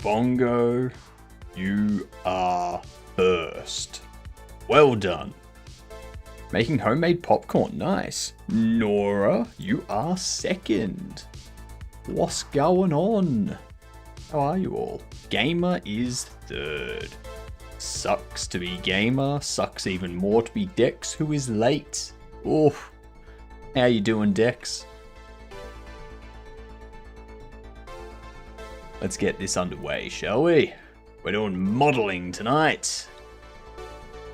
Bongo, you are first. Well done. Making homemade popcorn, nice. Nora, you are second. What's going on? How are you all? Gamer is third. Sucks to be Gamer, sucks even more to be Dex, who is late. Oof. How you doing, Dex? Let's get this underway, shall we? We're doing modeling tonight.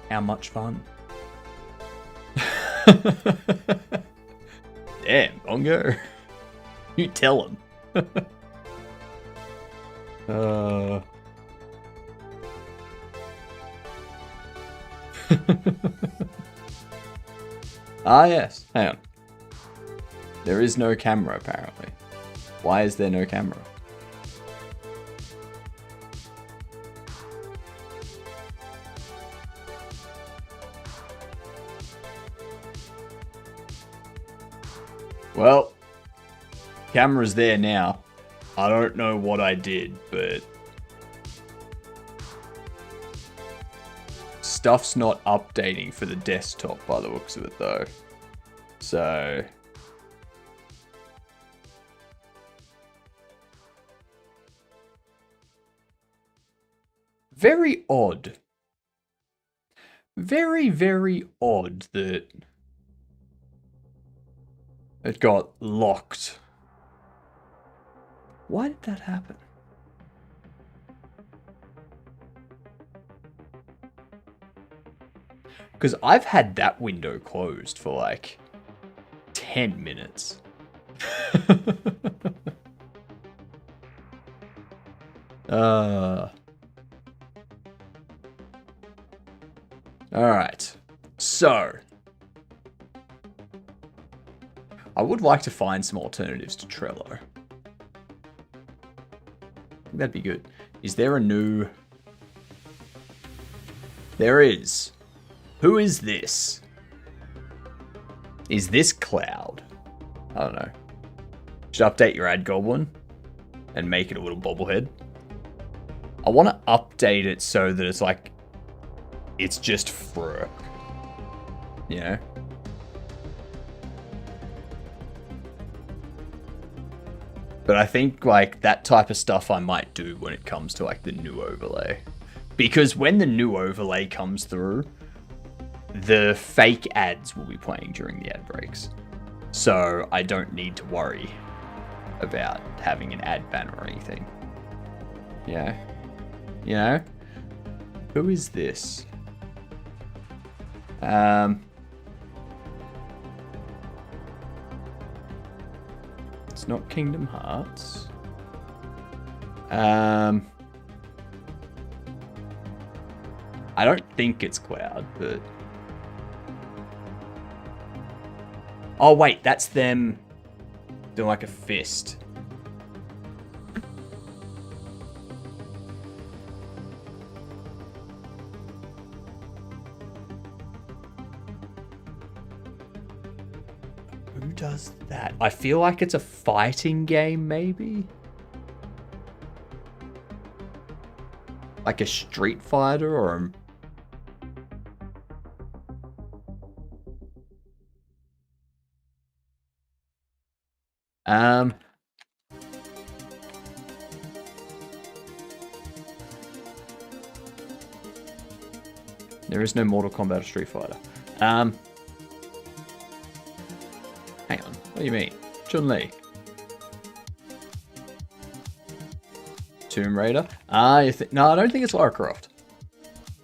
How much fun? Damn, Bongo. You tell him. Ah, yes. Hang on. There is no camera, apparently. Why is there no camera? Well, camera's there now. I don't know what I did, but stuff's not updating for the desktop by the looks of it, though. So very odd. Very, very odd that it got locked. Why did that happen? Because I've had that window closed for like 10 minutes. Alright. So I would like to find some alternatives to Trello. That'd be good. Is there a new... There is. Who is this? Is this Cloud? I don't know. Should update your ad goblin and make it a little bobblehead. I want to update it so that it's like, it's just Frurk. You know? But I think like that type of stuff I might do when it comes to like the new overlay. Because when the new overlay comes through, the fake ads will be playing during the ad breaks. So I don't need to worry about having an ad banner or anything. Yeah. You know? Who is this? It's not Kingdom Hearts. I don't think it's Cloud, but... Oh, wait, that's them doing like a fist. Who does that? I feel like it's a fighting game, maybe? Like a Street Fighter or a... There is no Mortal Kombat or Street Fighter. Hang on. What do you mean? Chun-Li. Tomb Raider? No, I don't think it's Lara Croft.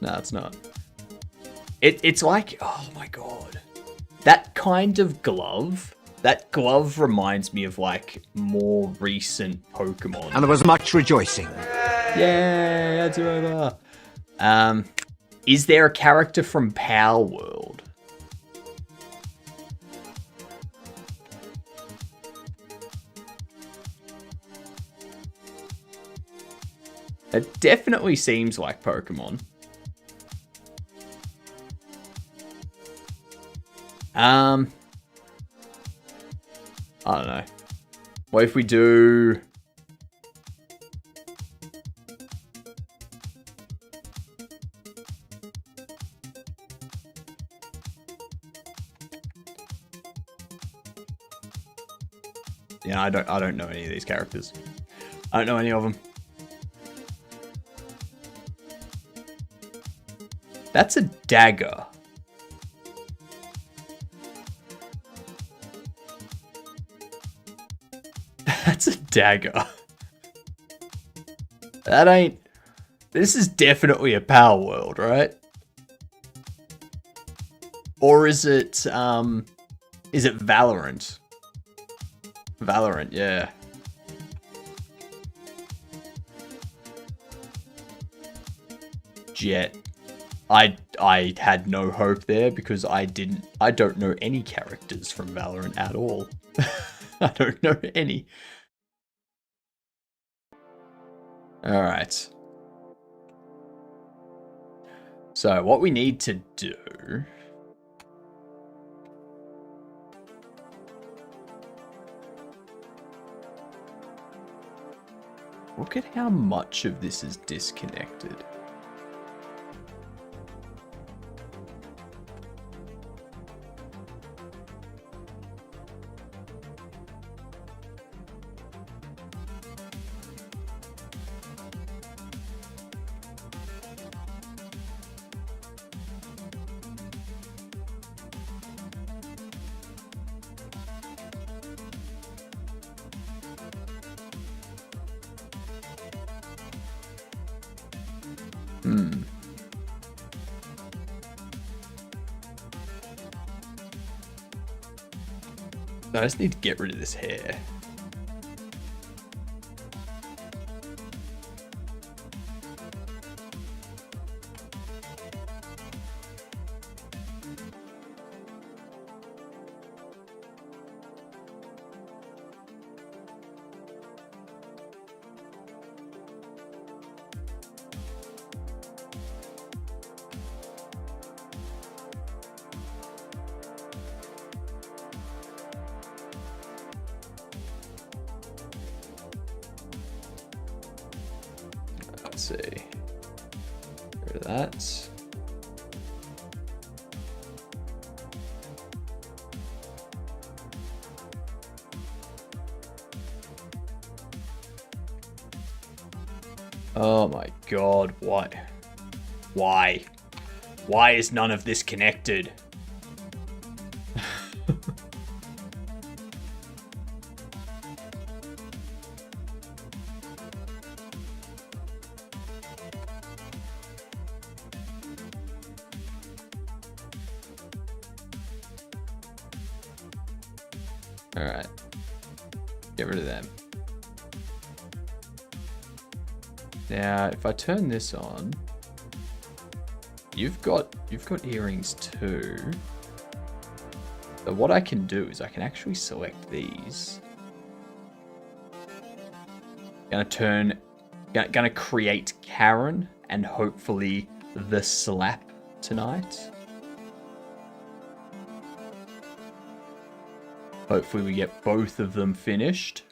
No, it's not. It's like, oh my god. That kind of glove, that glove reminds me of like more recent Pokemon. And there was much rejoicing. Yay, that's over. Is there a character from Power World? It definitely seems like Pokemon. I don't know. What if we do... Yeah, I don't know any of these characters. I don't know any of them. That's a dagger. That's a dagger. That ain't... This is definitely a Power World, right? Or is it Valorant? Valorant, yeah. Jet. I had no hope there because I don't know any characters from Valorant at all. I don't know any. Alright. So what we need to do... Look at how much of this is disconnected. I just need to get rid of this hair. Let's see. Get rid of that. Oh my god, what? Why? Why is none of this connected? Alright. Get rid of them. Now, if I turn this on, you've got earrings too. But what I can do is I can actually select these. Gonna create Karen and hopefully the slap tonight. Hopefully we get both of them finished.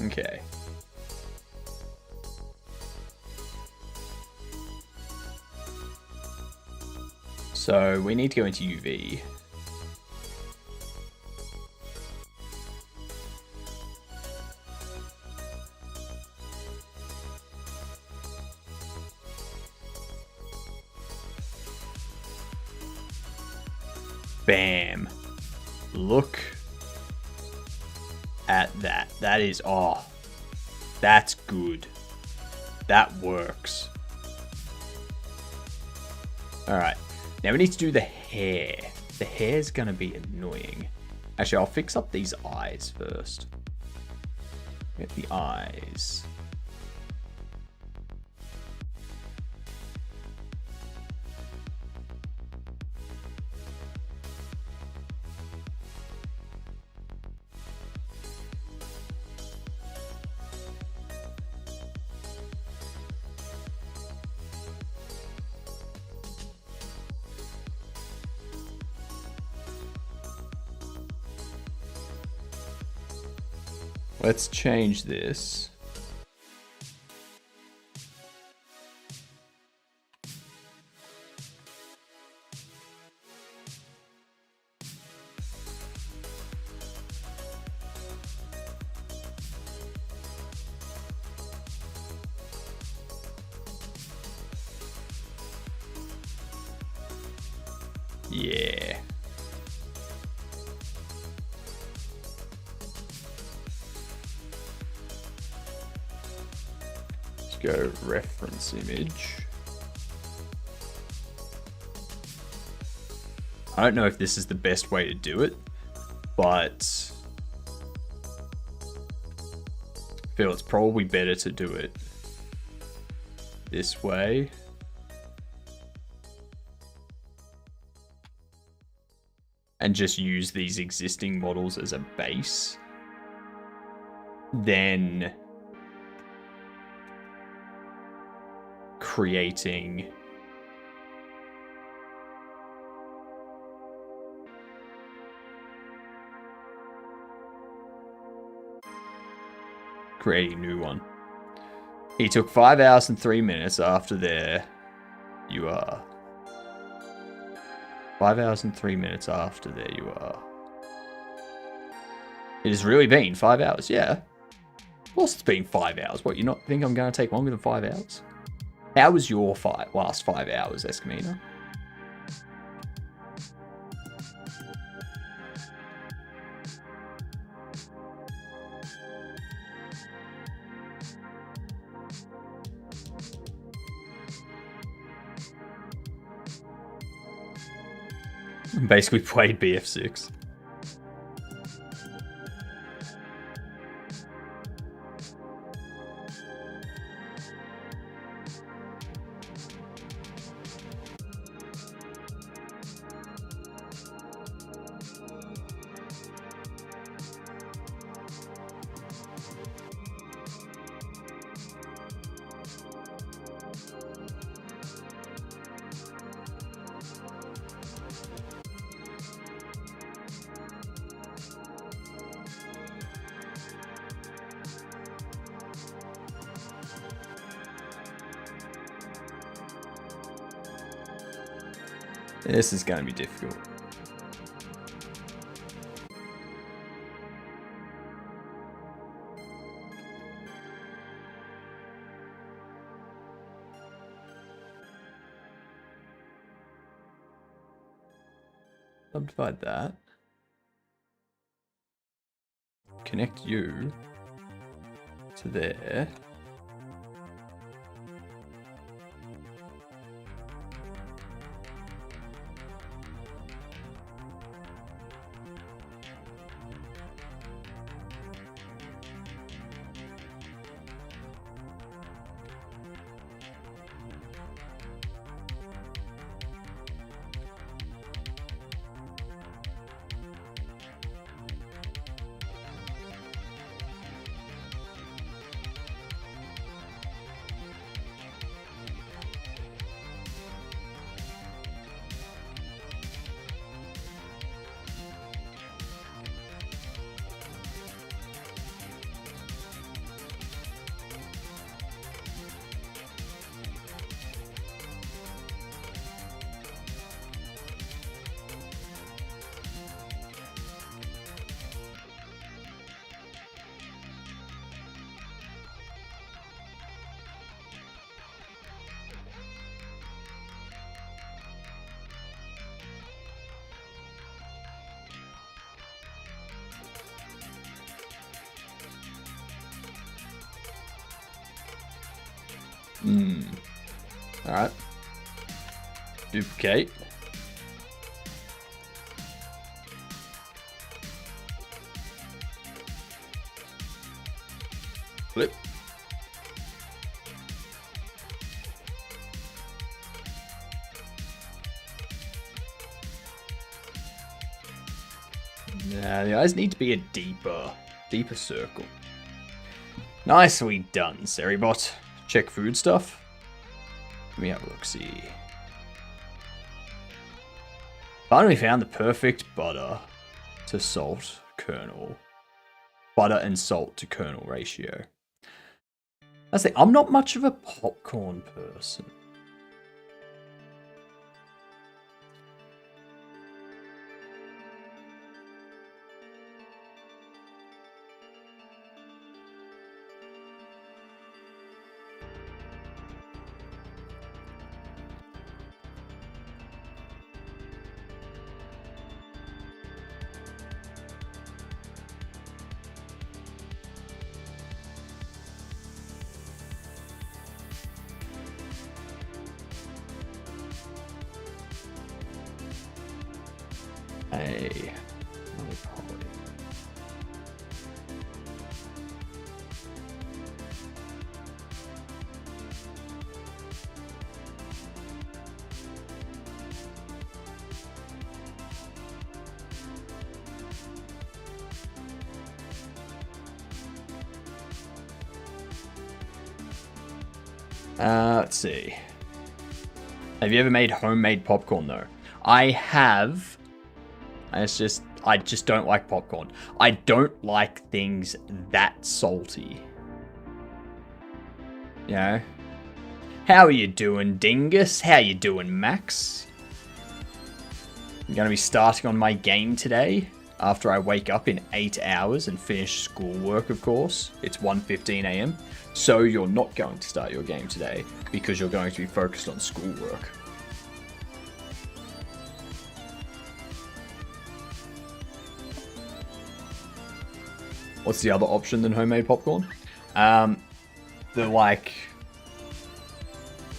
Okay. So we need to go into UV. Bam. Look at that. That is, oh, that's good. That works. All right. Now we need to do the hair. The hair's gonna be annoying. Actually, I'll fix up these eyes first. Get the eyes. Let's change this. Yeah. Let's go reference image. I don't know if this is the best way to do it, but I feel it's probably better to do it this way. And just use these existing models as a base. Then creating a new one. He took 5 hours and 3 minutes after there. You are. 5 hours and 3 minutes after there you are. It has really been 5 hours, yeah. Of course it's been 5 hours. What, you not think I'm going to take longer than 5 hours? How was your last 5 hours, Escamina? Basically played BF6. This is going to be difficult. Subdivide that. Connect you to there. Alright. Duplicate. Flip. Nah, the eyes need to be a deeper circle. Nicely done, Seribot. Check food stuff. Let me have a look, see. Finally found the perfect butter to salt kernel. butter and salt to kernel ratio. That's it. I'm not much of a popcorn person. Hey, let's see. Have you ever made homemade popcorn though? I have. I just don't like popcorn. I don't like things that salty. You know? How are you doing, Dingus? How you doing, Max? I'm going to be starting on my game today after I wake up in 8 hours and finish schoolwork, of course. It's 1:15 a.m. So you're not going to start your game today because you're going to be focused on schoolwork. What's the other option than homemade popcorn? The like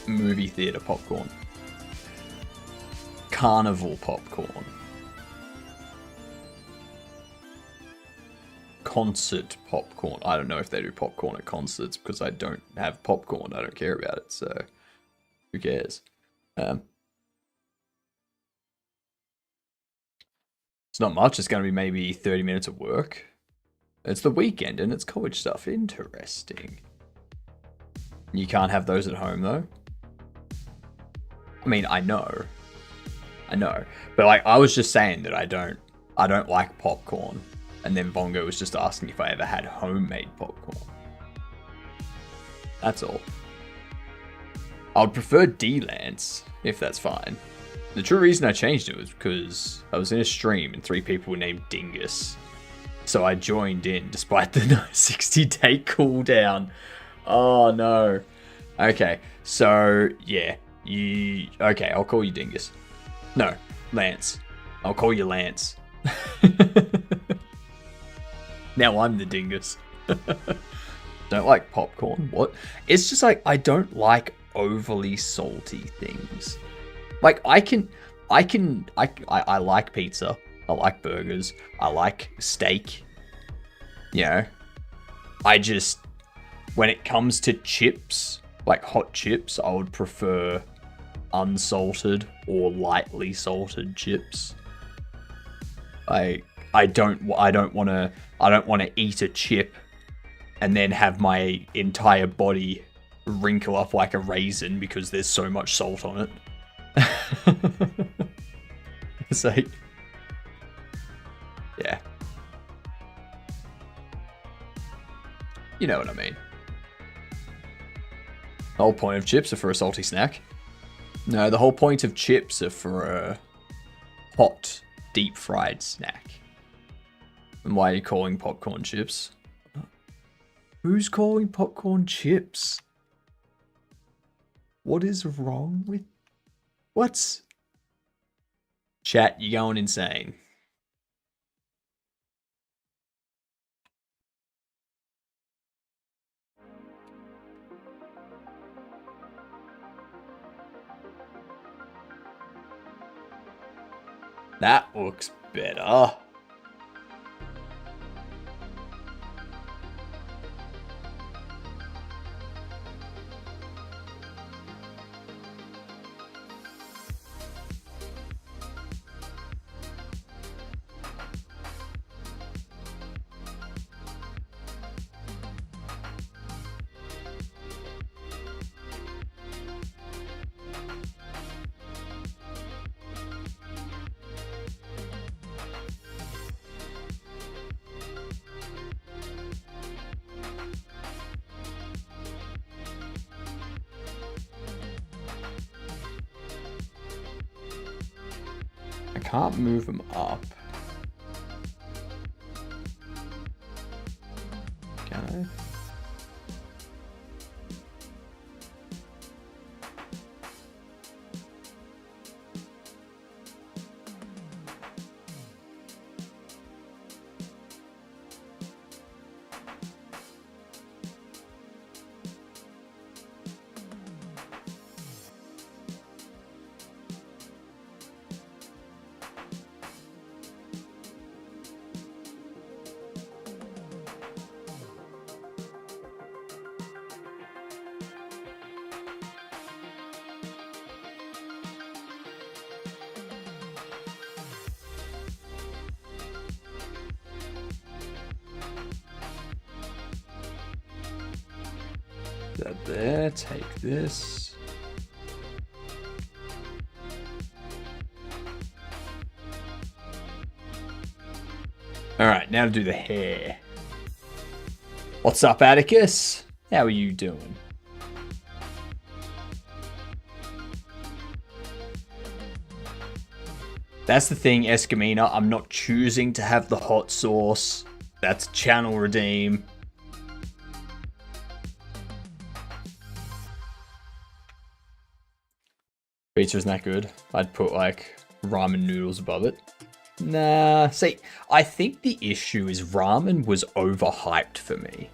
movie theater popcorn. Carnival popcorn. Concert popcorn. I don't know if they do popcorn at concerts because I don't have popcorn. I don't care about it, so who cares? It's not much. It's going to be maybe 30 minutes of work. It's the weekend and it's college stuff. Interesting. You can't have those at home though. I mean, I know. But like, I was just saying that I don't like popcorn. And then Bongo was just asking if I ever had homemade popcorn. That's all. I would prefer D-Lance, if that's fine. The true reason I changed it was because I was in a stream and 3 people were named Dingus. So I joined in despite the 60-day cooldown. Oh no. Okay, so yeah. Okay, I'll call you Dingus. No, Lance. I'll call you Lance. Now I'm the Dingus. Don't like popcorn. What? It's just like I don't like overly salty things. Like I like pizza. I like burgers. I like steak. You know, when it comes to chips, like hot chips, I would prefer unsalted or lightly salted chips. I don't want to eat a chip and then have my entire body wrinkle up like a raisin because there's so much salt on it. It's like, yeah. You know what I mean. The whole point of chips are for a salty snack. No, the whole point of chips are for a hot, deep-fried snack. And why are you calling popcorn chips? Who's calling popcorn chips? What is wrong with... What's... Chat, you going insane. That looks better. I can't move them up. Can I? That there, take this. Alright, now to do the hair. What's up, Atticus? How are you doing? That's the thing, Escamina. I'm not choosing to have the hot sauce. That's channel redeem. Pizza isn't that good. I'd put like ramen noodles above it. Nah, see, I think the issue is ramen was overhyped for me.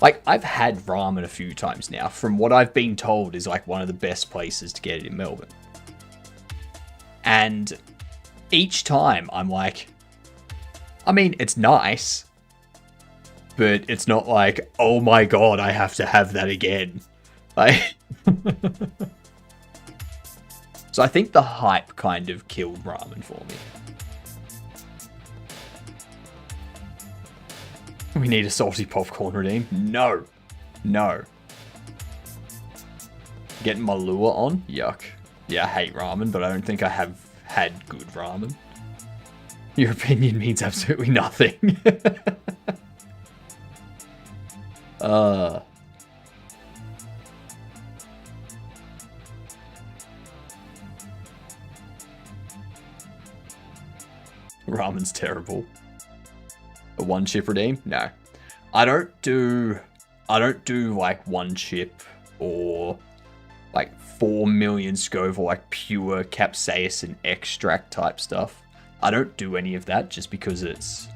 Like, I've had ramen a few times now. From what I've been told is like one of the best places to get it in Melbourne. And each time I'm like, I mean, it's nice, but it's not like, oh my god, I have to have that again. Like... So I think the hype kind of killed ramen for me. We need a salty popcorn redeem. No. No. Getting my lure on? Yuck. Yeah, I hate ramen, but I don't think I have had good ramen. Your opinion means absolutely nothing. Ramen's terrible. A one chip redeem? No. I don't do like one chip or like 4 million Scoville, like pure capsaicin extract type stuff. I don't do any of that just because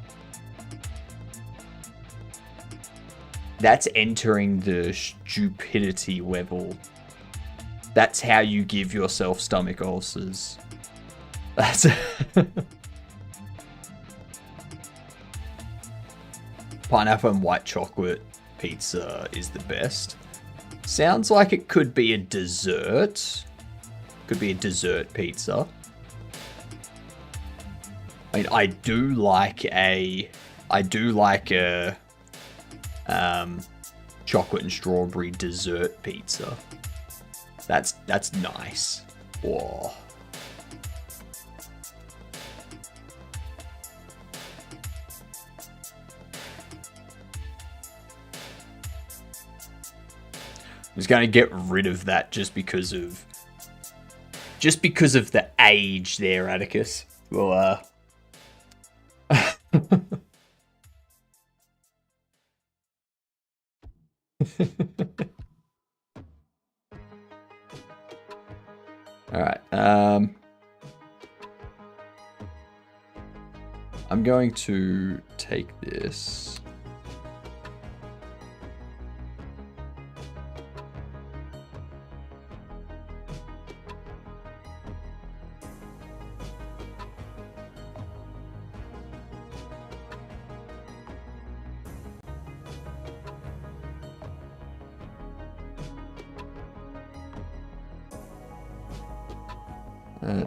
that's entering the stupidity level. That's how you give yourself stomach ulcers. That's pineapple and white chocolate pizza is the best. Sounds like it could be a dessert. Could be a dessert pizza. I mean, I do like a chocolate and strawberry dessert pizza. That's nice. Whoa. I'm just going to get rid of that just because of the age there, Atticus. Well, Alright, I'm going to take this.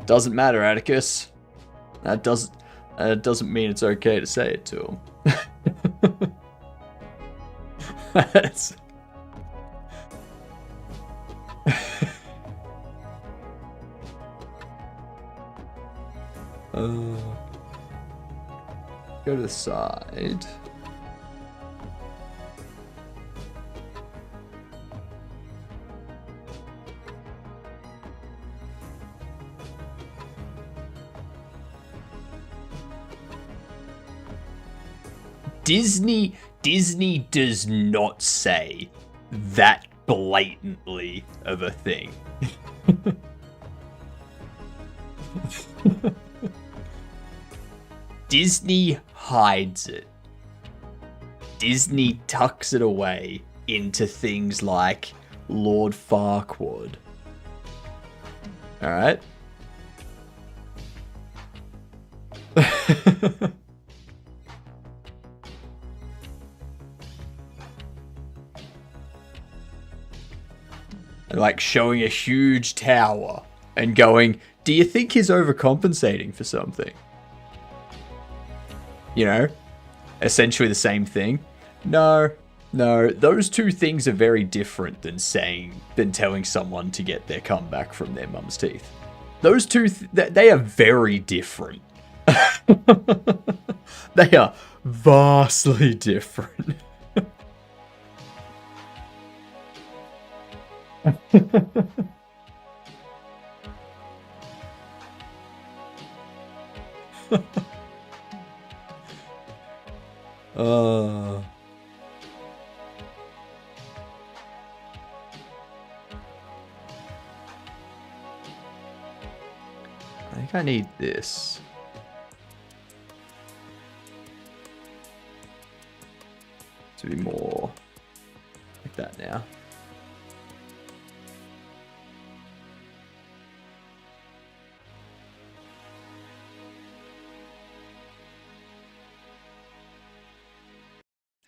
Doesn't matter, Atticus. That doesn't mean it's okay to say it to him. That's... Go to the side. Disney does not say that blatantly of a thing. Disney hides it. Disney tucks it away into things like Lord Farquaad. Alright? Like showing a huge tower and going, do you think he's overcompensating for something? You know? Essentially the same thing. No, those two things are very different than telling someone to get their comeback from their mum's teeth. Those two, they are very different. They are vastly different. I think I need this. To be more like that now.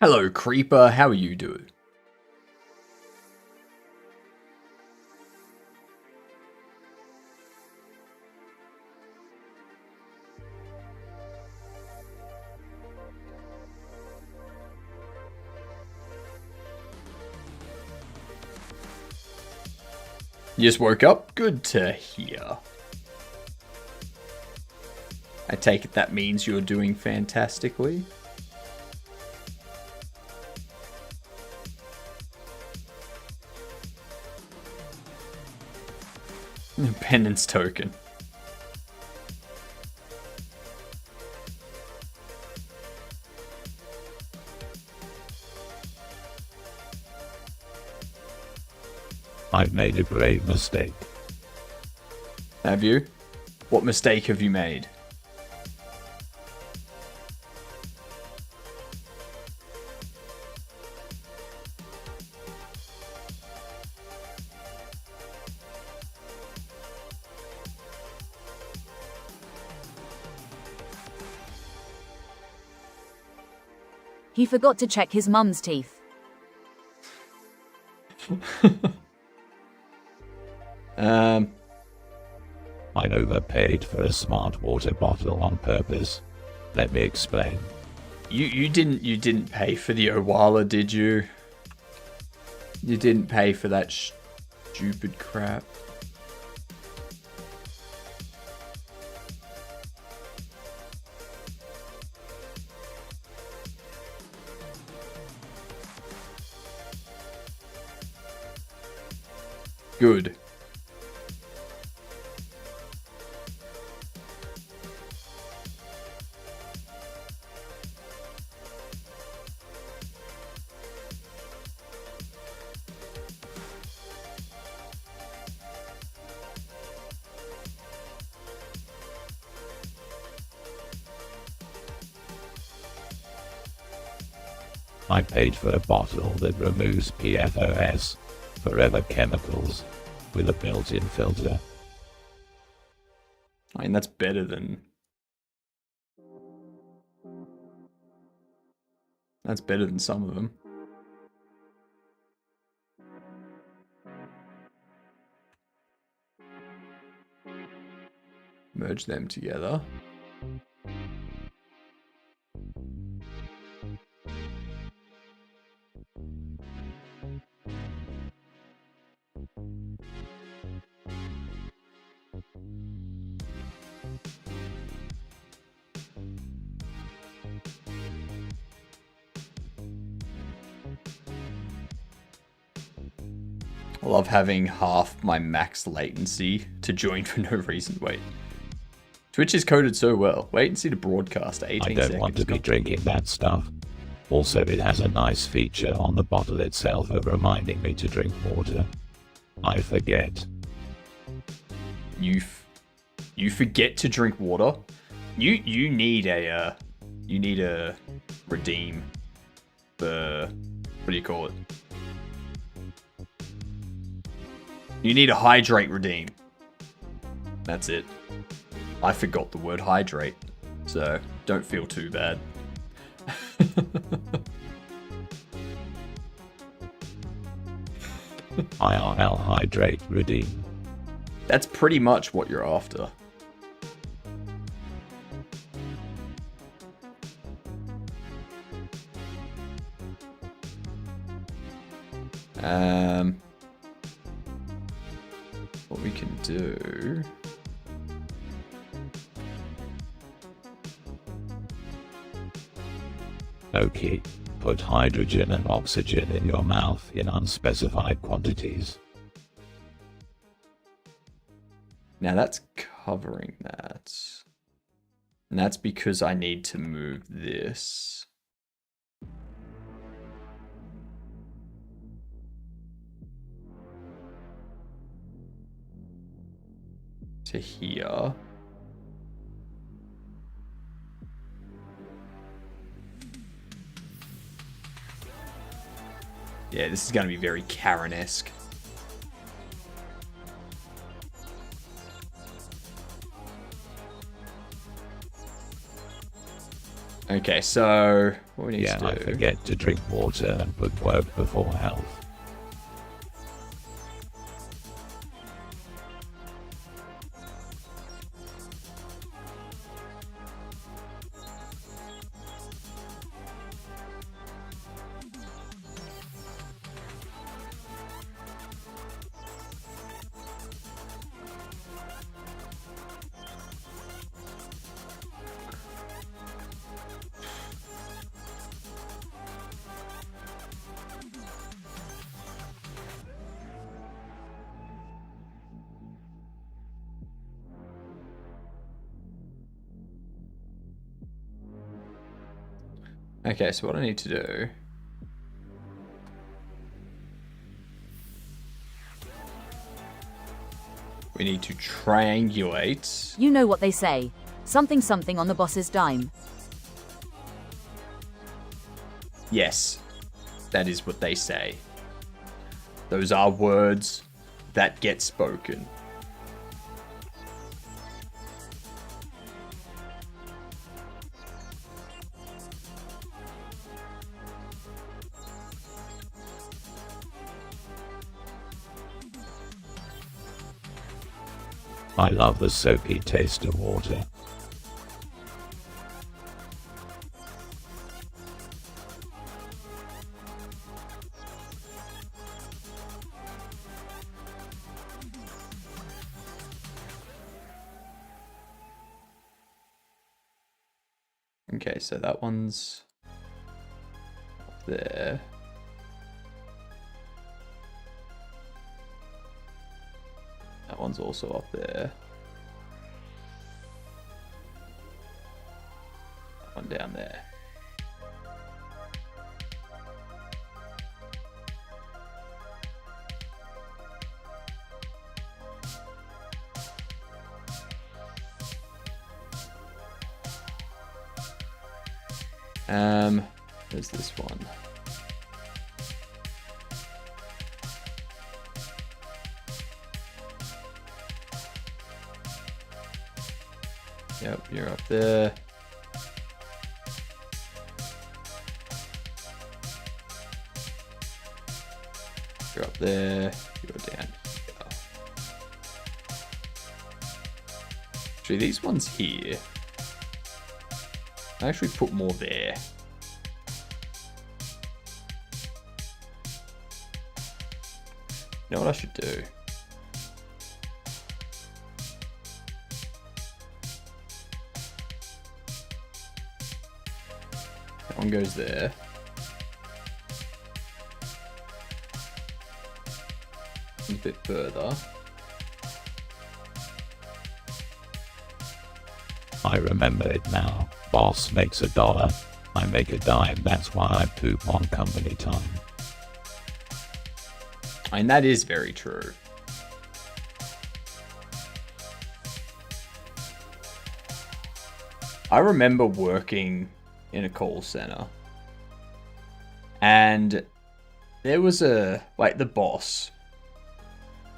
Hello, Creeper. How are you doing? You just woke up? Good to hear. I take it that means you're doing fantastically. Penance token. I've made a grave mistake. Have you? What mistake have you made? He forgot to check his mum's teeth. I overpaid for a smart water bottle on purpose. Let me explain. You didn't pay for the Owala, did you? You didn't pay for that stupid crap. Good. I paid for a bottle that removes PFOS, forever chemicals, with a built-in filter. I mean, that's better than... That's better than some of them. Merge them together. I love having half my max latency to join for no reason. Wait. Twitch is coded so well. Latency to broadcast 18 seconds. I don't want to be drinking that stuff. Also, it has a nice feature on the bottle itself of reminding me to drink water. I forget. You forget to drink water? You need a redeem for, what do you call it? You need a hydrate redeem. That's it. I forgot the word hydrate, so don't feel too bad. IRL hydrate redeem. That's pretty much what you're after. What we can do... Okay, put hydrogen and oxygen in your mouth in unspecified quantities. Now that's covering that. And that's because I need to move this. To here. Yeah, this is going to be very Karen-esque. Okay, so what we need to do... I forget to drink water and put work before health. Okay, so what I need to do... We need to triangulate. You know what they say. Something something on the boss's dime. Yes, that is what they say. Those are words that get spoken. I love the soapy taste of water. Okay, so that one's up there. That one's also up there. That one down there. There's this one. Yep, you're up there. You're up there. You're down here. Actually, these ones here. I actually put more there. You know what I should do? That one goes there. A bit further. I remember it now. Boss makes $1. I make a dime, that's why I poop on company time. And that is very true. I remember working in a call center, and there was the boss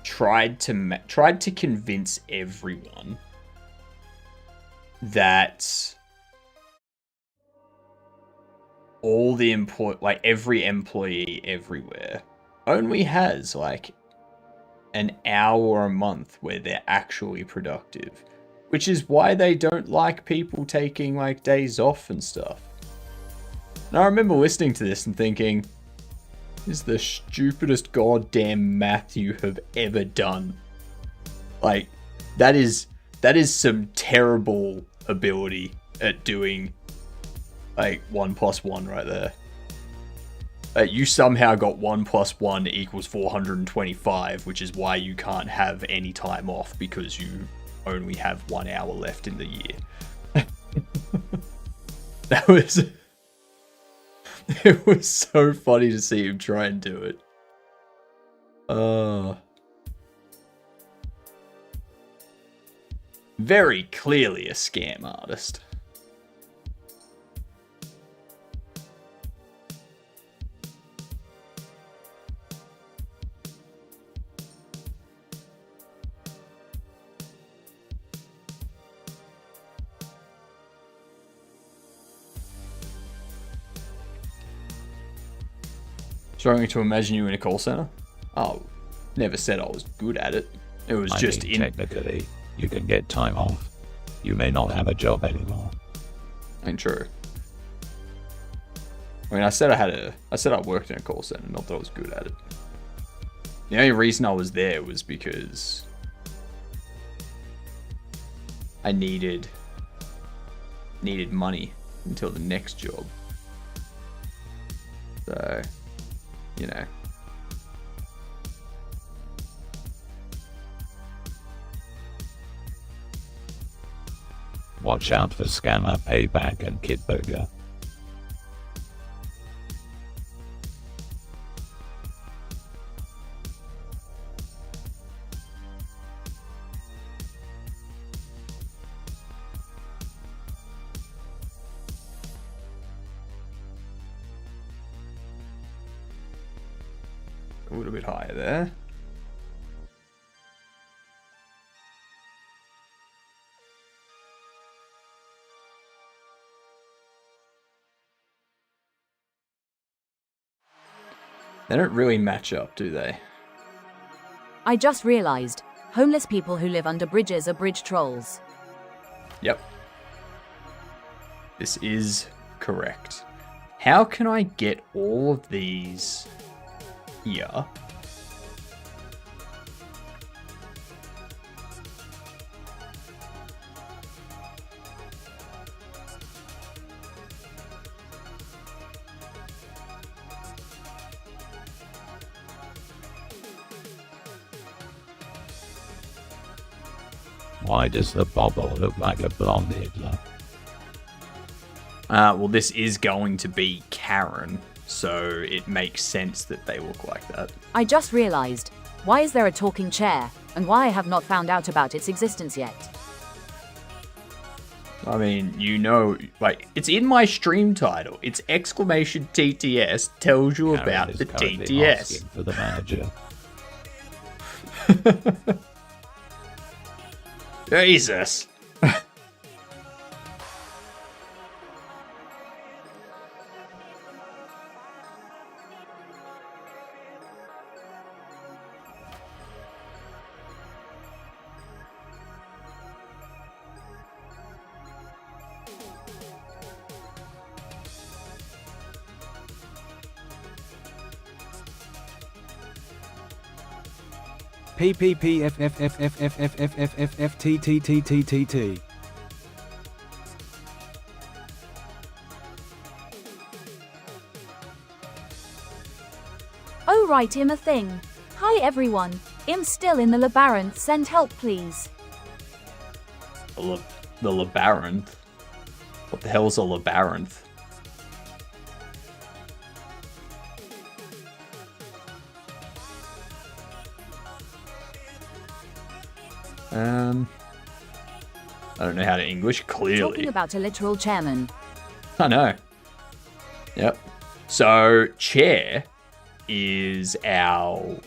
tried to convince everyone that all the every employee everywhere only has like an hour a month where they're actually productive, which is why they don't like people taking like days off and stuff. And I remember listening to this and thinking, this is the stupidest goddamn math you have ever done. Like, that is some terrible ability at doing like 1 + 1 right there. You somehow got 1 + 1 = 425, which is why you can't have any time off, because you only have 1 hour left in the year. That was... It was so funny to see him try and do it. Very clearly a scam artist. Struggling to imagine you in a call center? Oh, never said I was good at it. It was technically, you can get time off. You may not have a job anymore. Ain't true. I mean, I said I worked in a call center, not that I was good at it. The only reason I was there was because I needed money until the next job. So, you know. Watch out for scammer payback and kid burger. A little bit higher there. They don't really match up, do they? I just realized, homeless people who live under bridges are bridge trolls. Yep. This is correct. How can I get all of these here? Why does the bobble look like a blonde Hitler? Well, this is going to be Karen, so it makes sense that they look like that. I just realized, why is there a talking chair, and why I have not found out about its existence yet? I mean, you know, like, it's in my stream title. It's exclamation TTS tells you Karen about is the currently TTS. asking for the manager. Jesus. PPPFFFFFFFFFTTTTTT. Oh right, I'm a thing. Hi everyone, I'm still in the labyrinth, send help please. The labyrinth? What the hell is a labyrinth? I don't know how to English, clearly. Talking about a literal chairman. I know. Yep. So, chair is our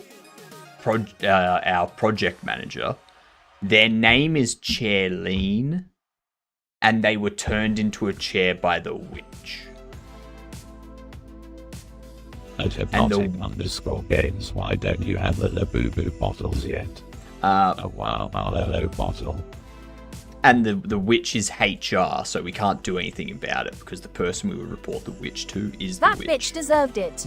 project manager. Their name is Chairleen, and they were turned into a chair by the witch. At Hypnotic_Games, why don't you have the Labubu bottles yet? A wow, hello bottle. And the witch is HR, so we can't do anything about it because the person we would report the witch to is That the witch. bitch deserved it.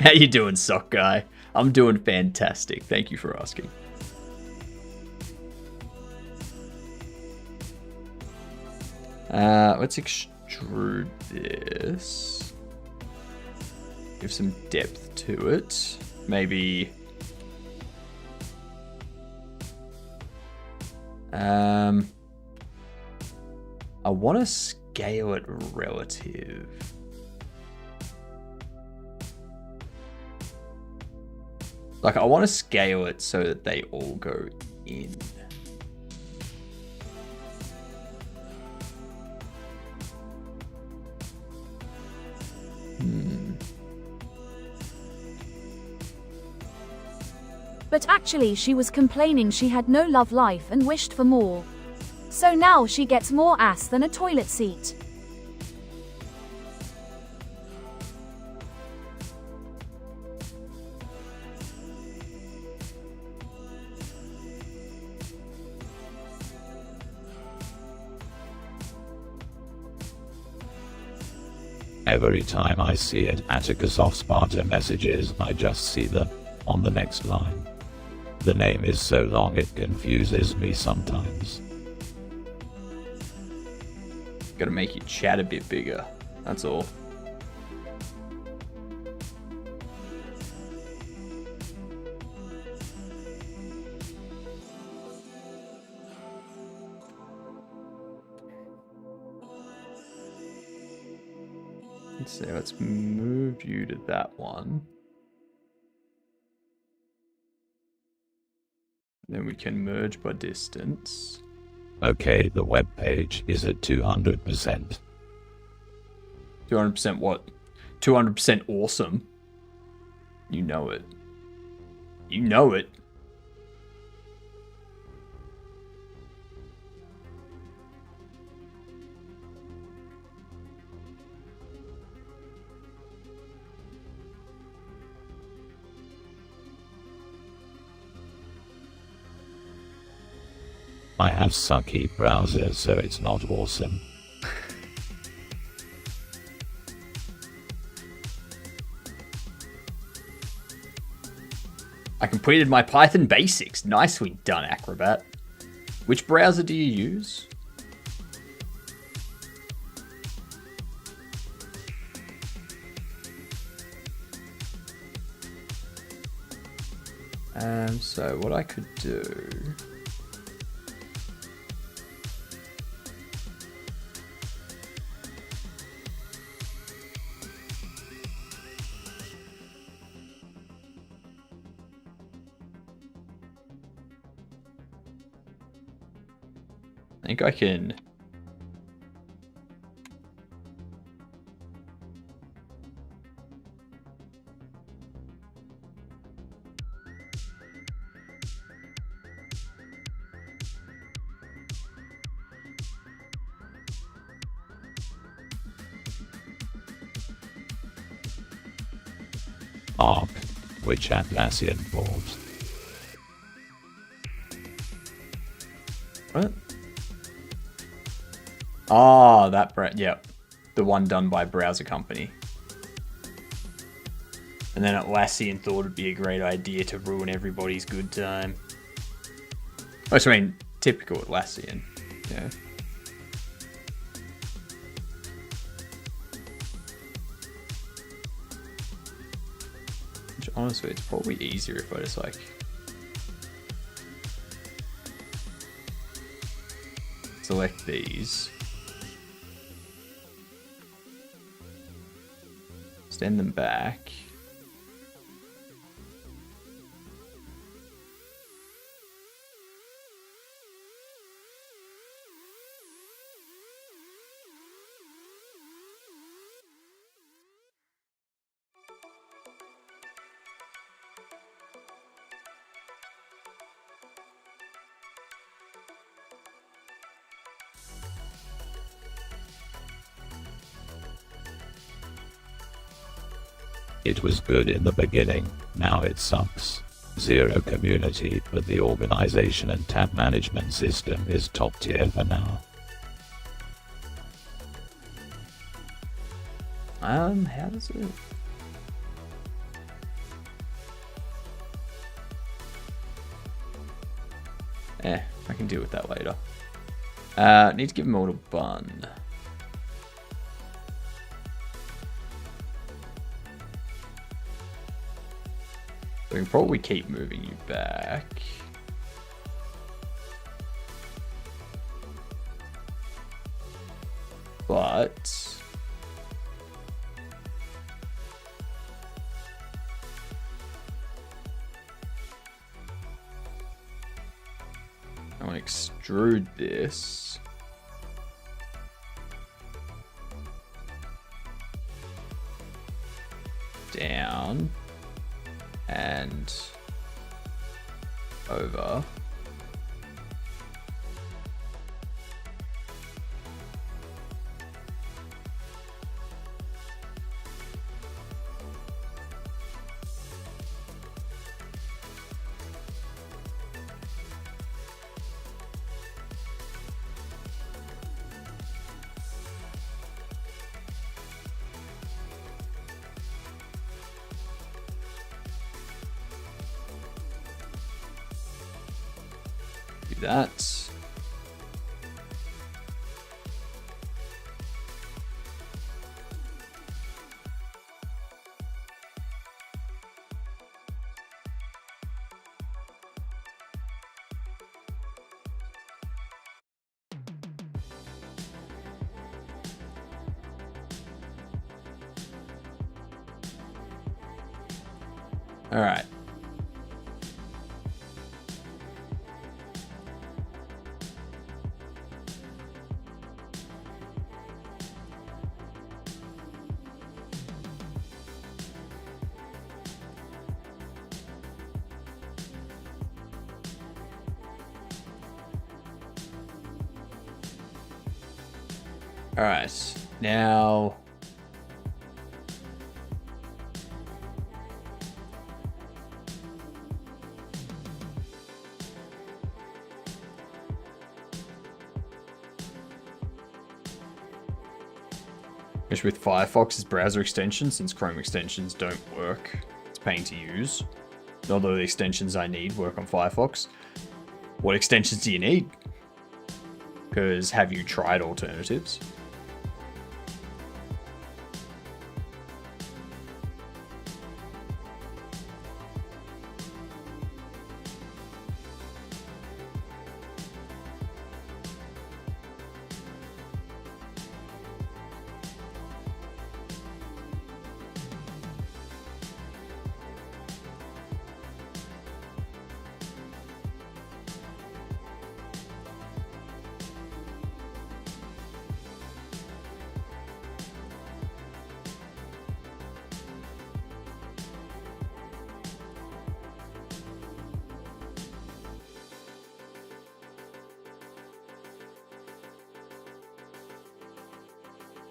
How you doing, sock guy? I'm doing fantastic. Thank you for asking. Let's extrude this. Give some depth to it. Maybe... I want to scale it relative. Like, I want to scale it so that they all go in. But actually she was complaining she had no love life and wished for more. So now she gets more ass than a toilet seat. Every time I see it, Atticus off Sparta messages, I just see the on the next line. The name is so long it confuses me sometimes. Gotta make your chat a bit bigger. That's all. Let's see, let's move you to that one. Then we can merge by distance. Okay, the web page is at 200%. 200% what? 200% awesome. You know it. You know it. I have sucky browser, so it's not awesome. I completed my Python basics. Nicely done, Acrobat. Which browser do you use? So what I could do... I think I can... Arc, which Atlassian bought. What? Ah, that yep. The one done by Browser Company. And then Atlassian thought it'd be a great idea to ruin everybody's good time. Oh, so I mean, typical Atlassian. Yeah. Which honestly, it's probably easier if I just like... select these. Extend them back. It was good in the beginning, now it sucks. Zero community, but the organization and tab management system is top tier for now. How does it? I can deal with that later. Need to give him a little bun. We can probably keep moving you back. But I want to extrude this. Down. And over. Do that. All right. All right. Now especially with Firefox's browser extension, since Chrome extensions don't work, it's a pain to use. Not all the extensions I need work on Firefox. What extensions do you need? Because have you tried alternatives?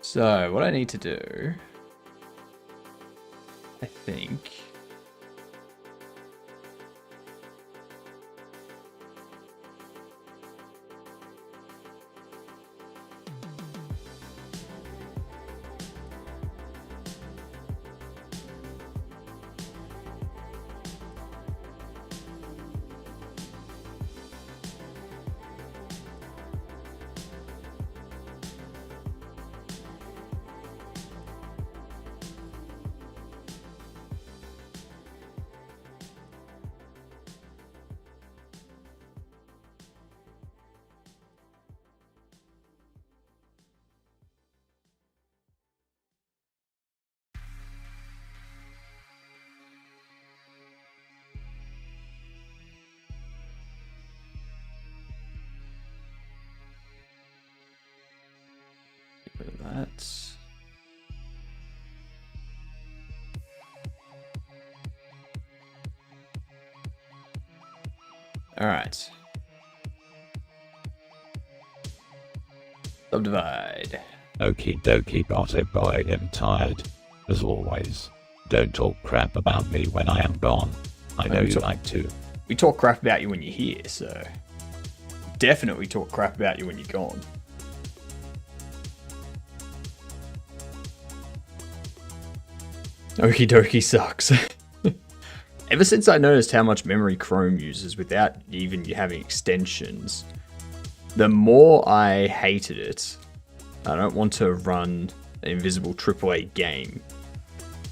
So what I need to do, I think, get rid of that. All right. Subdivide. Okie dokie, Bottle Boy, I'm tired. As always. Don't talk crap about me when I am gone. I know you like to. We talk crap about you when you're here, so definitely talk crap about you when you're gone. Okie dokie sucks. Ever since I noticed how much memory Chrome uses without even having extensions, the more I hated it. I don't want to run an invisible AAA game.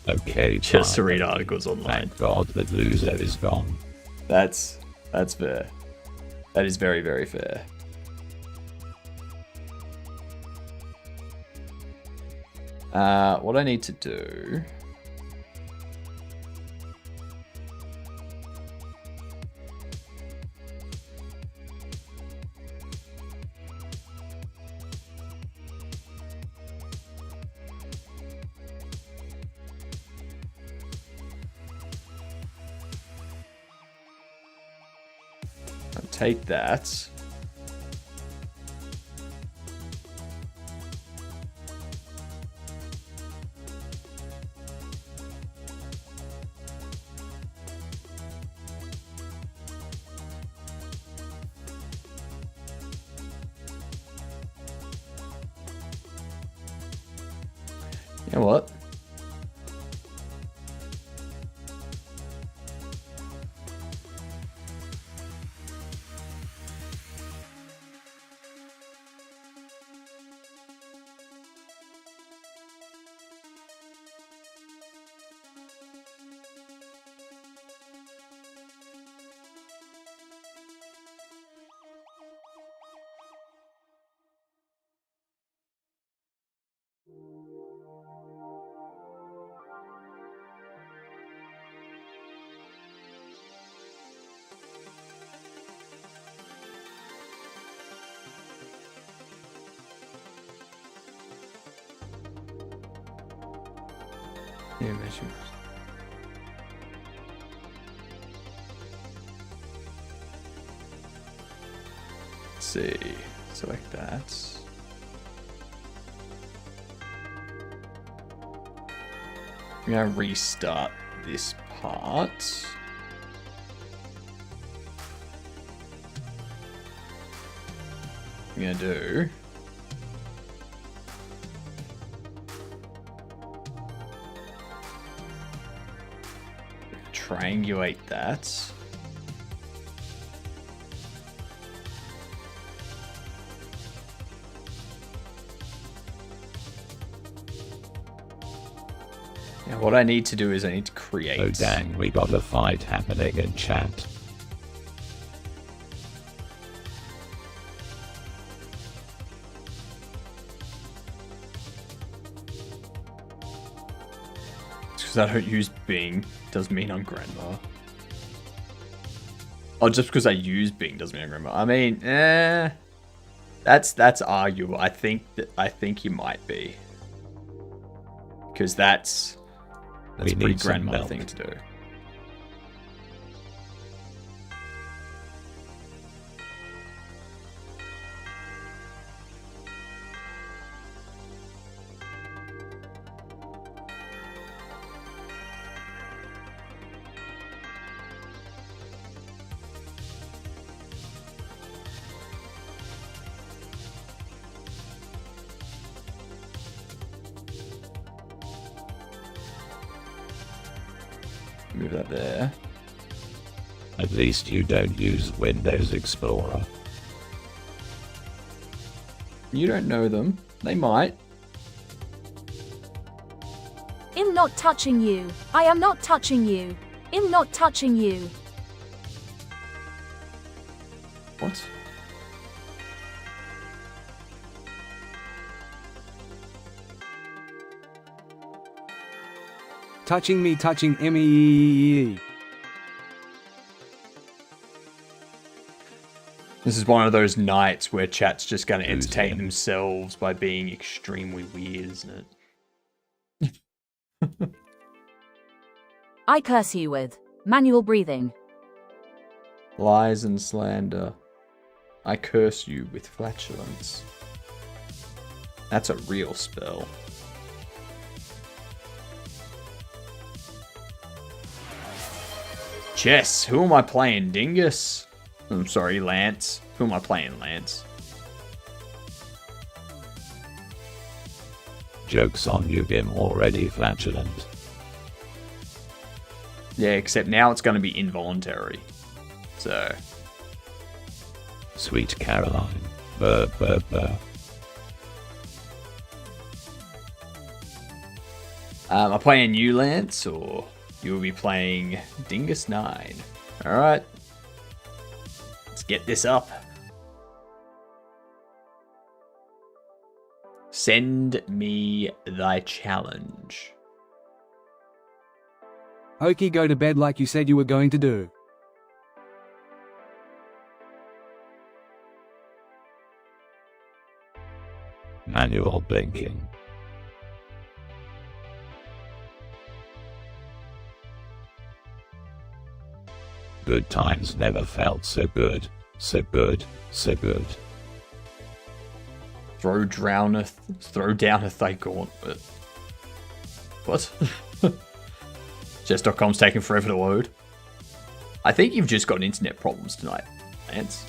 Okay, Just to read articles online. Thank God that loser is gone. That's fair. That is very, very fair. What I need to do... take that. You know what? Yeah, measurements. Let's see. Select that. I'm gonna restart this part. I'm gonna do triangulate that. Now what I need to do is I need to create... Oh dang, we got a fight happening in chat. Because I don't use Bing doesn't mean I'm grandma. Oh, just because I use Bing doesn't mean I'm grandma. I mean, that's arguable. I think you might be, because that's a pretty grandma thing to do. Move that there. At least you don't use Windows Explorer. You don't know them. They might. I'm not touching you. I am not touching you. I'm not touching you. What? Touching me, touching me. This is one of those nights where chat's just going to entertain themselves by being extremely weird, isn't it? I curse you with manual breathing. Lies and slander. I curse you with flatulence. That's a real spell. Chess. Who am I playing? Dingus? I'm sorry, Lance. Who am I playing, Lance? Joke's on you, Gim, already flatulent. Yeah, except now it's going to be involuntary. So. Sweet Caroline. Burr, burr, burr. Am I playing you, Lance, or you'll be playing Dingus 9? Alright. Let's get this up. Send me thy challenge. Hokey, go to bed like you said you were going to do. Manual blinking. Good times never felt so good, so good, so good. Throw down a thy gauntlet. What? Chess.com's taking forever to load. I think you've just got internet problems tonight, Lance.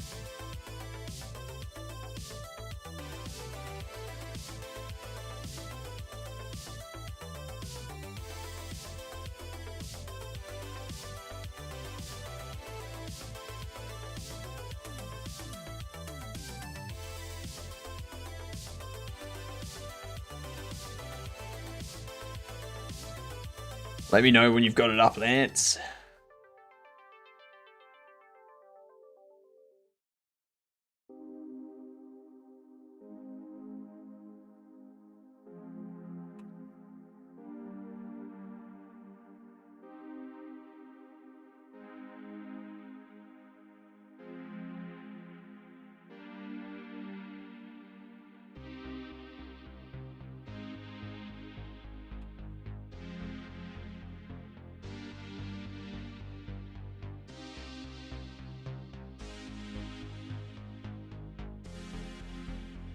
Let me know when you've got it up, Lance.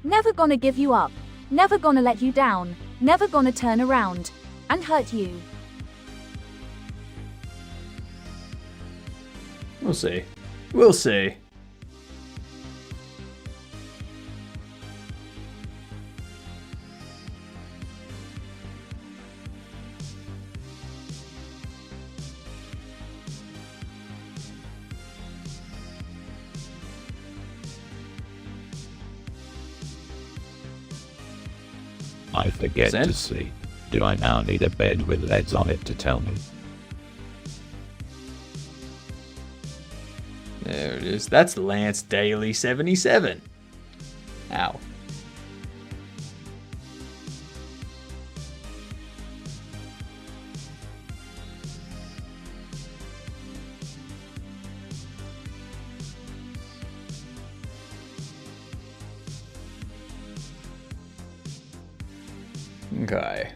Never gonna give you up. Never gonna let you down. Never gonna turn around and hurt you. We'll see. We'll see. I forget Send? to sleep. Do I now need a bed with leads on it to tell me? There it is. That's Lance Daily 77. Ow. Okay.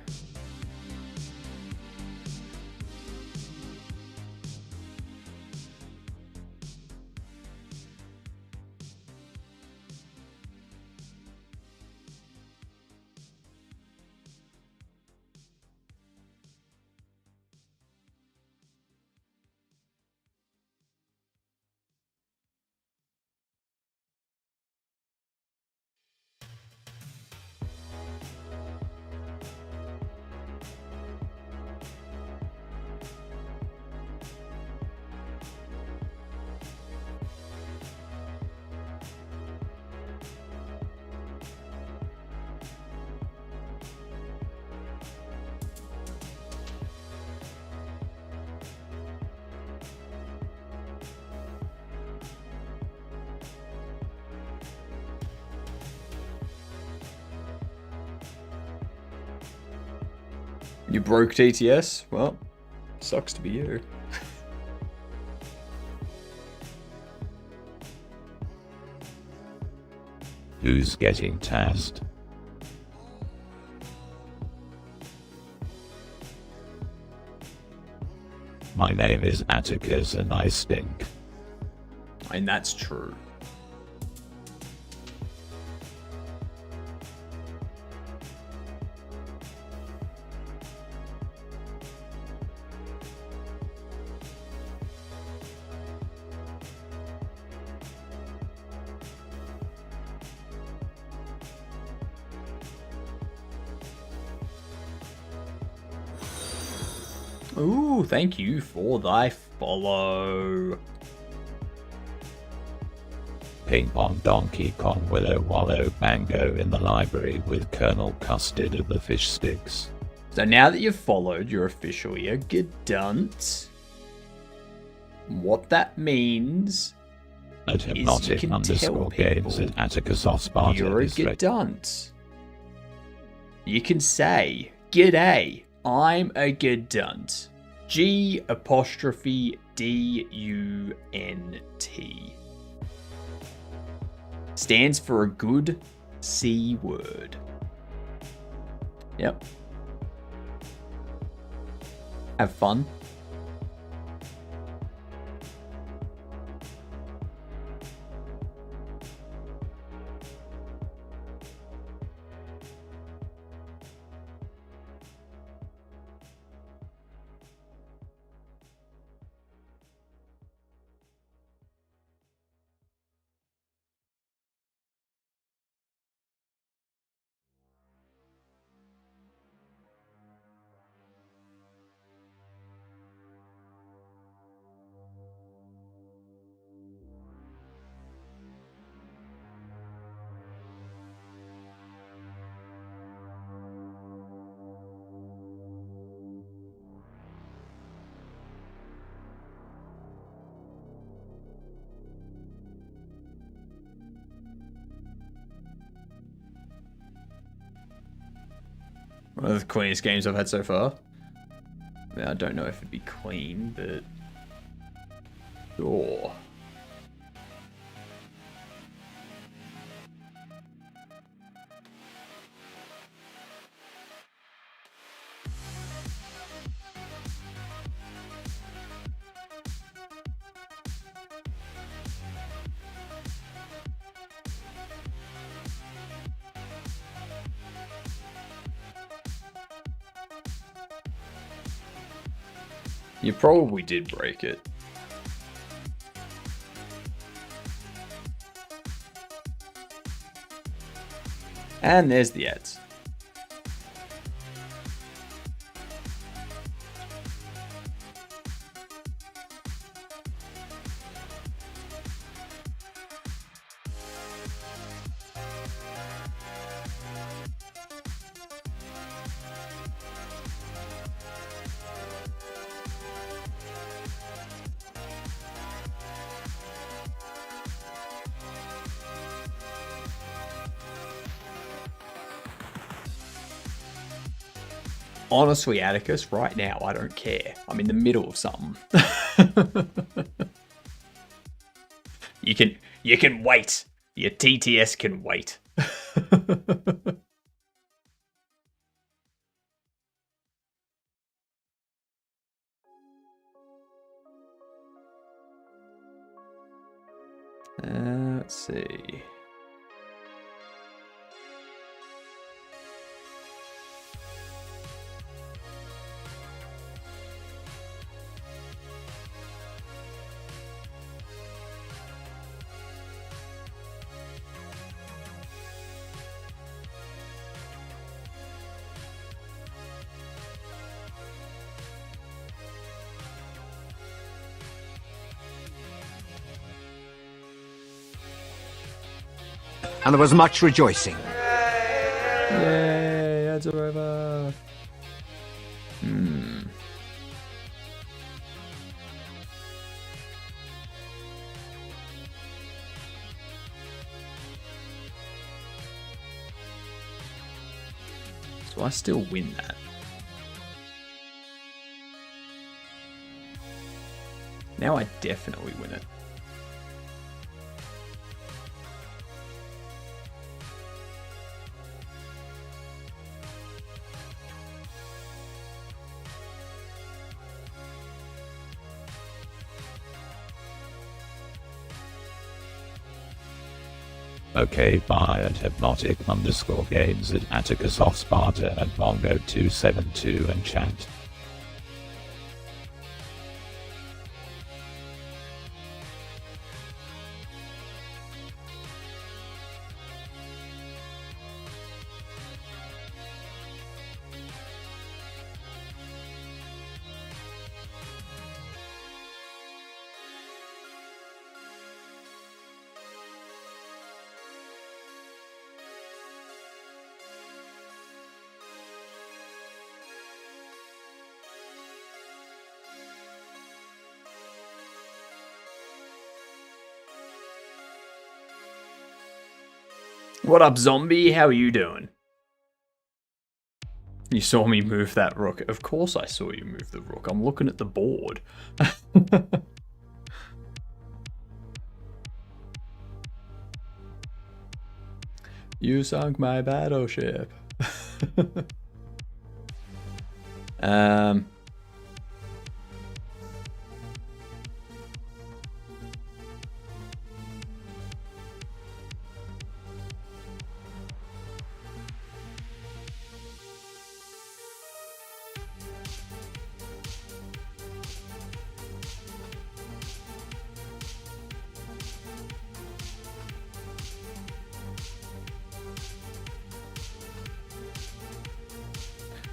You broke TTS? Well, sucks to be you. Who's getting tasked? My name is Atticus and I stink. And that's true. Ooh, thank you for thy follow. Ping Pong Donkey Kong Willow Wallow Mango in the library with Colonel Custard of the Fish Sticks. So now that you've followed, you're officially a Gedunt. What that means At hypnotic can tell _ games people at Atticus of Sparta you're a is ready. Gedunt. You can say, G'day, I'm a Gedunt. G'_DUNT. Stands for a good C word. Yep. Have fun. One of the cleanest games I've had so far. I mean, I don't know if it'd be clean, but sure. You probably did break it. And there's the ads. Honestly, Atticus, right now, I don't care. I'm in the middle of something. You can wait. Your TTS can wait. Let's see. And there was much rejoicing. Yay, ads are over. So I still win that. Now I definitely win it. Okay, bye at hypnotic _ games at Atticus of Sparta and Mongo272 and chat. What up, zombie? How are you doing? You saw me move that rook. Of course I saw you move the rook. I'm looking at the board. You sunk my battleship.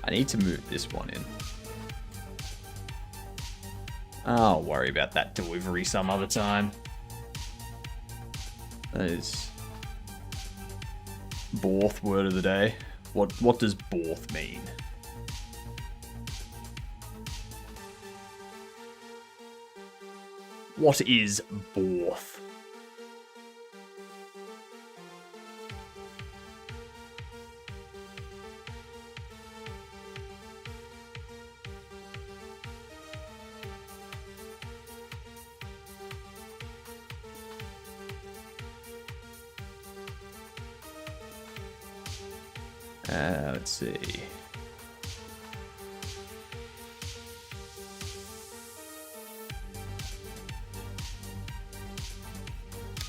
I need to move this one in. I'll worry about that delivery some other time. That is Borth word of the day. What does Borth mean? What is Borth? Let's see.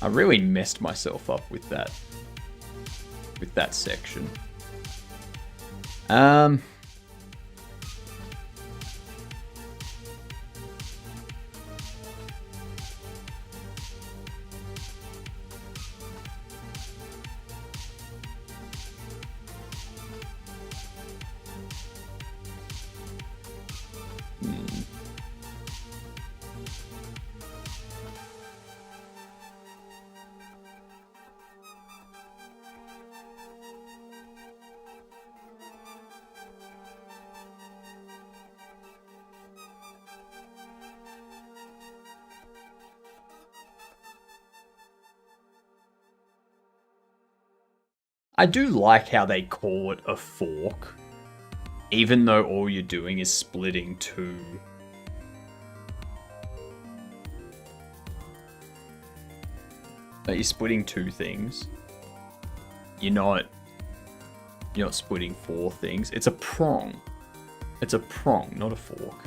I really messed myself up with that section. I do like how they call it a fork, even though all you're doing is splitting two. But you're splitting two things. You're not splitting four things. It's a prong. It's a prong, not a fork.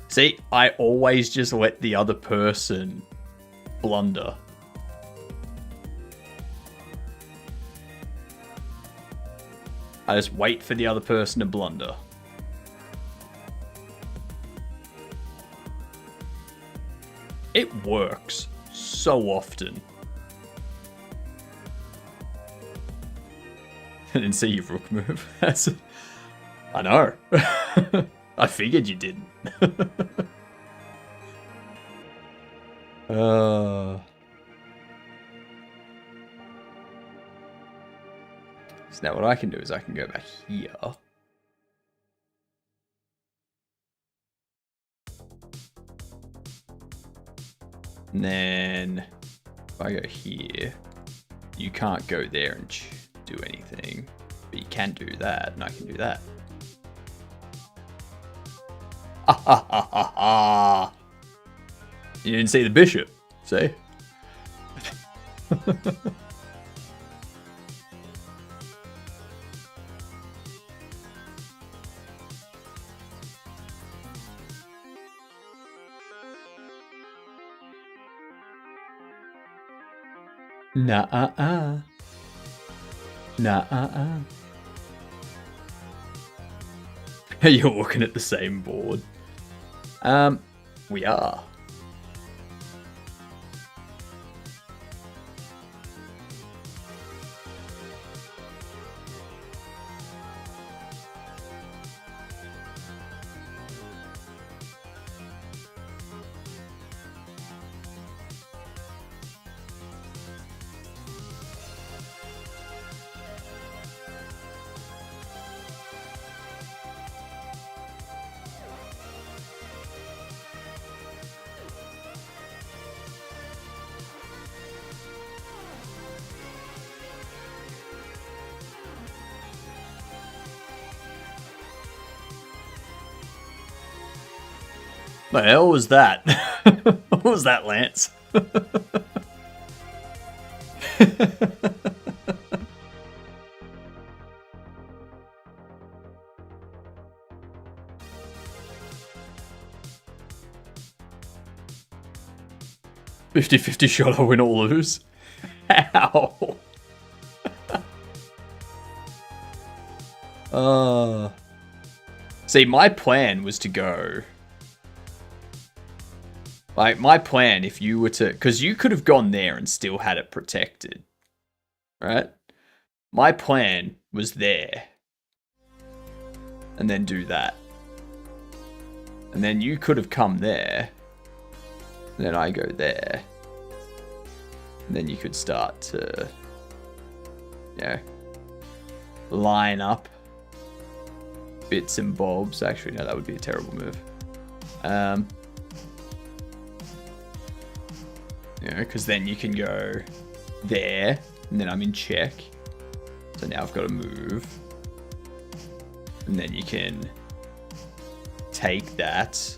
See, I always just let the other person blunder. I just wait for the other person to blunder. It works so often. I didn't see your rook move. I know. I figured you didn't. So now what I can do is I can go back here. And then if I go here, you can't go there and do anything. But you can do that, and I can do that. You didn't see the bishop, see? Nah. You're looking at the same board. We are. What the hell was that? What was that, Lance? "50-50 shot I win or lose." How? See, my plan was to go. Like, my plan, if you were to... Because you could have gone there and still had it protected. Right? My plan was there. And then do that. And then you could have come there. And then I go there. And then you could start to... You know... line up bits and bobs. Actually, no, that would be a terrible move. You know, because then you can go there, and then I'm in check. So now I've got to move. And then you can take that.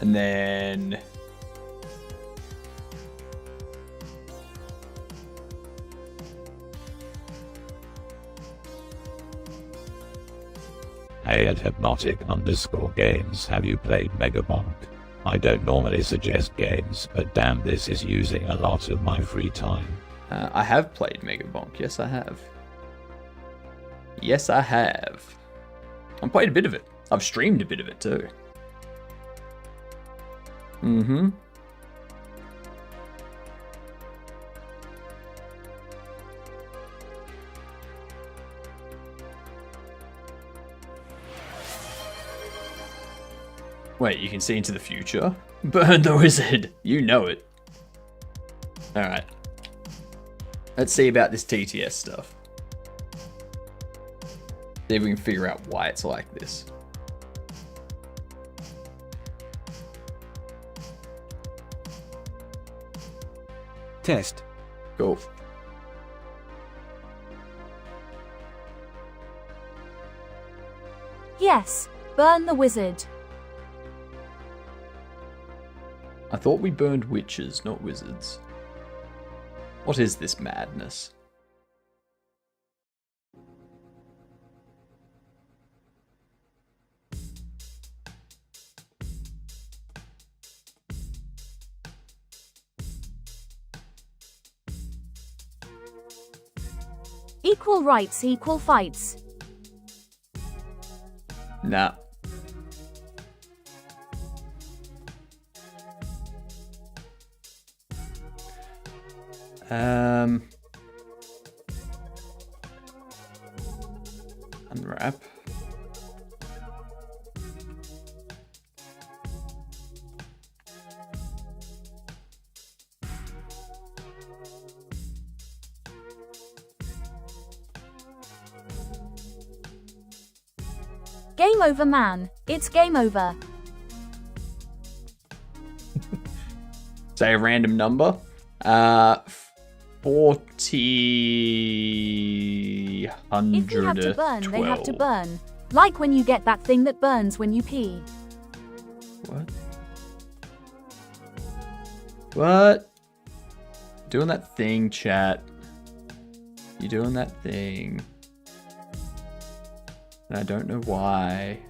And then... Hey at hypnotic_games, have you played Megabonk? I don't normally suggest games, but damn, this is using a lot of my free time. I have played Megabonk. Yes, I have. Yes, I have. I've played a bit of it. I've streamed a bit of it too. Mm-hmm. Wait, you can see into the future? Burn the wizard. You know it. Alright. Let's see about this TTS stuff. See if we can figure out why it's like this. Test. Cool. Yes, burn the wizard. I thought we burned witches, not wizards. What is this madness? Equal rights, equal fights. Nah. Unwrap. Game over, man. It's game over. Say a random number. 40, 100, If you have to burn, 12. they have to burn. Like when you get that thing that burns when you pee. What? What? Doing that thing, chat. You doing that thing. And I don't know why.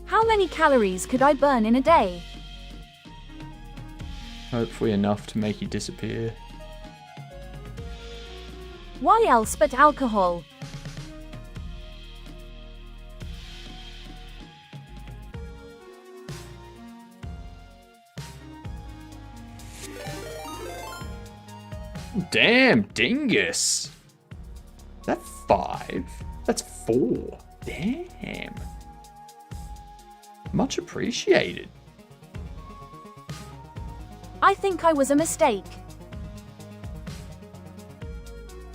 How many calories could I burn in a day? Hopefully enough to make you disappear. Why else but alcohol? Damn, dingus. Is that 5? That's 4. Damn. Much appreciated. I think I was a mistake.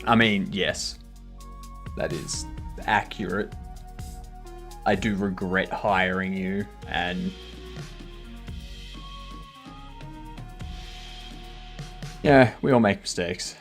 I mean, yes. That is accurate. I do regret hiring you, and yeah, we all make mistakes.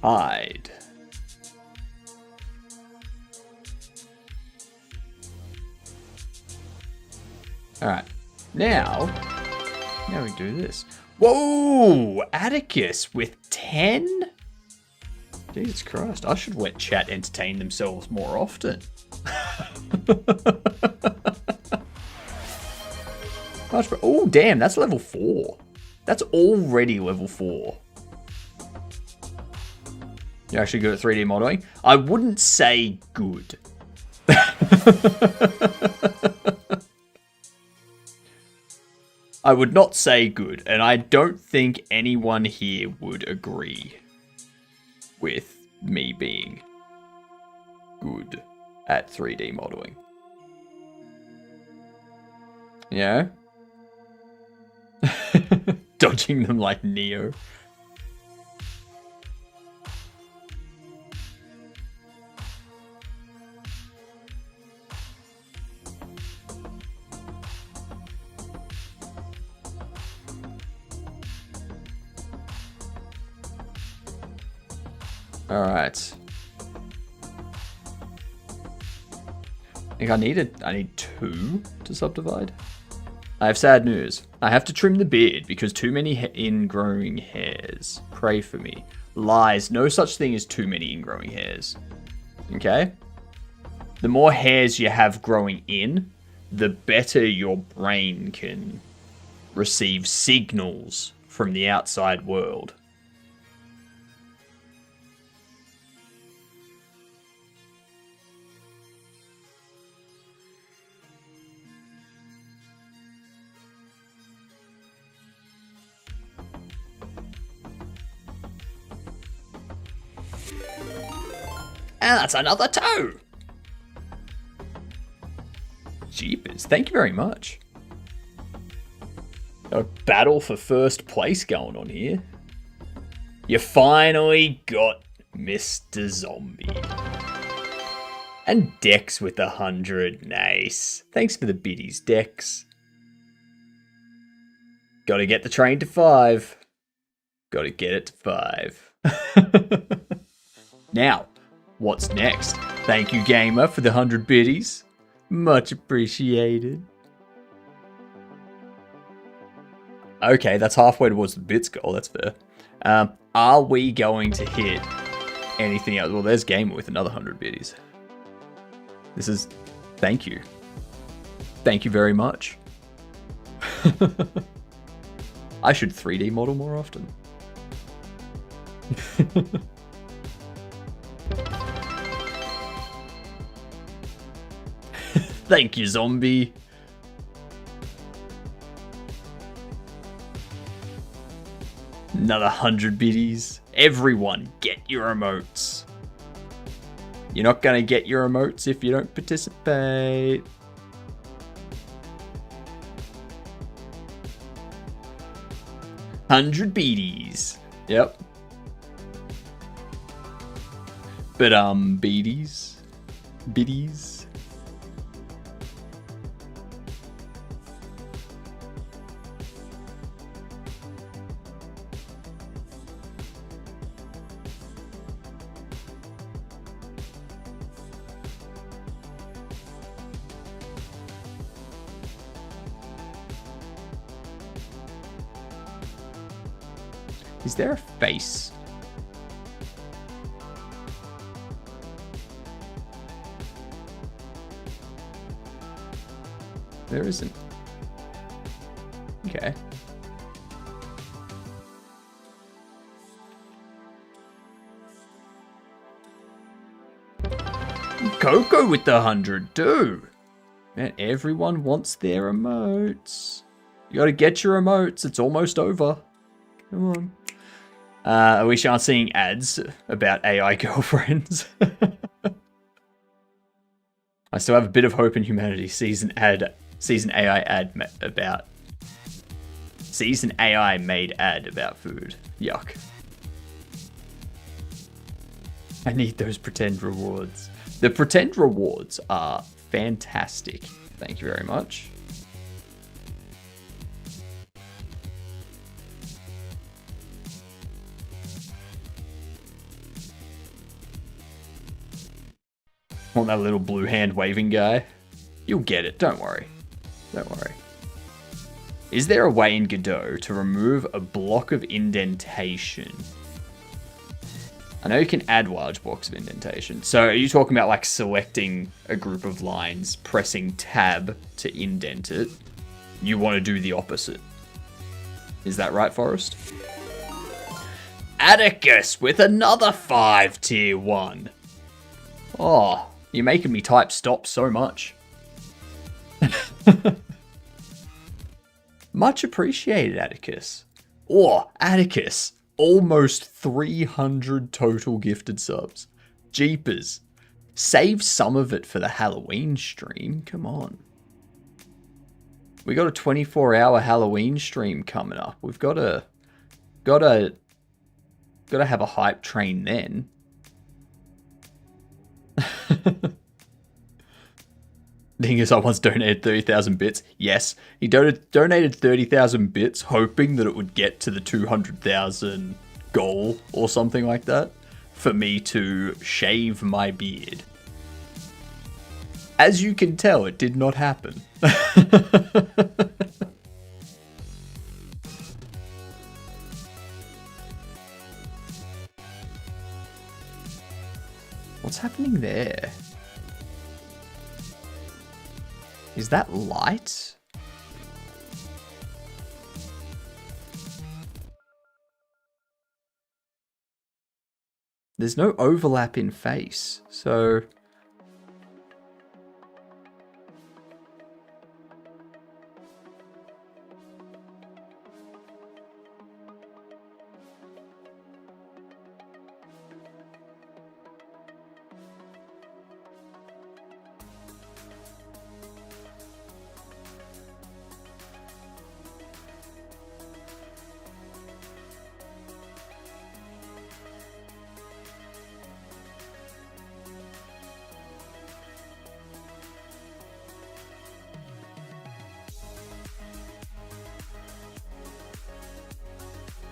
Hide. Alright. Now we do this. Whoa! Atticus with 10? Jesus Christ. I should let chat entertain themselves more often. Oh, damn. That's level 4. That's already level 4. You're actually good at 3D modeling? I wouldn't say good. I would not say good, and I don't think anyone here would agree with me being good at 3D modeling. Yeah? Dodging them like Neo. Alright. I think I need 2 to subdivide. I have sad news. I have to trim the beard because too many ingrowing hairs. Pray for me. Lies. No such thing as too many ingrowing hairs. Okay? The more hairs you have growing in, the better your brain can receive signals from the outside world. And that's another toe. Jeepers, thank you very much. A battle for first place going on here. You finally got Mr. Zombie. And Dex with 100, nice. Thanks for the biddies, Dex. Gotta get the train to 5. Gotta get it to 5. Now, what's next? Thank you, Gamer, for the 100 biddies. Much appreciated. Okay, that's halfway towards the bits goal. That's fair. Are we going to hit anything else? Well, there's Gamer with another 100 biddies. This is... Thank you. Thank you very much. I should 3D model more often. Thank you, Zombie. Another 100 biddies. Everyone, get your emotes. You're not gonna get your emotes if you don't participate. $100 biddies. Yep. But biddies. Biddies. Is there a face? There isn't. Okay. Coco with the 100, do. Man, everyone wants their emotes. You gotta get your emotes. It's almost over. Come on. I wish aren't seeing ads about AI girlfriends. I still have a bit of hope in humanity. Season AI made ad about food. Yuck. I need those pretend rewards. The pretend rewards are fantastic. Thank you very much. Want that little blue hand waving guy? You'll get it, don't worry. Don't worry. Is there a way in Godot to remove a block of indentation? I know you can add large blocks of indentation. So are you talking about like selecting a group of lines, pressing tab to indent it? You want to do the opposite. Is that right, Forrest? Atticus with another 5 tier 1. Oh, you're making me type stop so much. Much appreciated, Atticus. Oh, Atticus. Almost 300 total gifted subs. Jeepers. Save some of it for the Halloween stream. Come on. We got a 24-hour Halloween stream coming up. We've got to have a hype train then. Dingus, I once donated 30,000 bits. Yes, he donated 30,000 bits, hoping that it would get to the 200,000 goal or something like that for me to shave my beard. As you can tell, it did not happen. What's happening there? Is that light? There's no overlap in face, so...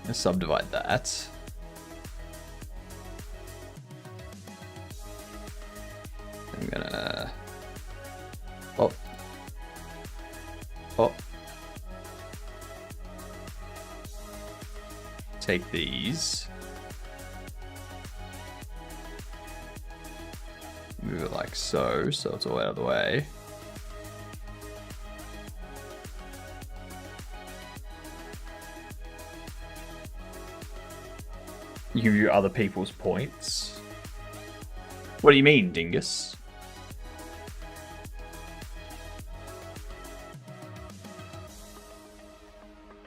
Let's subdivide that. I'm gonna... Oh. Take these. Move it like so, so it's all out of the way. You can view other people's points. What do you mean, Dingus?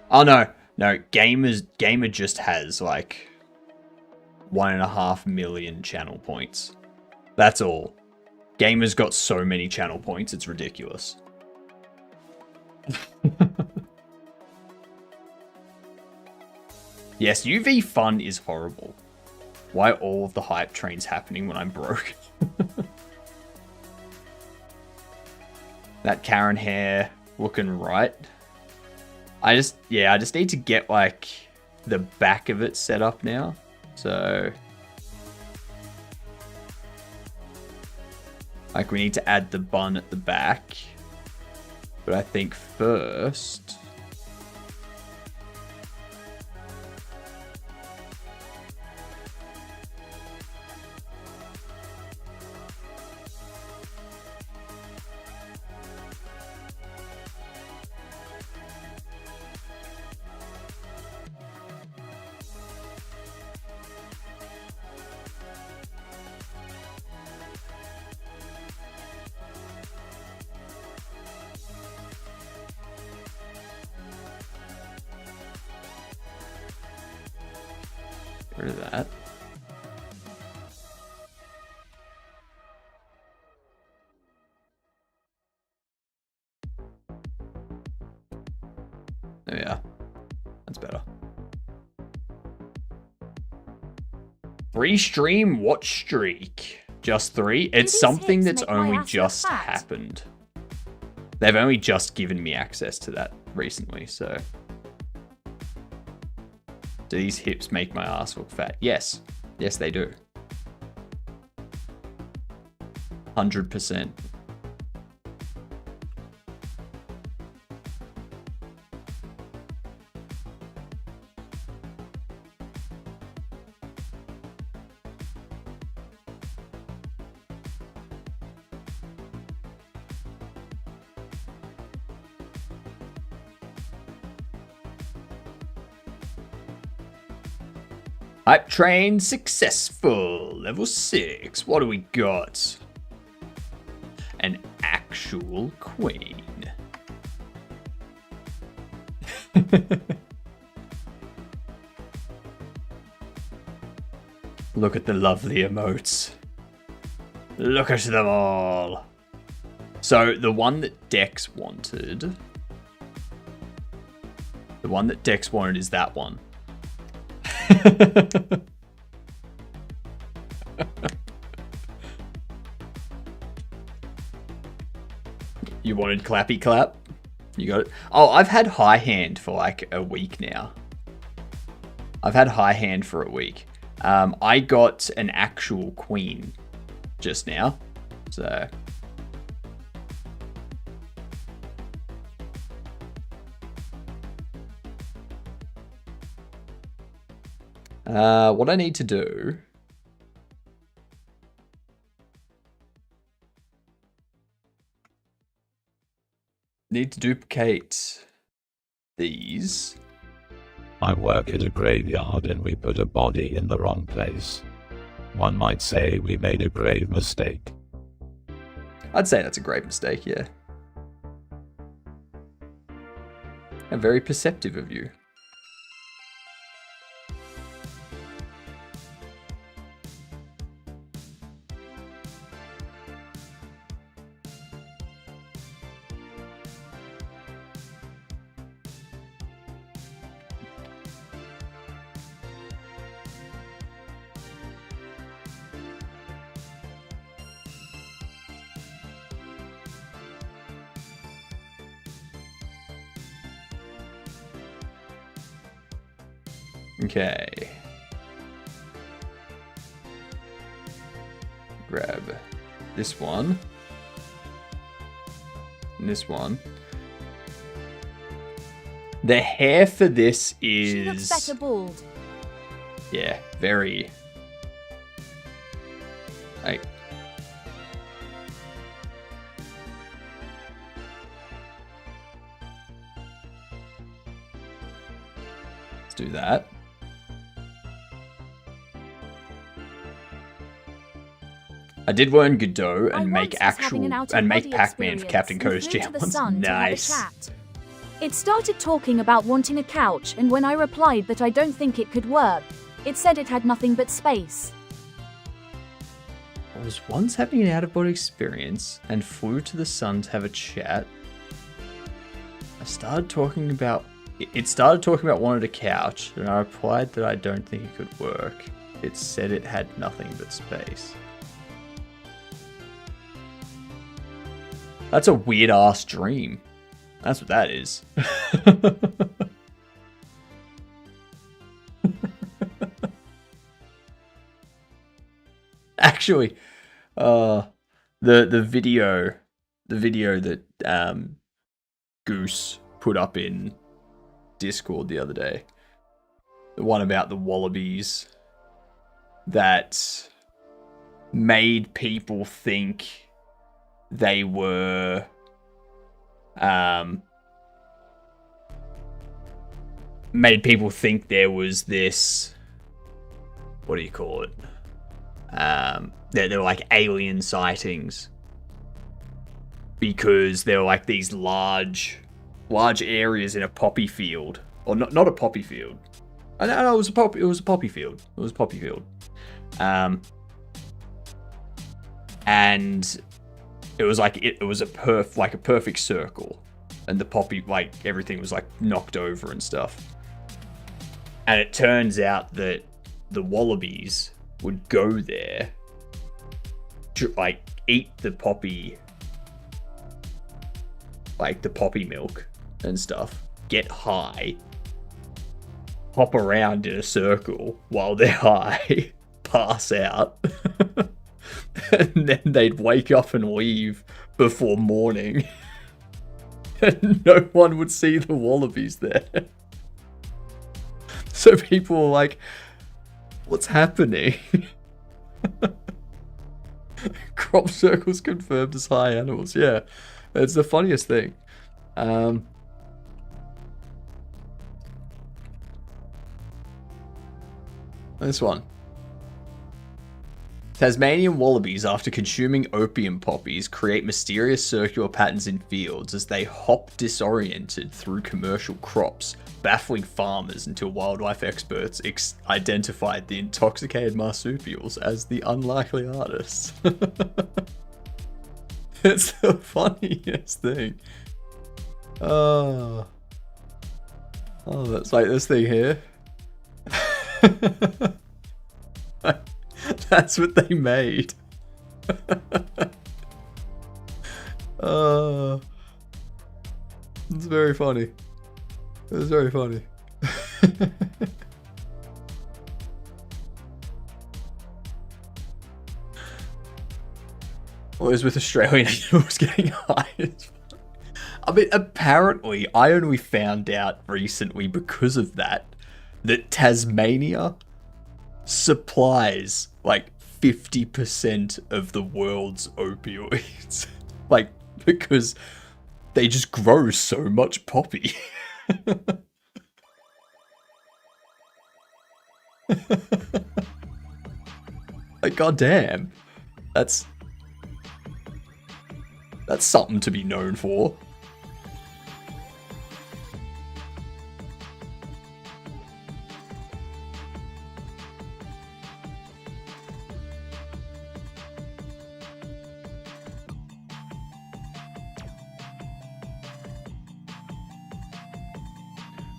Oh no, Gamer just has like 1.5 million channel points. That's all. Gamer's got so many channel points, it's ridiculous. Yes, UV fun is horrible. Why all of the hype trains happening when I'm broke? That Karen hair looking right. I just need to get like the back of it set up now. So like we need to add the bun at the back. But I think first Rid of that. There we are. That's better. 3 stream watch streak. Just 3? It's these something hips that's make my only ass look just fat? happened. They've only just given me access to that recently, so. Do these hips make my ass look fat? Yes. Yes, they do. 100%. Hype train successful. Level 6. What do we got? An actual queen. Look at the lovely emotes. Look at them all. So the one that Dex wanted. The one that Dex wanted is that one. You wanted clappy clap? You got it. Oh, I've had high hand for like a week now. I've had high hand for a week. I got an actual queen just now. So what I need to do duplicate these. I work at a graveyard and we put a body in the wrong place. One might say we made a grave mistake. I'd say that's a grave mistake, yeah. And very perceptive of you. Okay. Grab this one. And this one. The hair for this is... She looks better bald. Yeah, very... Like... Let's do that. I did learn Godot and make Pac-Man for Captain Coda's jam once. Nice. It started talking about wanting a couch, and when I replied that I don't think it could work, it said it had nothing but space. I was once having an out-of-body experience and flew to the sun to have a chat. It started talking about wanting a couch, and I replied that I don't think it could work. It said it had nothing but space. That's a weird ass dream. That's what that is. Actually, the video that Goose put up in Discord the other day, the one about the wallabies that made people think they were made people think there was this, what do you call it, there were like alien sightings because there were like these large areas in a poppy field, or not a poppy field, I know it was a poppy. It was a poppy field. It was a poppy field. And it was like it was a perfect circle, and the poppy, like, everything was like knocked over and stuff. And it turns out that the wallabies would go there to like eat the poppy, like the poppy milk and stuff, get high, hop around in a circle while they're high, pass out, and then they'd wake up and leave before morning. And no one would see the wallabies there. So people were like, what's happening? Crop circles confirmed as high animals. Yeah, it's the funniest thing. This one. Tasmanian wallabies, after consuming opium poppies, create mysterious circular patterns in fields as they hop disoriented through commercial crops, baffling farmers until wildlife experts identified the intoxicated marsupials as the unlikely artists. It's the funniest thing. Oh, that's like this thing here. That's what they made. It's very funny. It's very funny. What is with Australian animals getting high? I mean, apparently, I only found out recently because of that Tasmania supplies like 50% of the world's opioids. Like, because they just grow so much poppy. Like, goddamn. That's something to be known for.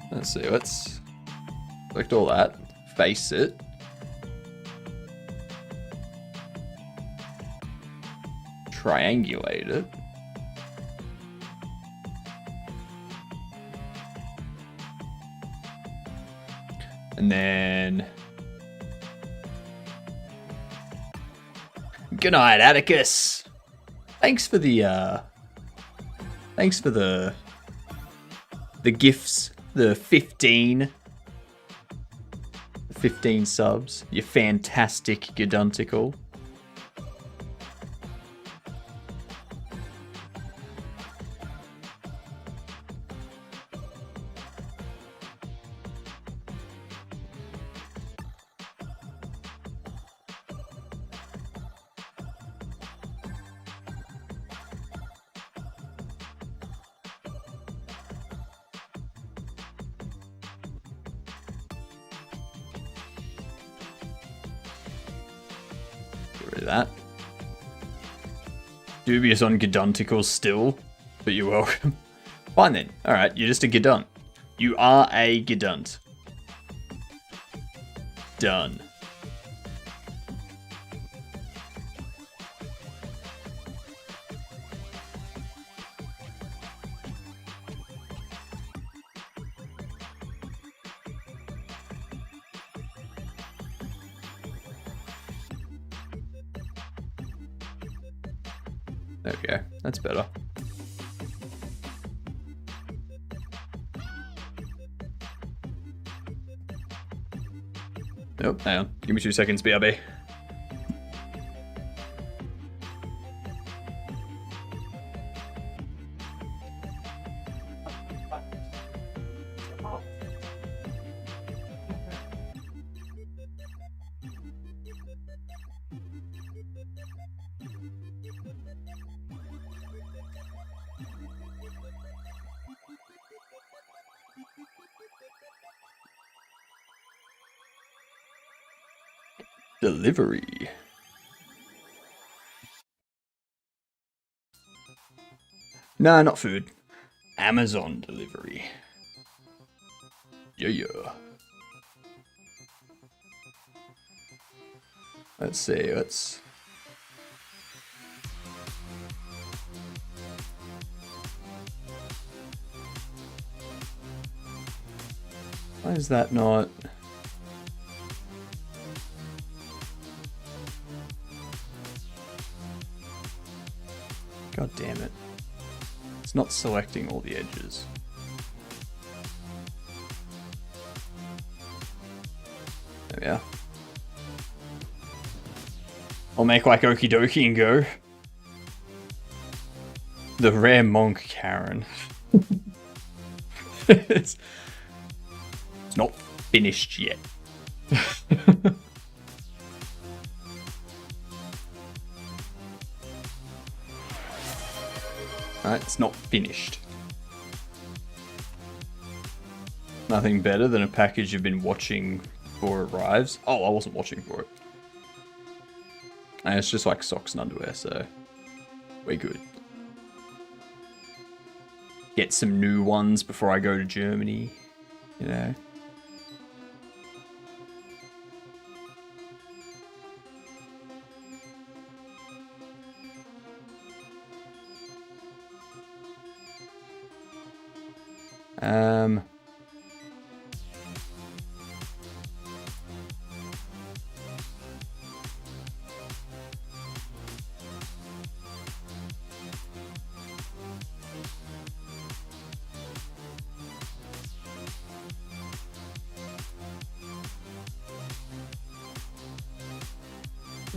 Let's see, let's select all that, face it. Triangulate it. And then... Good night, Atticus! Thanks for the gifts. The 15 subs. You're fantastic, Giduntical. That. Dubious on Gidunticles still, but you're welcome. Fine then. Alright, you're just a Gidunt. You are a Gidunt. Done. There we go. That's better. Nope, hang on. Give me 2 seconds, BRB. Delivery. Nah, not food. Amazon delivery. Yeah. Let's see, Why is that not... God damn it. It's not selecting all the edges. There we are. I'll make like okie dokie and go. The rare monk Karen. It's not finished yet. Alright, it's not finished. Nothing better than a package you've been watching before it arrives. Oh, I wasn't watching for it. And it's just like socks and underwear, so we're good. Get some new ones before I go to Germany, you know.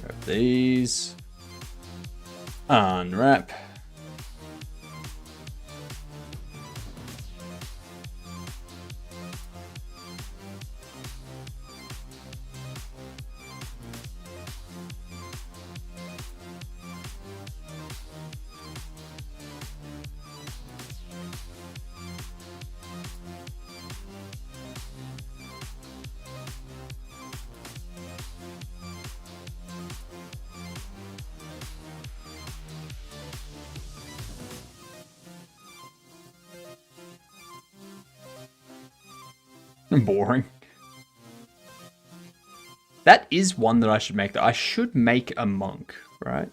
Grab these. Unwrap. Boring. That is one that I should make. I should make a monk, right?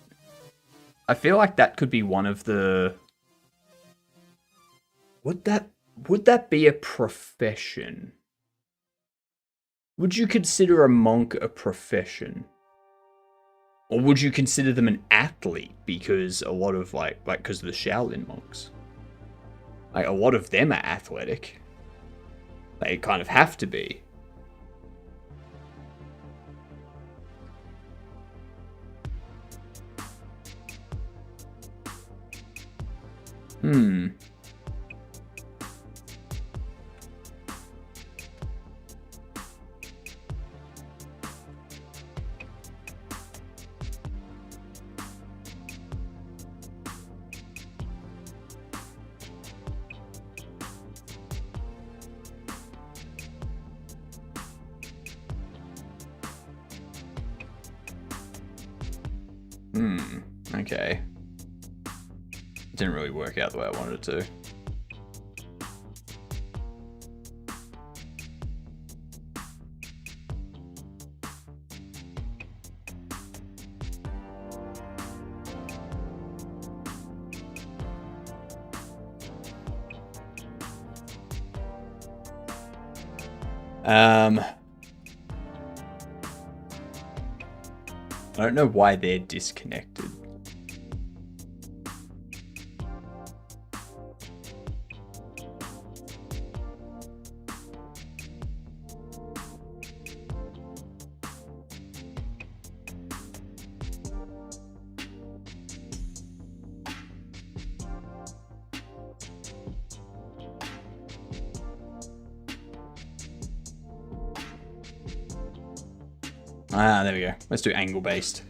I feel like that could be one of the... Would that be a profession? Would you consider a monk a profession? Or would you consider them an athlete? Because a lot of like because of the Shaolin monks. Like a lot of them are athletic. They kind of have to be. Okay. Didn't really work out the way I wanted it to. I don't know why they're disconnected. Ah, there we go. Let's do angle based.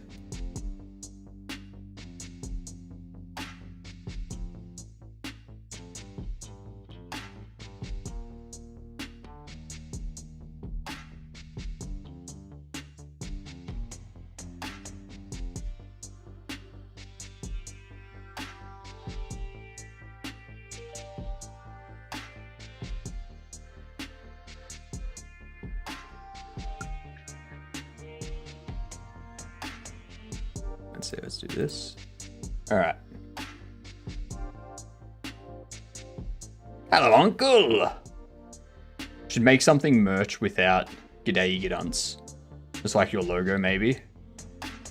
So let's do this. All right. Hello, Uncle. Should make something merch without G'day G'dunce. Just like your logo, maybe.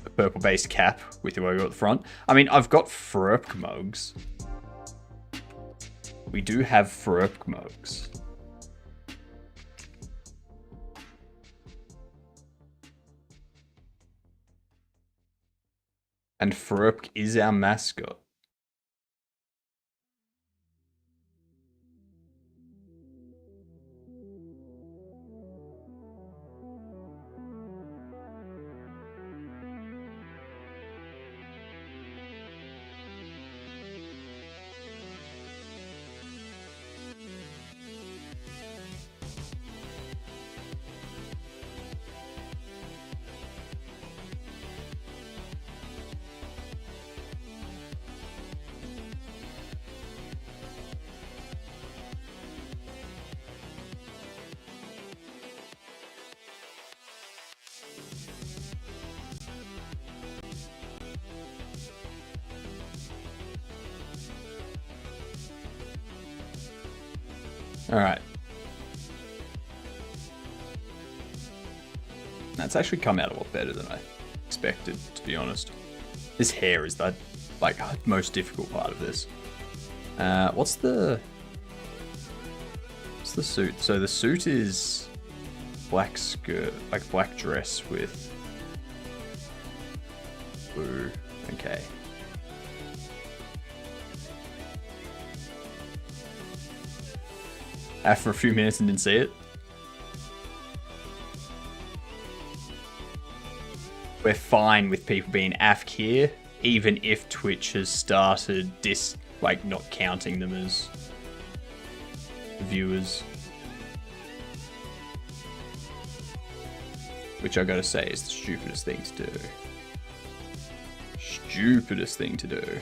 A purple-based cap with your logo at the front. I mean, I've got Frerp mugs. We do have Frerp mugs. And Frerp is our mascot. All right. That's actually come out a lot better than I expected, to be honest. This hair is the most difficult part of this. What's the suit? So the suit is black skirt, like black dress with blue. Okay. For a few minutes and didn't see it. We're fine with people being AFK here, even if Twitch has started not counting them as viewers. Which I gotta say is the stupidest thing to do. Stupidest thing to do.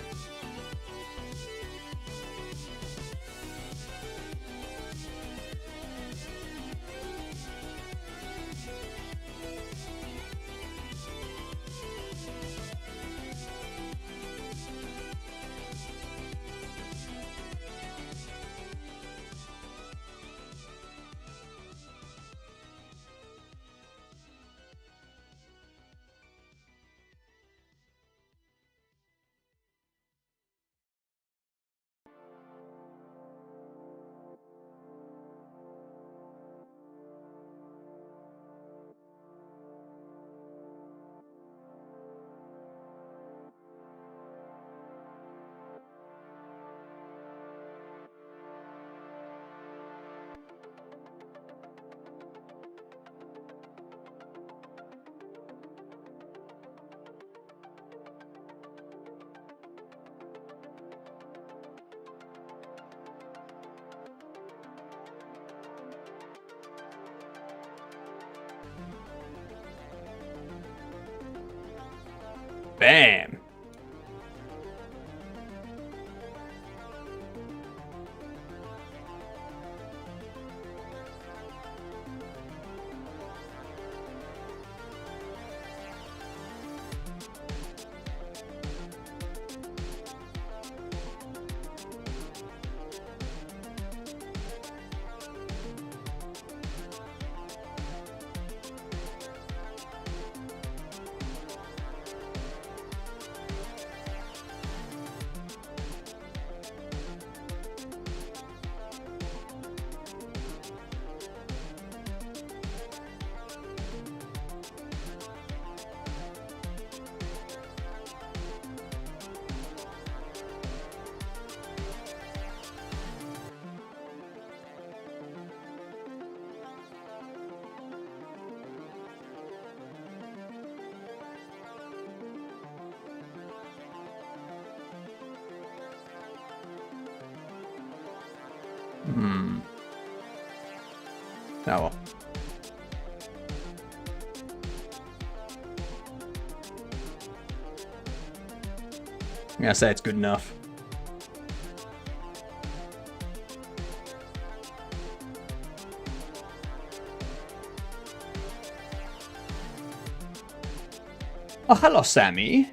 Bam! Oh well. I'm gonna say it's good enough. Oh, hello, Sammy.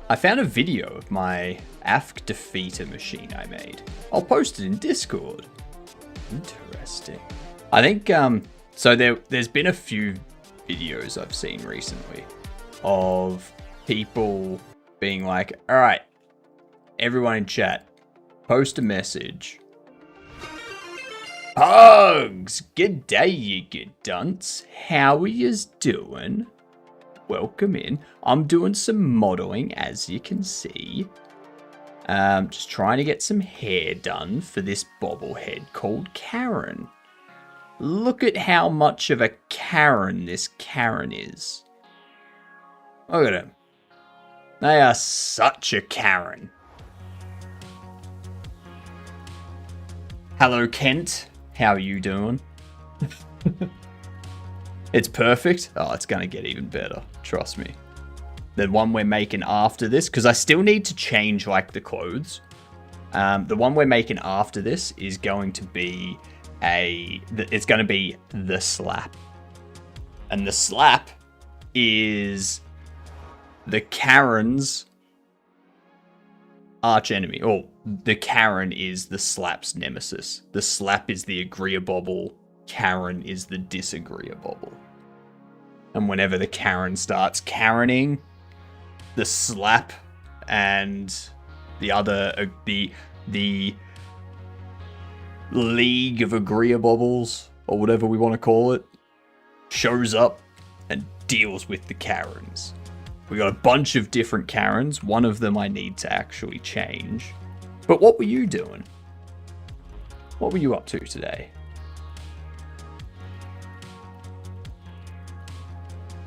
I found a video of my AFK defeater machine I made. I'll post it in Discord. Interesting. I think, so there's been a few videos I've seen recently of people being like, all right, everyone in chat, post a message. Hugs! Good day, you good dunce. How are yous doing? Welcome in. I'm doing some modeling, as you can see. Just trying to get some hair done for this bobblehead called Karen. Look at how much of a Karen this Karen is. Look at him. They are such a Karen. Hello, Kent. How are you doing? It's perfect. Oh, it's going to get even better. Trust me. The one we're making after this, because I still need to change, like, the clothes. The one we're making after this is going to be it's going to be the slap. And the slap is the Karen's arch enemy. Oh, the Karen is the slap's nemesis. The slap is the agreeable. Karen is the disagreeable. And whenever the Karen starts Karening, the slap and the other, the League of Agreeables, or whatever we want to call it, shows up and deals with the Karens. We got a bunch of different Karens. One of them I need to actually change. But what were you doing? What were you up to today?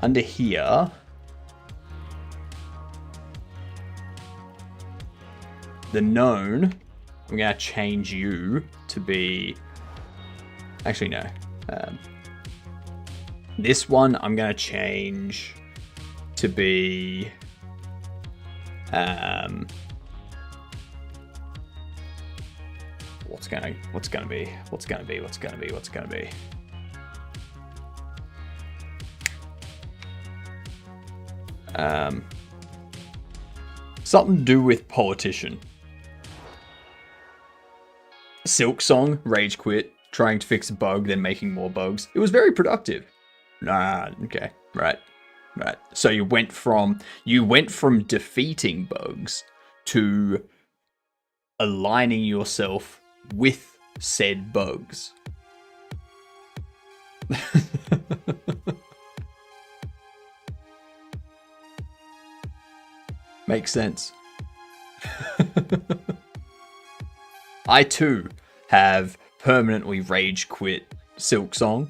Under here, the known, I'm going to change you to be, actually no, this one I'm going to change to be, what's gonna be? Something to do with politician. Silk Song, rage quit, trying to fix a bug, then making more bugs. It was very productive. Okay, right. So you went from defeating bugs to aligning yourself with said bugs. Makes sense. I too have permanently rage quit Silk Song.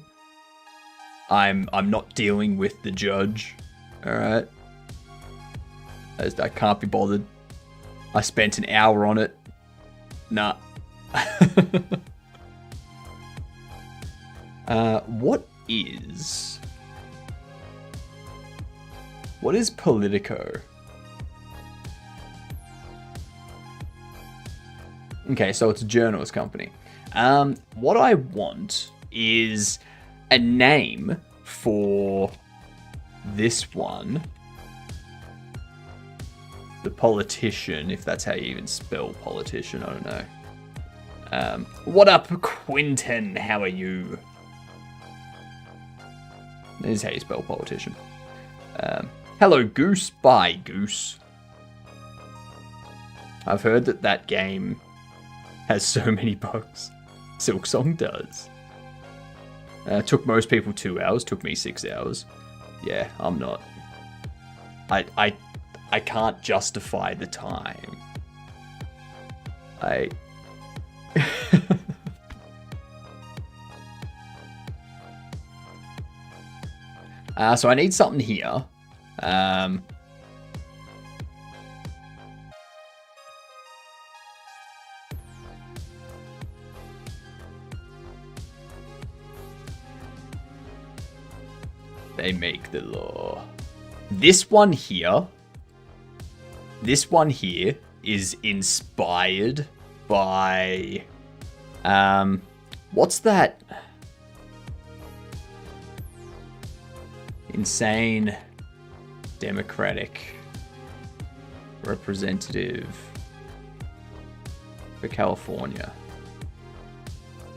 I'm not dealing with the judge. Alright. I can't be bothered. I spent an hour on it. Nah. What is Politico? Okay, so it's a journalist company. What I want is a name for this one. The politician, if that's how you even spell politician, I don't know. What up, Quinton? How are you? This is how you spell politician. Hello, Goose. Bye, Goose. I've heard that game has so many bugs. Silk Song does. Took most people 2 hours. Took me 6 hours. Yeah, I'm not. I can't justify the time. So I need something here. They make the law. This one here is inspired by, what's that? Insane Democratic. representative for California.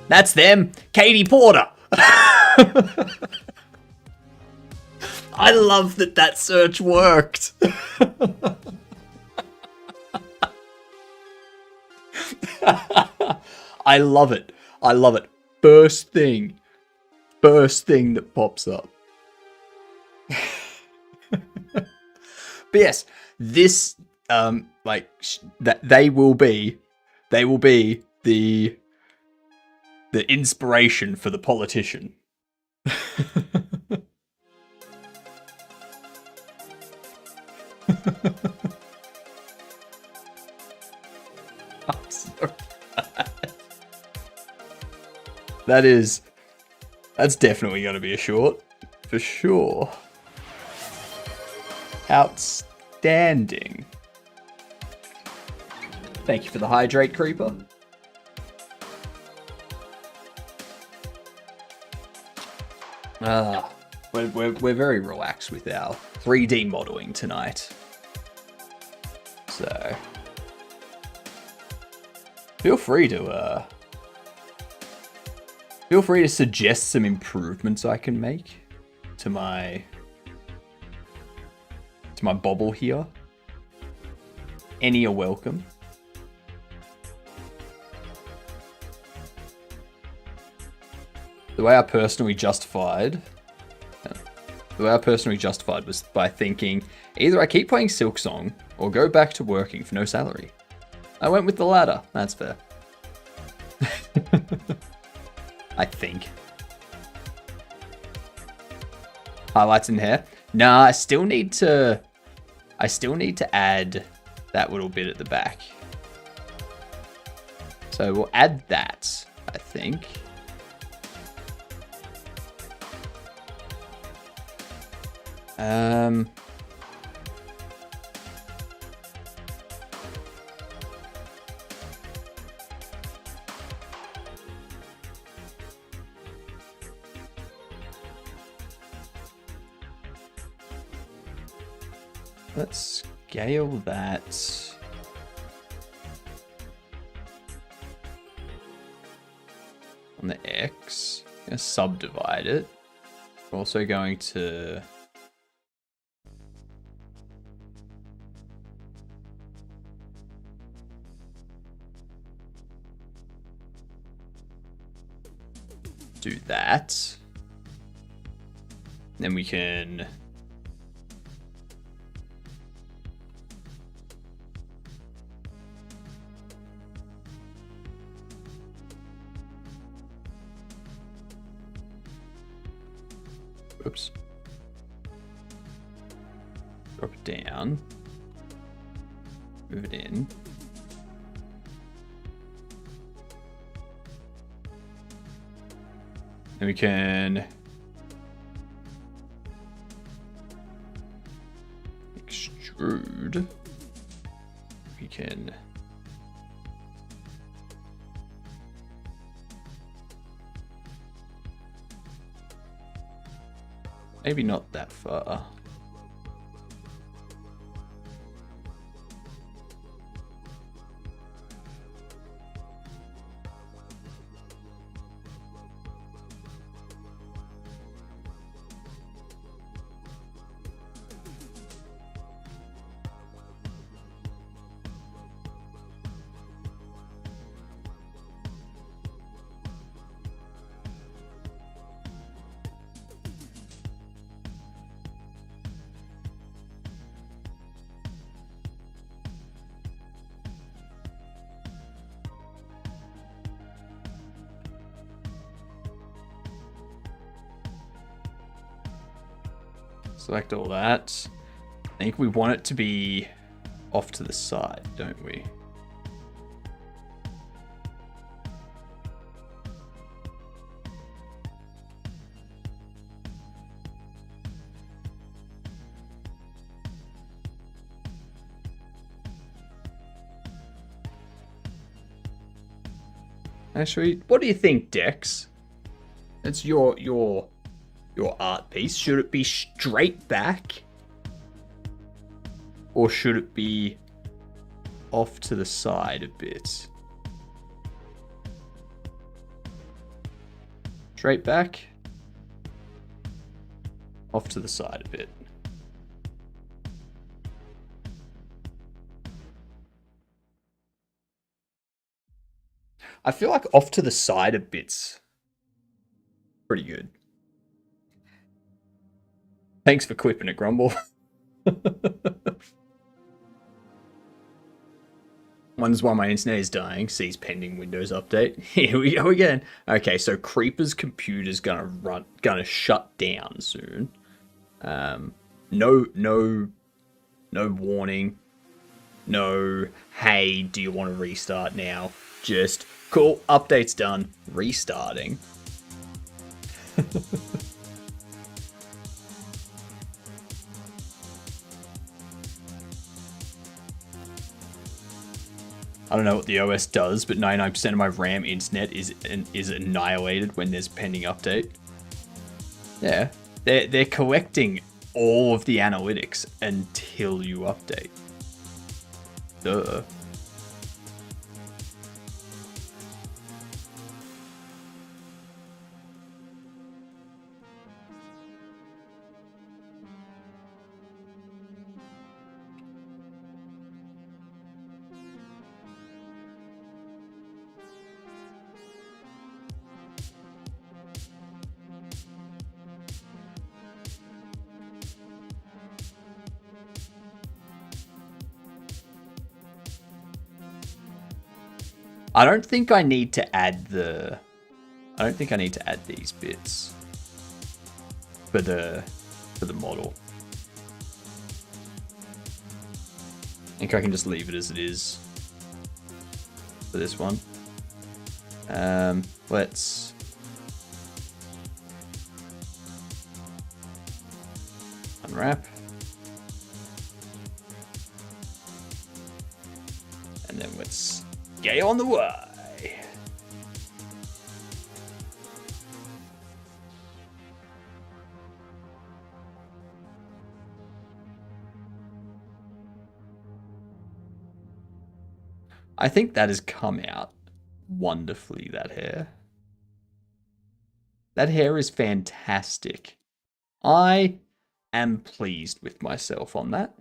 That's them! Katie Porter! I love that search worked. I love it. I love it. First thing that pops up. But yes, this that they will be the inspiration for the politician. I'm so glad. That's definitely going to be a short, for sure. Outstanding. Thank you for the hydrate, Creeper. We're very relaxed with our 3D modeling tonight. So feel free to suggest some improvements I can make to my bobble here. Any are welcome. The way I personally justified was by thinking, either I keep playing Silksong or go back to working for no salary. I went with the latter. That's fair. I think. Highlights in hair. Nah, I still need to add that little bit at the back. So we'll add that, I think. Let's scale that. On the X. I'm going to subdivide it. We're also going to do that. Then we can oops. Drop it down. Move it in. Then we can extrude. We can maybe not that far. Select all that. I think we want it to be off to the side, don't we? Actually, what do you think, Dex? It's your art piece. Should it be straight back? Or should it be off to the side a bit. Straight back. Off to the side a bit. I feel like off to the side a bit's pretty good. Thanks for clipping it, Grumble. Wonders why my internet is dying. Sees pending Windows update. Here we go again. Okay, so Creeper's computer's gonna shut down soon. No warning. No, hey, do you want to restart now? Just cool, update's done. Restarting. I don't know what the OS does, but 99% of my RAM internet is annihilated when there's a pending update. Yeah, they're collecting all of the analytics until you update. Duh. I don't think I need to add these bits for the model. I think I can just leave it as it is for this one. Let's unwrap. And then let's get on the way. I think that has come out wonderfully, that hair. That hair is fantastic. I am pleased with myself on that.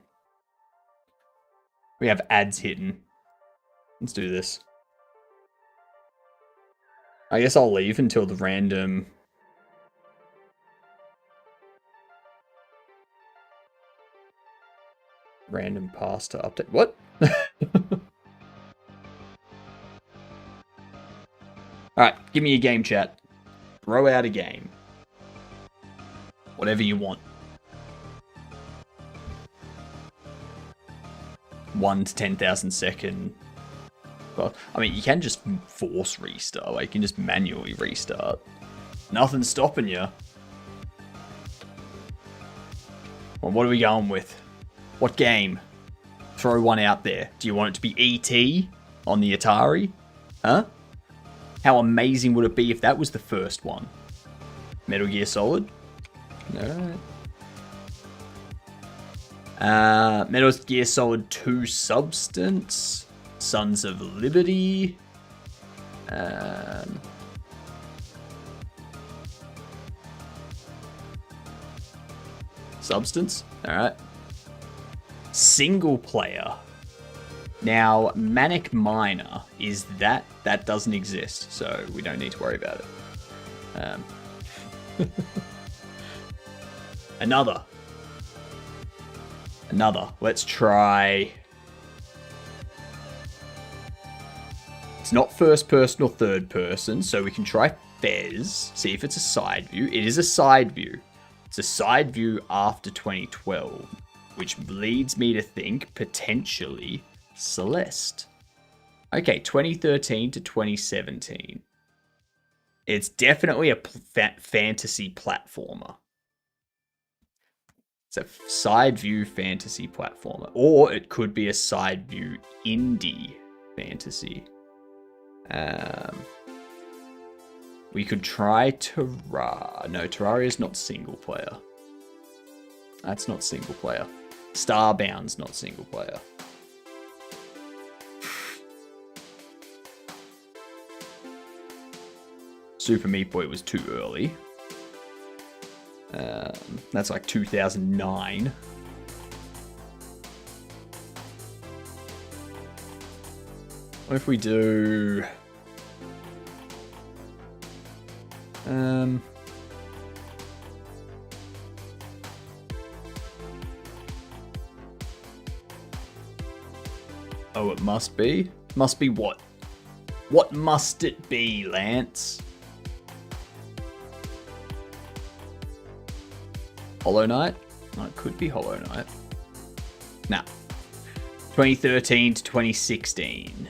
We have ads hidden. Let's do this. I guess I'll leave until the random pasta update. What? Alright, give me a game, chat. Throw out a game. Whatever you want. 1 to 10,000 second. Well, I mean, you can just force restart. Like, you can just manually restart. Nothing's stopping you. Well, what are we going with? What game? Throw one out there. Do you want it to be E.T. on the Atari? Huh? How amazing would it be if that was the first one? Metal Gear Solid? Alright. Metal Gear Solid 2 Substance. Sons of Liberty. Substance. Alright. Single player. Now, Manic Miner is that doesn't exist, so we don't need to worry about it. Another. Let's try. It's not first person or third person, so we can try Fez. See if it's a side view. It is a side view. It's a side view after 2012, which leads me to think potentially Celeste. Okay, 2013 to 2017. It's definitely a fantasy platformer. It's a side view fantasy platformer. Or it could be a side view indie fantasy. We could try Terraria. No, Terraria is not single player. That's not single player. Starbound's not single player. Super Meat Boy was too early. That's like 2009. What if we do... Oh, it must be? Must be what? What must it be, Lance? Hollow Knight? Oh, it could be Hollow Knight. Nah. 2013 to 2016.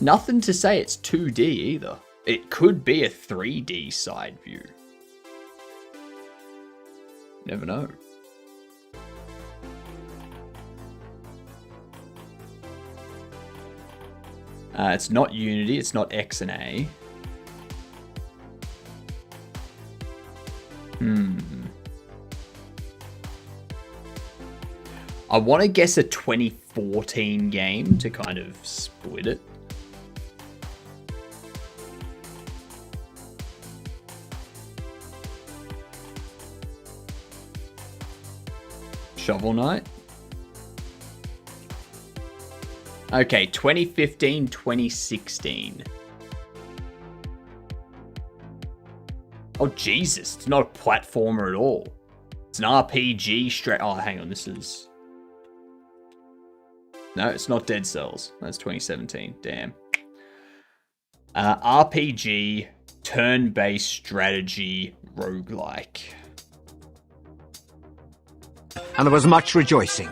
Nothing to say it's 2D either. It could be a 3D side view. Never know. It's not Unity, it's not X and A. I want to guess a 2014 game to kind of split it. Shovel Knight? Okay, 2015, 2016. Oh, Jesus. It's not a platformer at all. It's an RPG straight... Oh, hang on. This is... No, it's not Dead Cells. That's 2017. Damn. RPG, turn-based strategy, roguelike. And there was much rejoicing.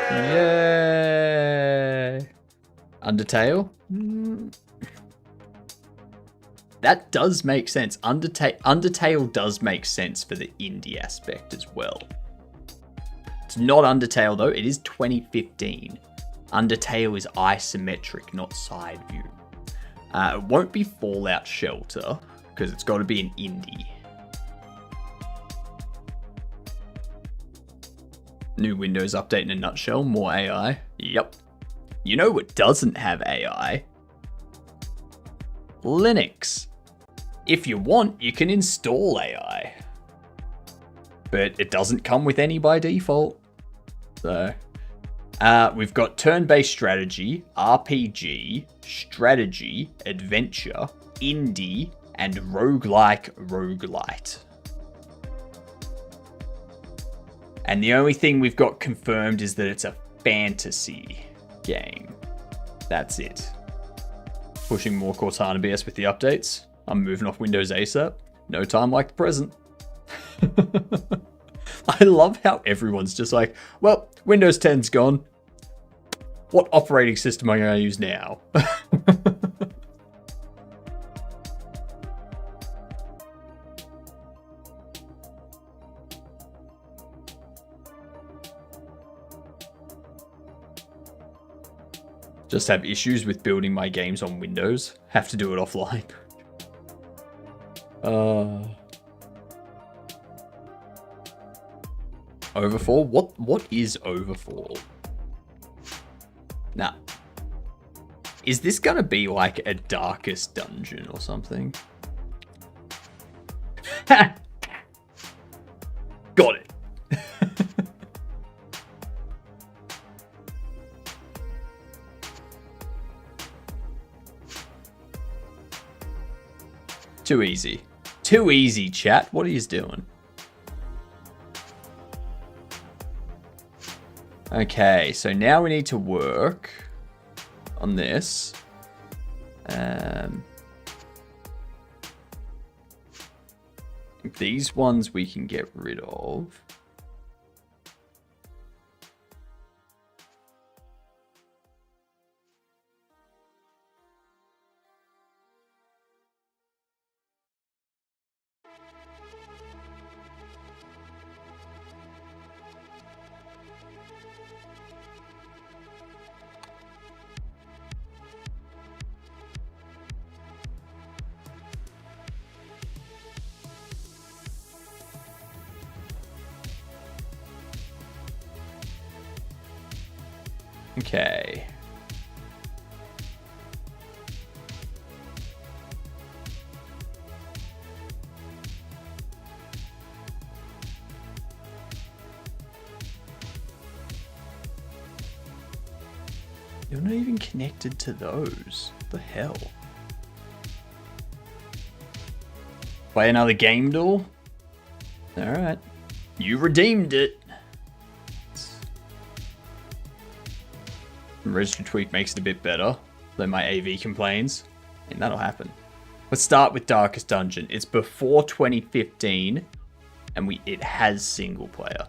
Yay! Undertale? That does make sense. Undertale does make sense for the indie aspect as well. It's not Undertale though, it is 2015. Undertale is isometric, not side view. It won't be Fallout Shelter, because it's got to be an indie. New Windows update in a nutshell, more AI. Yep. You know what doesn't have AI? Linux. If you want, you can install AI. But it doesn't come with any by default. So, we've got turn-based strategy, RPG, strategy, adventure, indie, and roguelite. And the only thing we've got confirmed is that it's a fantasy game. That's it. Pushing more Cortana BS with the updates. I'm moving off Windows ASAP. No time like the present. I love how everyone's just like, well, Windows 10's gone. What operating system am I going to use now? Just have issues with building my games on Windows. Have to do it offline. Overfall? What is Overfall? Nah. Is this gonna be like a Darkest Dungeon or something? Got it. Too easy. Too easy, chat. What are you doing? Okay, so now we need to work on this. These ones we can get rid of. Okay. You're not even connected to those. What the hell? Play another game, duel? Alright. You redeemed it. Registry tweak makes it a bit better, though my AV complains. And that'll happen. Let's start with Darkest Dungeon. It's before 2015, and it has single player.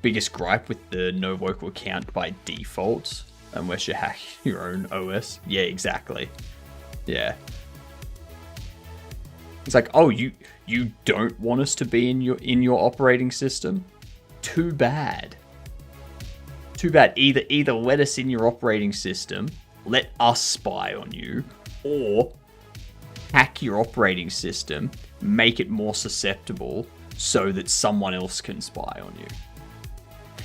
Biggest gripe with the no local account by default, unless you hack your own OS. Yeah, exactly. Yeah. It's like, oh, you don't want us to be in your operating system? Too bad. Too bad. Either let us in your operating system, let us spy on you, or hack your operating system, make it more susceptible so that someone else can spy on you.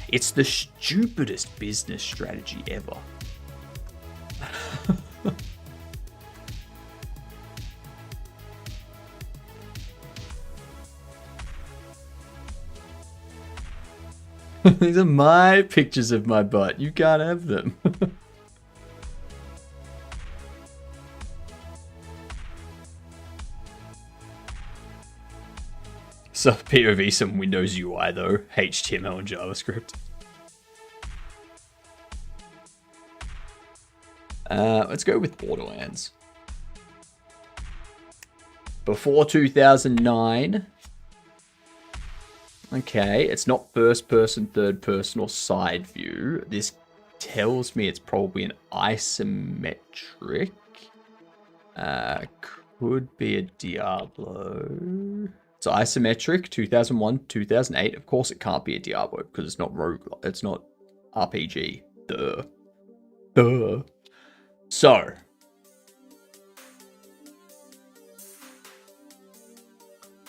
It's the stupidest business strategy ever. These are my pictures of my butt. You can't have them. So POV some Windows UI though. HTML and JavaScript. Let's go with Borderlands. Before 2009. Okay, it's not first person, third person, or side view. This tells me it's probably an isometric. Could be a Diablo. It's isometric, 2001, 2008. Of course it can't be a Diablo because it's not rogue. It's not RPG. Duh. So.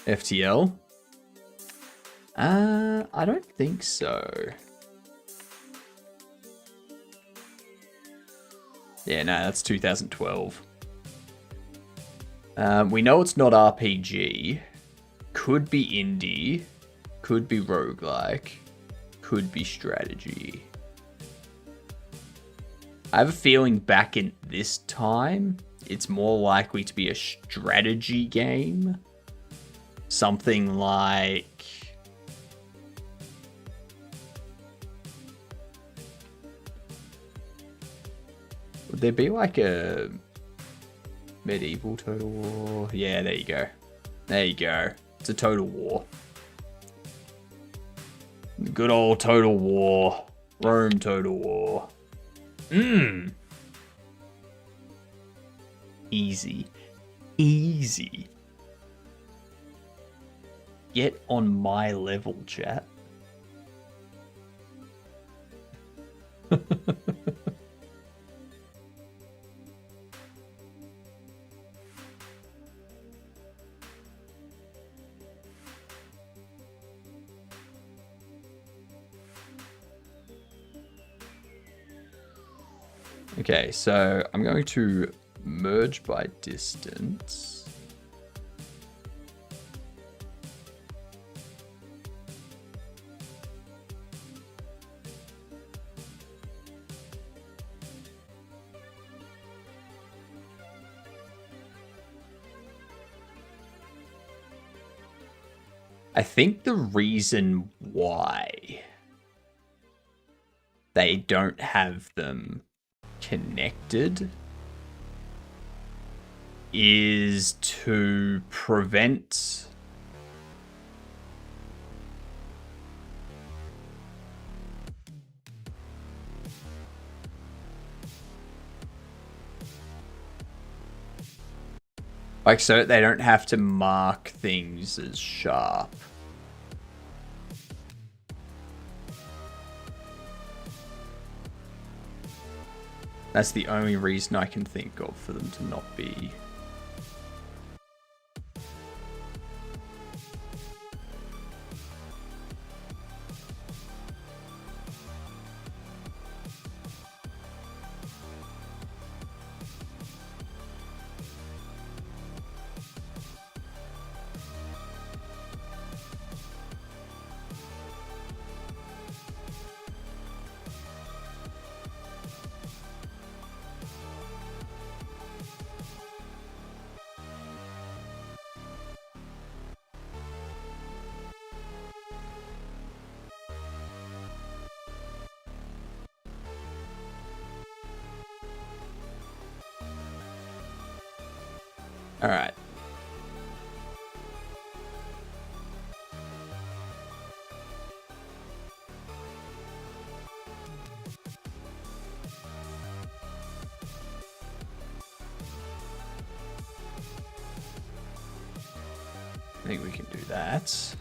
FTL. I don't think so. Yeah, no, that's 2012. We know it's not RPG. Could be indie. Could be roguelike. Could be strategy. I have a feeling back in this time, it's more likely to be a strategy game. Something like... Would there be like a medieval Total War? Yeah, there you go. There you go. It's a Total War. Good old Total War. Rome Total War. Easy. Easy. Get on my level, chat. Okay, so I'm going to merge by distance. I think the reason why they don't have them connected is to prevent like so they don't have to mark things as sharp. That's the only reason I can think of for them to not be. Alright. I think we can do that.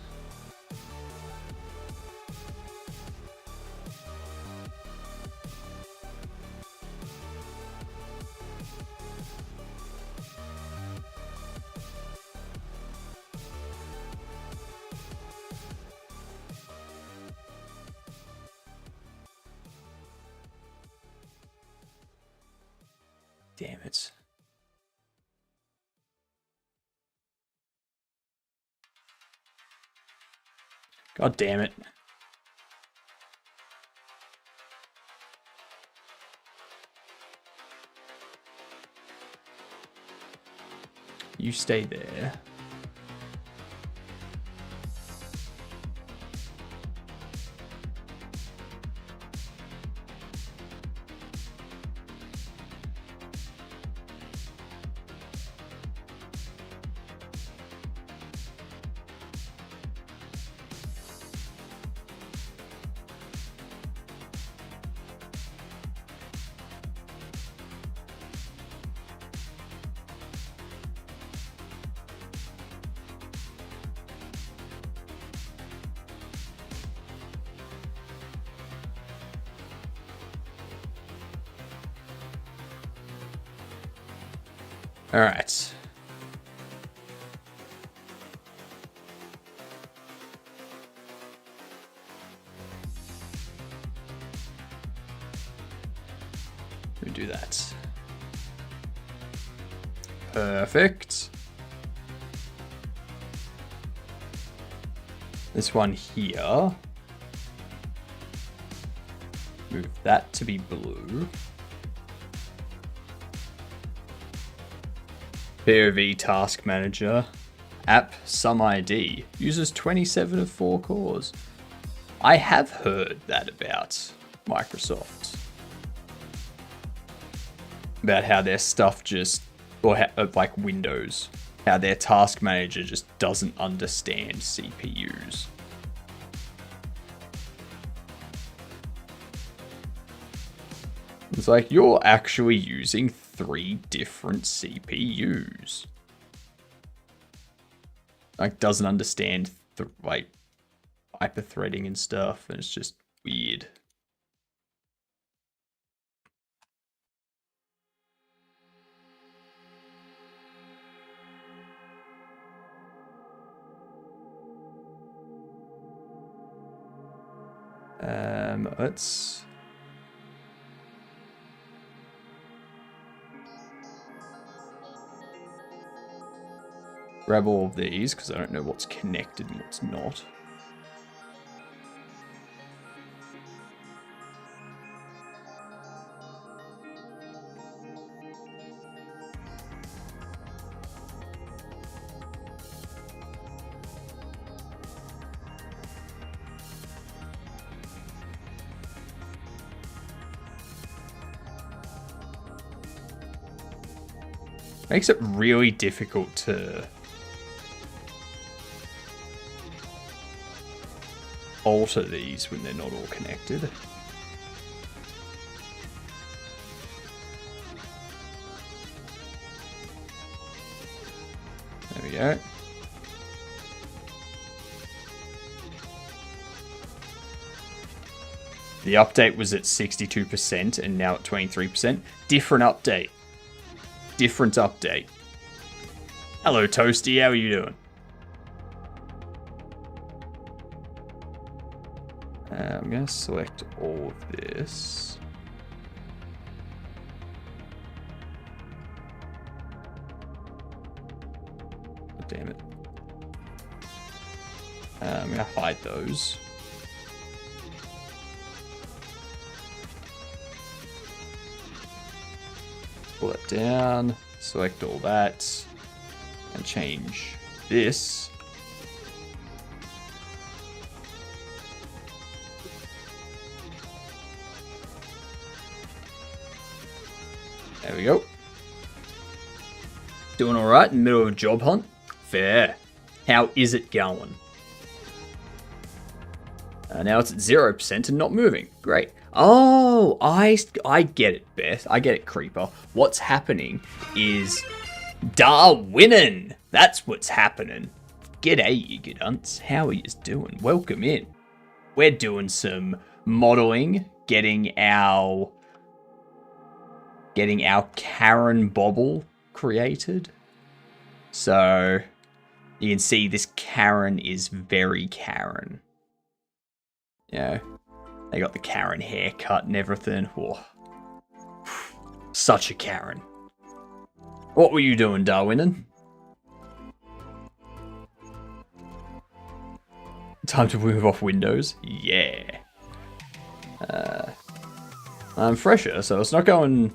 Damn it. God damn it. You stay there. All right. We do that. Perfect. This one here. Move that to be blue. POV Task Manager. App Some ID. Uses 27 of 4 cores. I have heard that about Microsoft. About how their stuff just, or like Windows, how their Task Manager just doesn't understand CPUs. It's like, you're actually using 3 different CPUs. Like, doesn't understand like hyper-threading and stuff, and it's just weird. Let's grab all of these, because I don't know what's connected and what's not. Makes it really difficult to alter these when they're not all connected. There we go. The update was at 62% and now at 23%. Different update. Different update. Hello, Toasty. How are you doing? I'm going to select all of this. Oh, damn it. I'm going to hide those. Pull that down, select all that, and change this. There we go. Doing alright in the middle of a job hunt? Fair. How is it going? Now it's at 0% and not moving. Great. Oh, I get it, Beth. I get it, Creeper. What's happening is winning. That's what's happening. G'day, you good hunts. How are you doing? Welcome in. We're doing some modeling, getting our Karen Bobble created. So you can see this Karen is very Karen. Yeah, they got the Karen haircut and everything. Whoa. Such a Karen. What were you doing, Darwinin? Time to move off Windows? Yeah. I'm fresher, so it's not going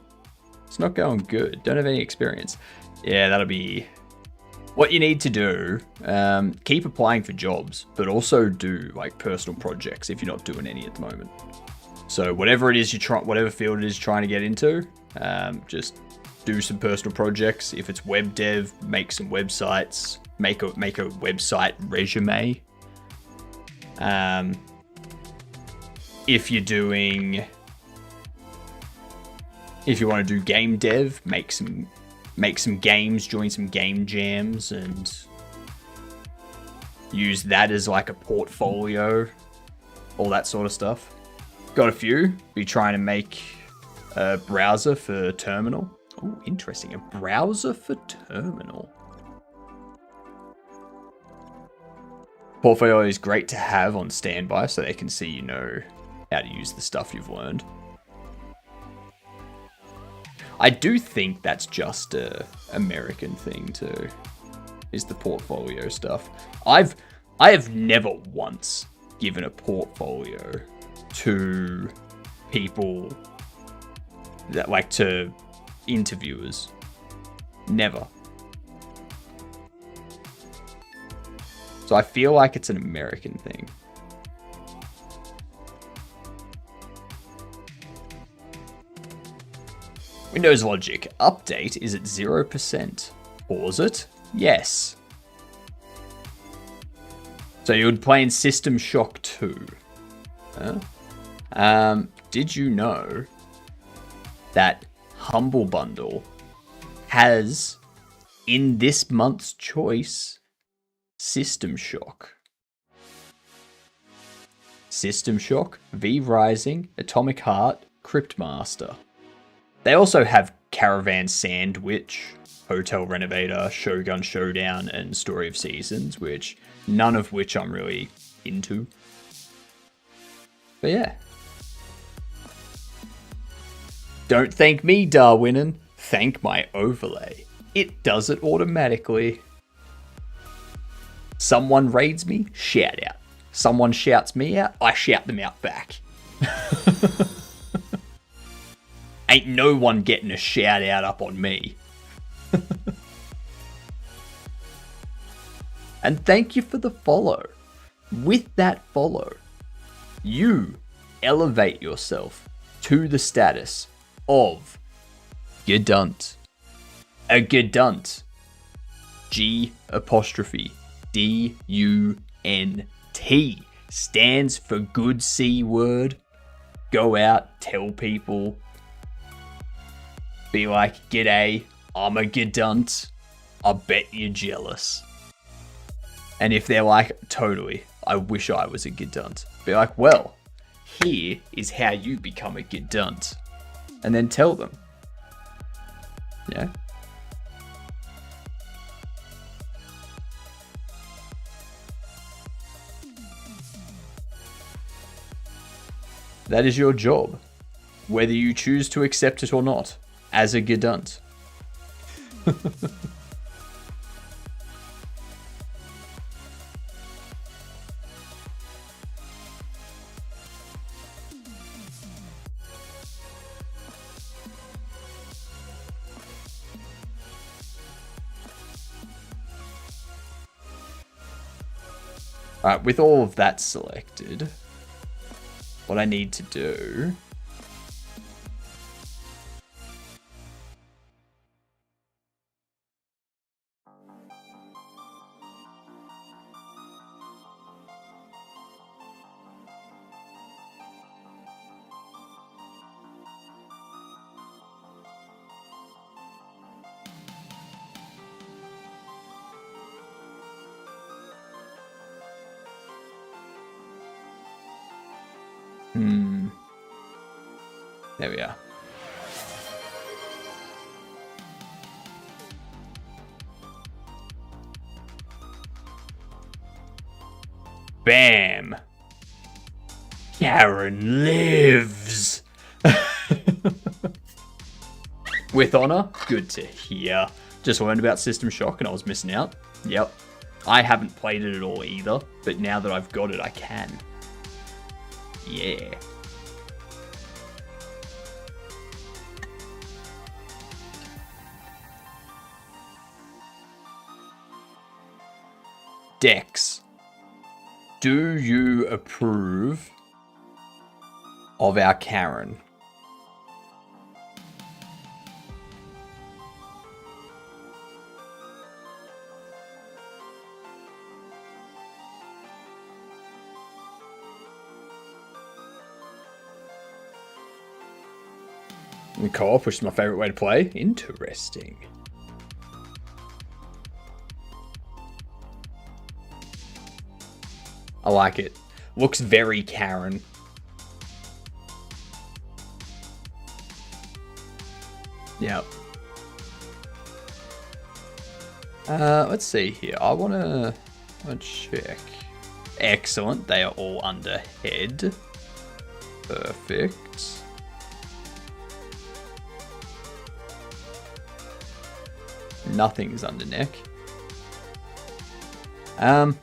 good. Don't have any experience. Yeah, that'll be what you need to do. Keep applying for jobs, but also do like personal projects if you're not doing any at the moment. So whatever it is whatever field it is you're trying to get into, just do some personal projects. If it's web dev, make some websites. Make a website resume. If you want to do game dev, make some games, join some game jams, and use that as like a portfolio, all that sort of stuff. Got a few. Be trying to make a browser for terminal. Oh, interesting. A browser for terminal. Portfolio is great to have on standby so they can see you know how to use the stuff you've learned. I do think that's just a American thing too, is the portfolio stuff. I have never once given a portfolio to people that to interviewers. Never. So I feel like it's an American thing. Windows Logic update is at 0%. Pause it? Yes. So you're playing System Shock 2. Huh? Did you know that Humble Bundle has, in this month's choice, System Shock? System Shock, V Rising, Atomic Heart, Cryptmaster. They also have Caravan Sandwich, Hotel Renovator, Shogun Showdown, and Story of Seasons, none of which I'm really into. But yeah. Don't thank me, Darwinin. Thank my overlay. It does it automatically. Someone raids me, shout out. Someone shouts me out, I shout them out back. Ain't no one getting a shout out up on me. And thank you for the follow. With that follow, you elevate yourself to the status of Gedunt. A Gedunt. G''DUNT stands for good C word. Go out, tell people. Be like, g'day, I'm a Gedunt. I bet you're jealous. And if they're like, totally, I wish I was a Gedunt. Be like, well, here is how you become a Gedunt. And then tell them. Yeah. That is your job, whether you choose to accept it or not, as a Gedunt. Alright, with all of that selected, what I need to do There we are. Bam! Karen lives! With honor? Good to hear. Just learned about System Shock and I was missing out. Yep. I haven't played it at all either, but now that I've got it, I can. Yeah. Dex, do you approve of our Karen? The co-op, which is my favorite way to play. Interesting. I like it. Looks very Karen. Yep. Let's see here. I wanna check. Excellent. They are all under head. Perfect. Nothing's under neck. I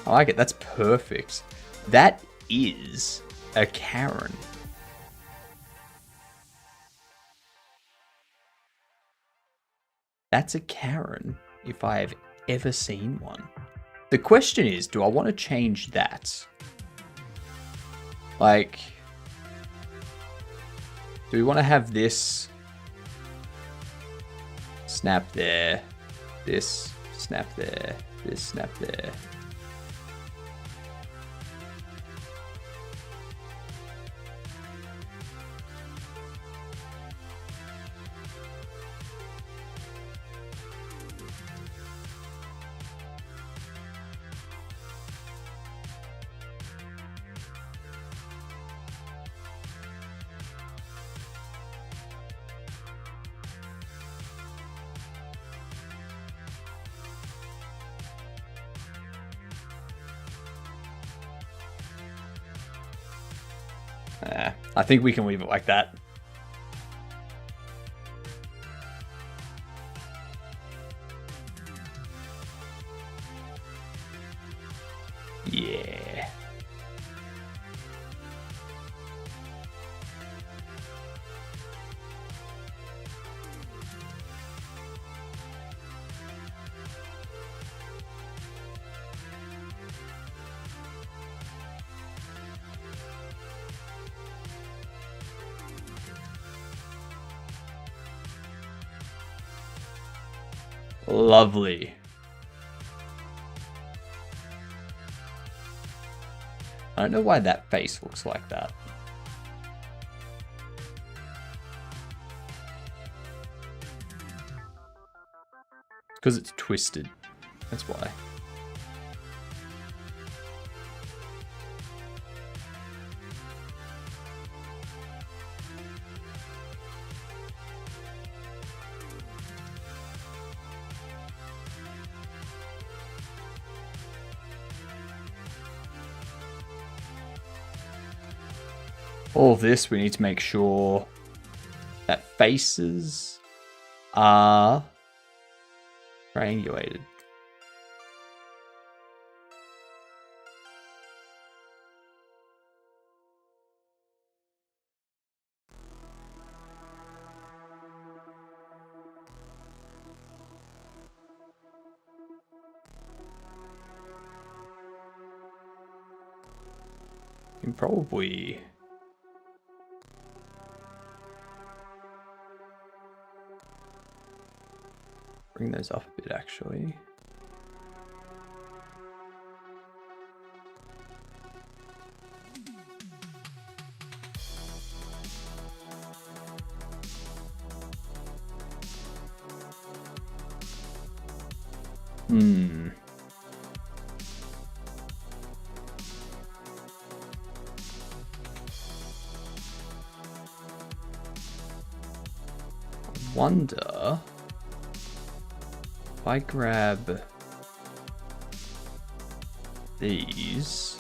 like it. That's perfect. That is a Karen. That's a Karen if I have ever seen one. The question is, do I want to change that? Like, do we want to have this snap there, this snap there, this snap there? I think we can leave it like that. Yeah. Lovely. I don't know why that face looks like that. Because it's twisted. That's why. All of this, we need to make sure that faces are triangulated. You can probably bring those up a bit, actually. wonder if I grab these.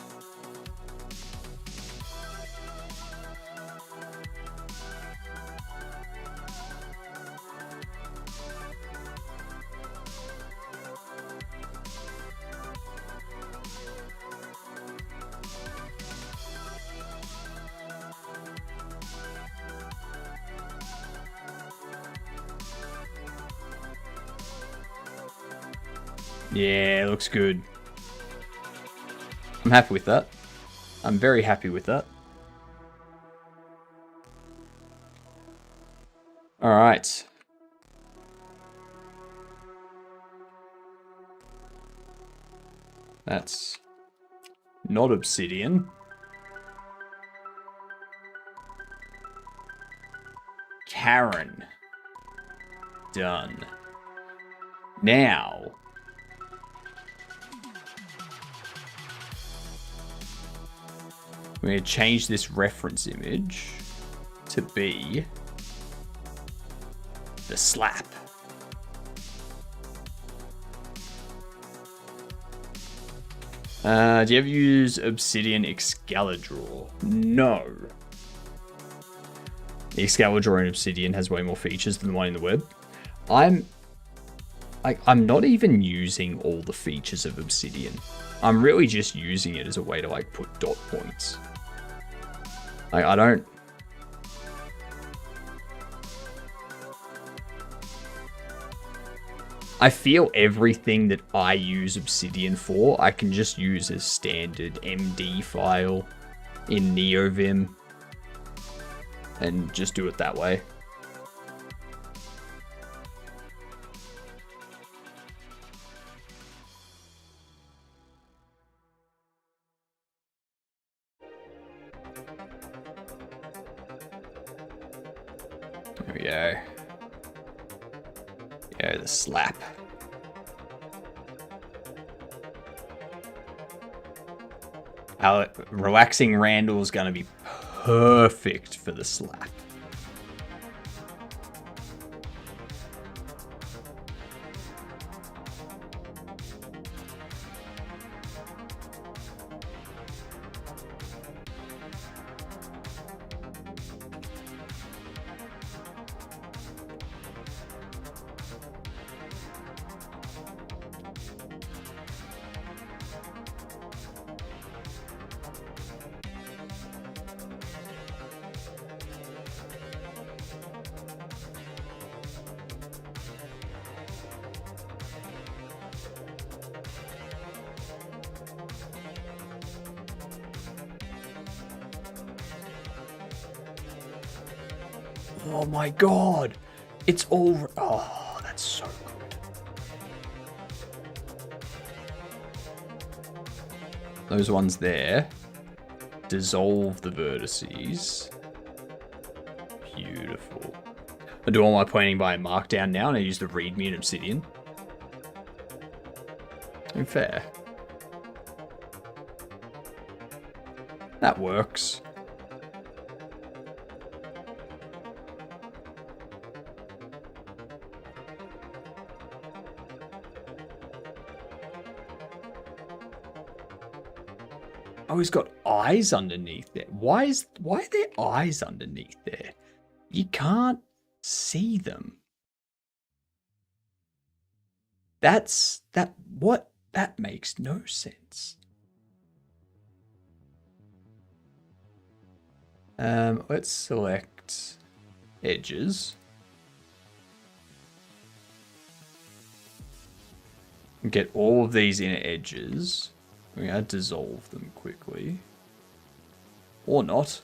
Yeah, looks good. I'm happy with that. I'm very happy with that. Alright. That's not obsidian. Karen. Done. Now. We're going to change this reference image to be the slap. Do you ever use Obsidian Excalibur? No. The Excalibur in Obsidian has way more features than the one in the web. I'm not even using all the features of Obsidian. I'm really just using it as a way to like put dot points. Like I feel everything that I use Obsidian for, I can just use as standard MD file in NeoVim and just do it that way. There we go. Yeah, the slap. Relaxing Randall's gonna be perfect for the slap. Oh my god! It's all... Oh, that's so good. Those ones there. Dissolve the vertices. Beautiful. I do all my pointing by Markdown now, and I use the readme in Obsidian. And fair. That works. Oh, he's got eyes underneath there. Why are there eyes underneath there? You can't see them. That makes no sense. Let's select edges. Get all of these inner edges. We're going to dissolve them quickly. Or not.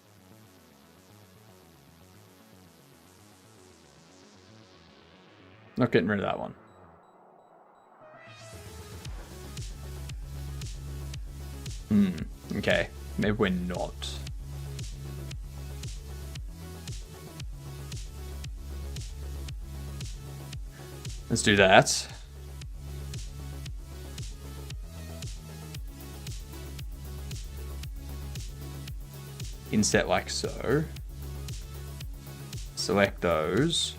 Not getting rid of that one. Okay. Maybe we're not. Let's do that. Inset like so. Select those.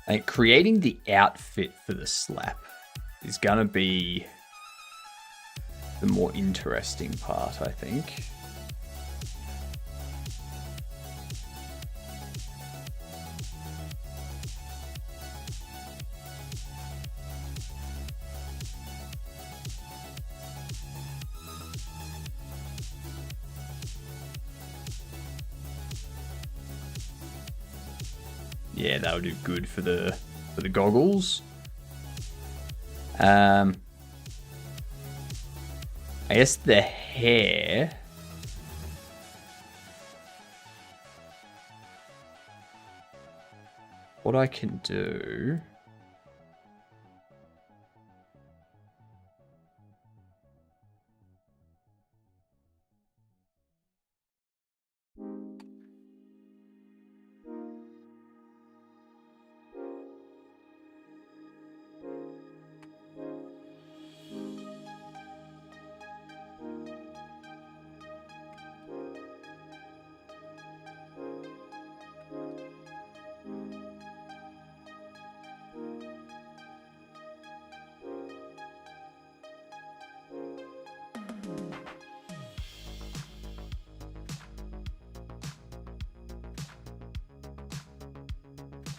And creating the outfit for the slap is going to be the more interesting part, I think. Yeah, that would do good for the goggles. I guess the hair. What I can do.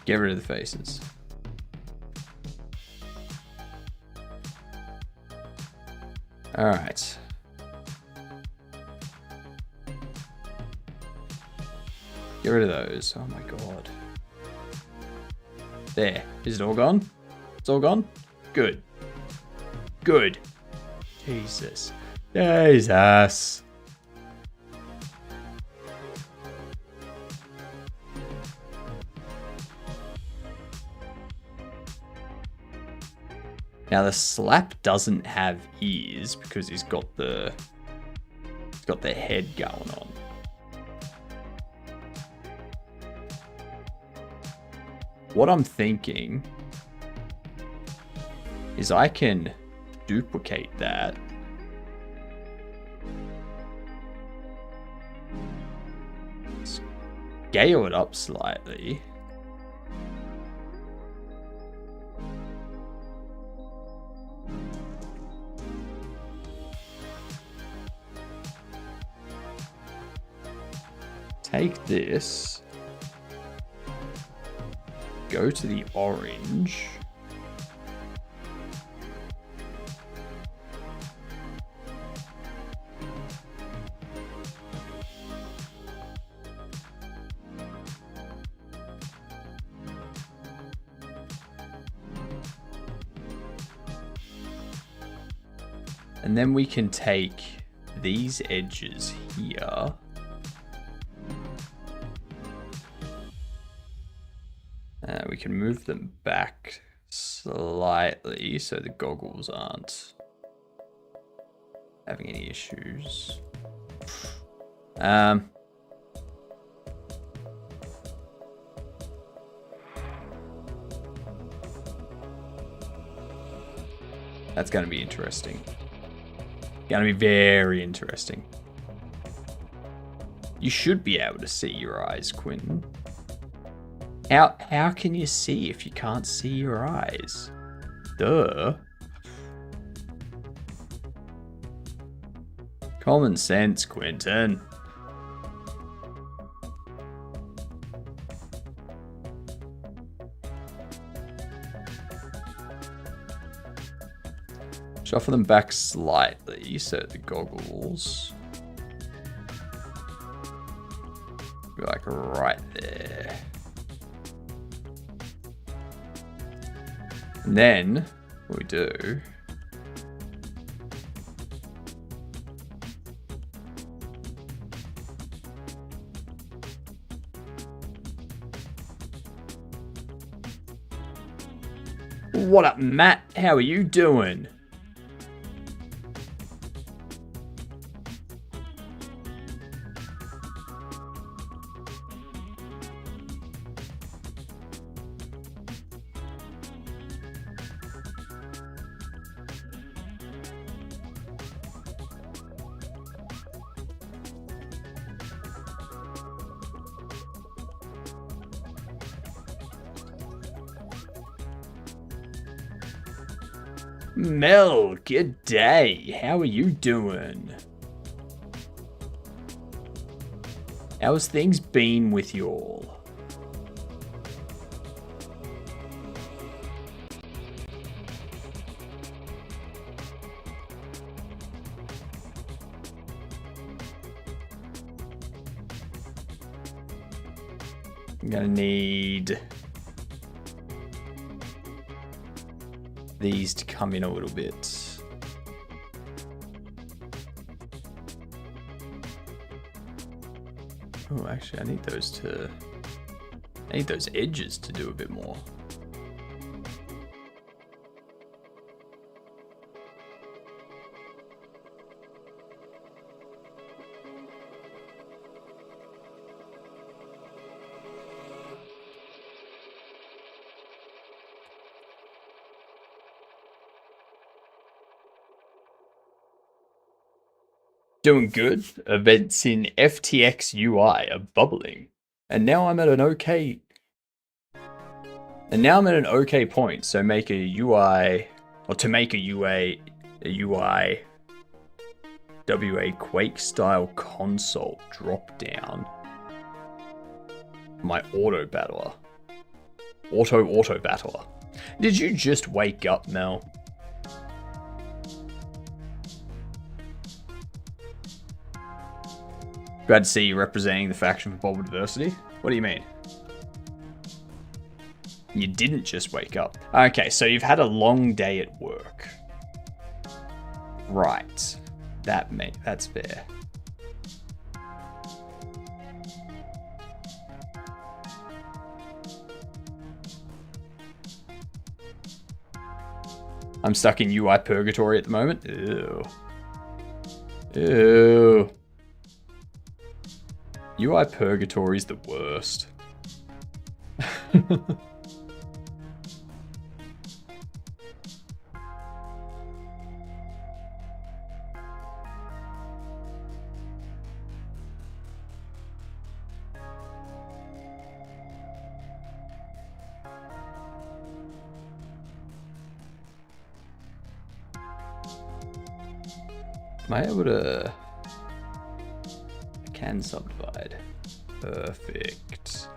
Get rid of the faces. All right. Get rid of those. Oh my god. There. Is it all gone? It's all gone? Good. Good. Jesus. Jesus. Now the slap doesn't have ears because he's got the head going on. What I'm thinking is I can duplicate that. Scale it up slightly. Take this, go to the orange, and then we can take these edges here. We can move them back slightly so the goggles aren't having any issues. That's going to be interesting. Going to be very interesting. You should be able to see your eyes, Quentin. How can you see if you can't see your eyes? Duh. Common sense, Quentin. Shuffle them back slightly so the goggles be like right there. And then what we do What up, Matt? How are you doing? Mel, good day. How are you doing? How's things been with you all? I'm gonna need these to come in a little bit. Oh, actually, I need those edges to do a bit more. Doing good. Events in FTX UI are bubbling. And now I'm at an okay point. So make a UI, or to make a UI WA Quake style console drop down. My auto battler. Auto battler. Did you just wake up, Mel? Glad to see you representing the faction for Bobble Diversity. What do you mean? You didn't just wake up. Okay, so you've had a long day at work. Right. That's fair. I'm stuck in UI purgatory at the moment. Ew. Ew. UI purgatory is the worst. Am I able to... I can subdivide. Perfect.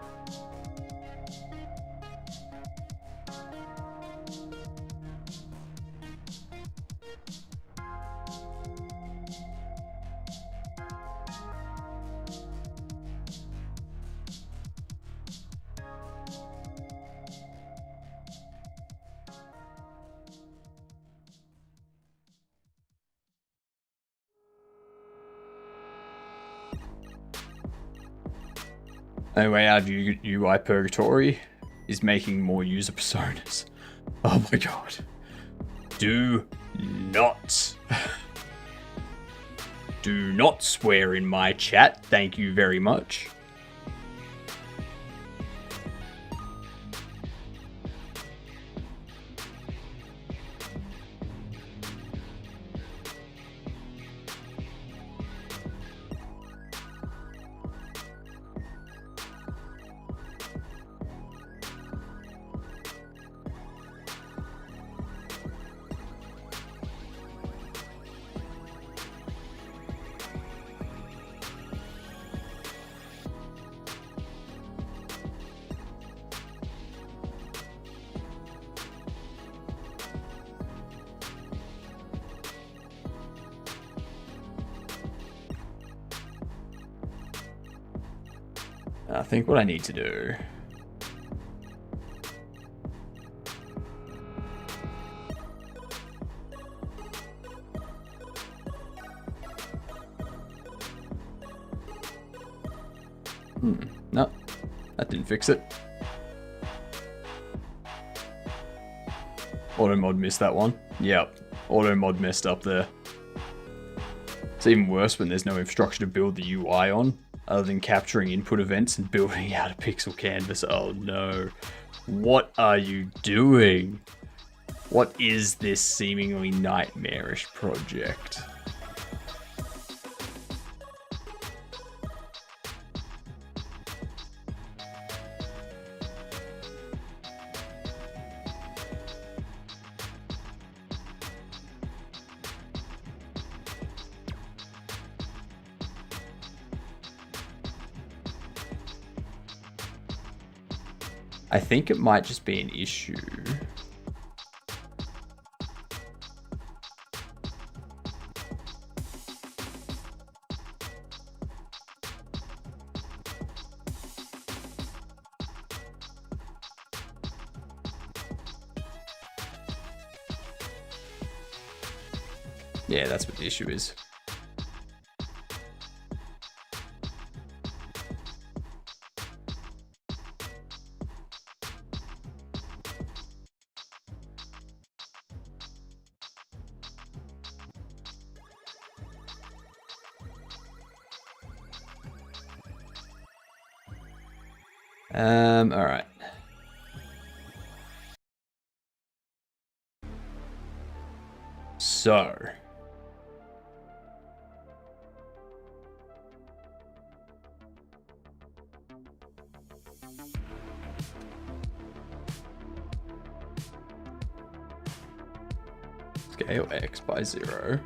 Anyway, out of UI Purgatory is making more user personas. Oh my god. Do not. Do not swear in my chat. Thank you very much. I think what I need to do... No, that didn't fix it. Auto mod missed that one. Yep, auto mod messed up there. It's even worse when there's no infrastructure to build the UI on, other than capturing input events and building out a pixel canvas. Oh no. What are you doing? What is this seemingly nightmarish project? I think it might just be an issue. Yeah, that's what the issue is. All right. So. Scale X by 0.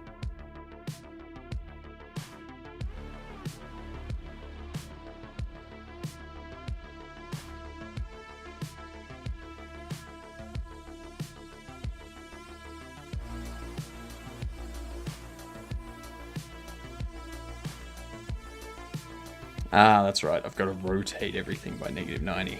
Ah, that's right. I've got to rotate everything by -90.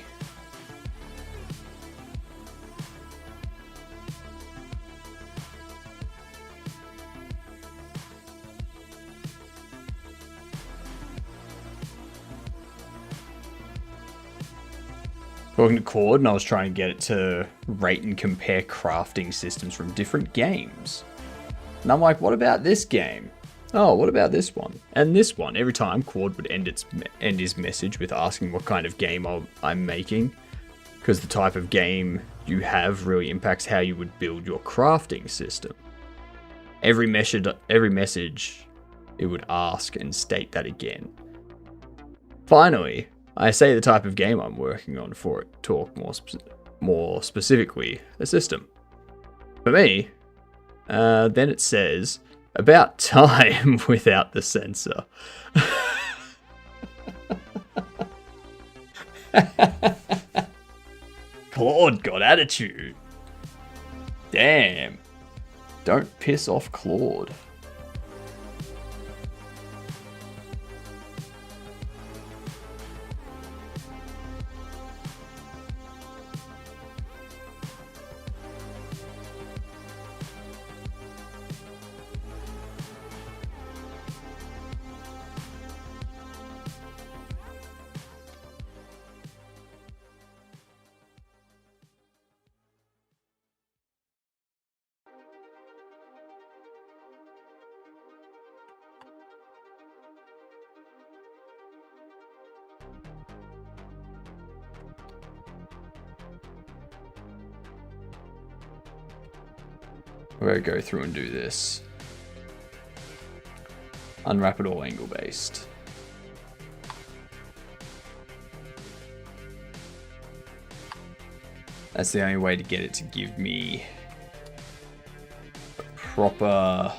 Talking to Cord, and I was trying to get it to rate and compare crafting systems from different games. And I'm like, what about this game? Oh, what about this one? And this one. Every time Cord would end his message with asking what kind of game I'm making, because the type of game you have really impacts how you would build your crafting system. Every message it would ask and state that again. Finally, I say the type of game I'm working on for it to talk more specifically a system. For me, then it says, about time without the censor. Claude got attitude. Damn. Don't piss off Claude. We're going to go through and do this. Unwrap it all angle based. That's the only way to get it to give me a proper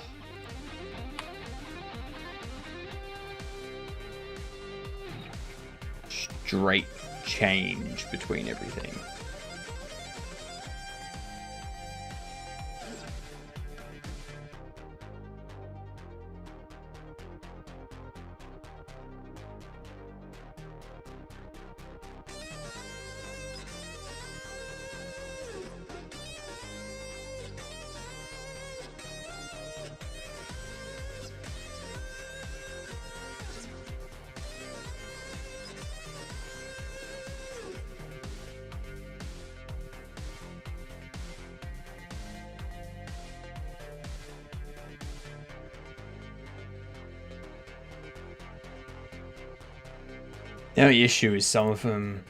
straight change between everything. The only issue is some of them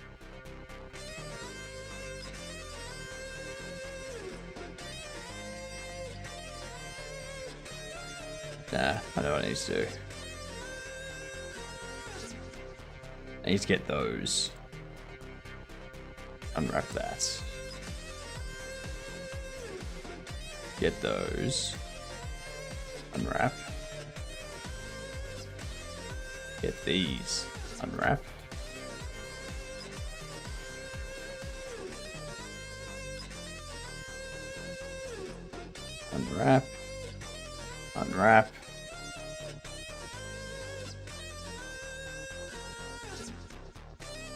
nah, I know what I need to do. I need to get those. Unwrap that. Get those. Unwrap. Get these. Unwrap. Unwrap. Unwrap.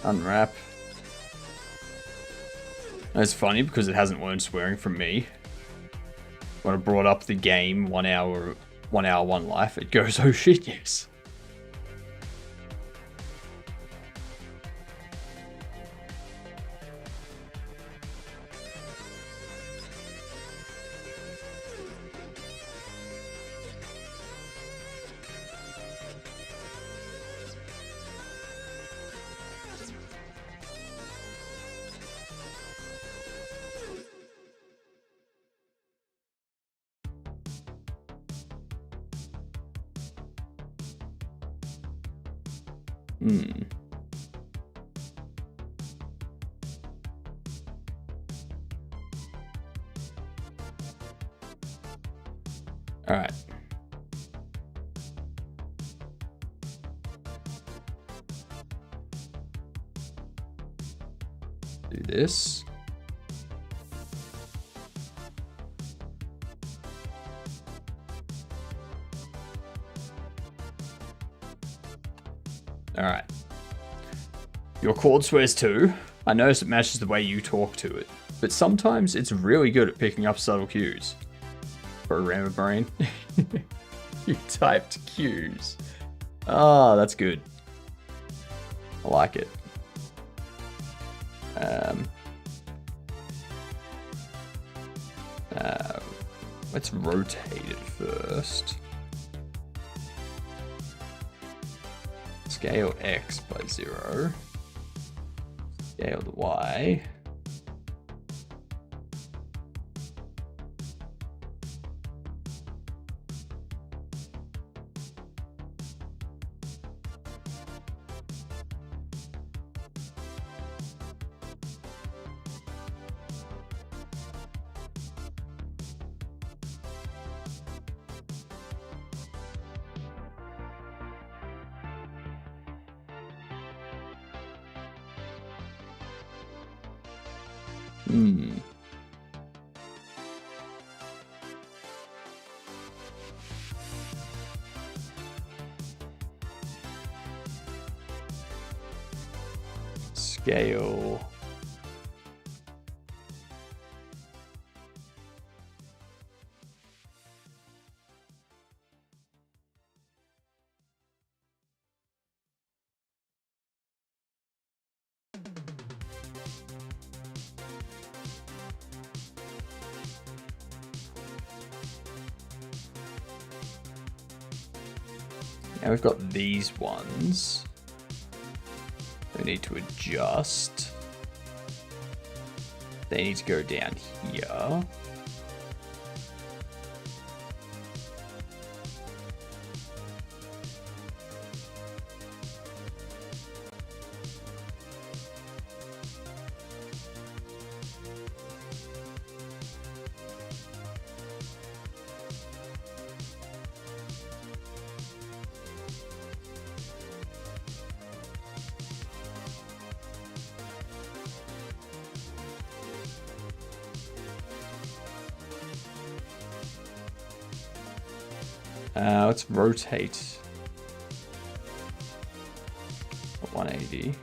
Unwrap. It's funny because it hasn't learned swearing from me. When I brought up the game 1 hour, 1 life, it goes, oh shit, yes. All right. Do this. All right. Your chord swears too. I notice it matches the way you talk to it, but sometimes it's really good at picking up subtle cues. Programmer brain. You typed cues. Ah, that's good. I like it. Let's rotate it first. Scale X by 0. Scale the Y. Scale. Now we've got these ones. We need to adjust. They need to go down here. Let's rotate 180.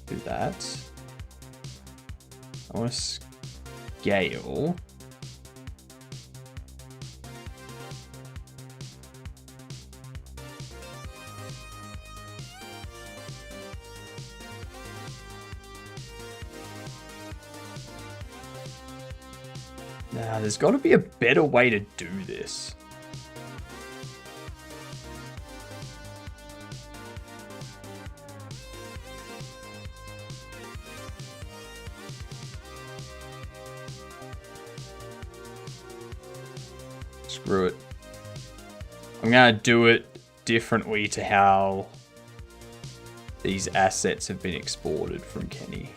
Do that. I want to scale. Now, there's got to be a better way to do this. Screw it. I'm going to do it differently to how these assets have been exported from Kenny.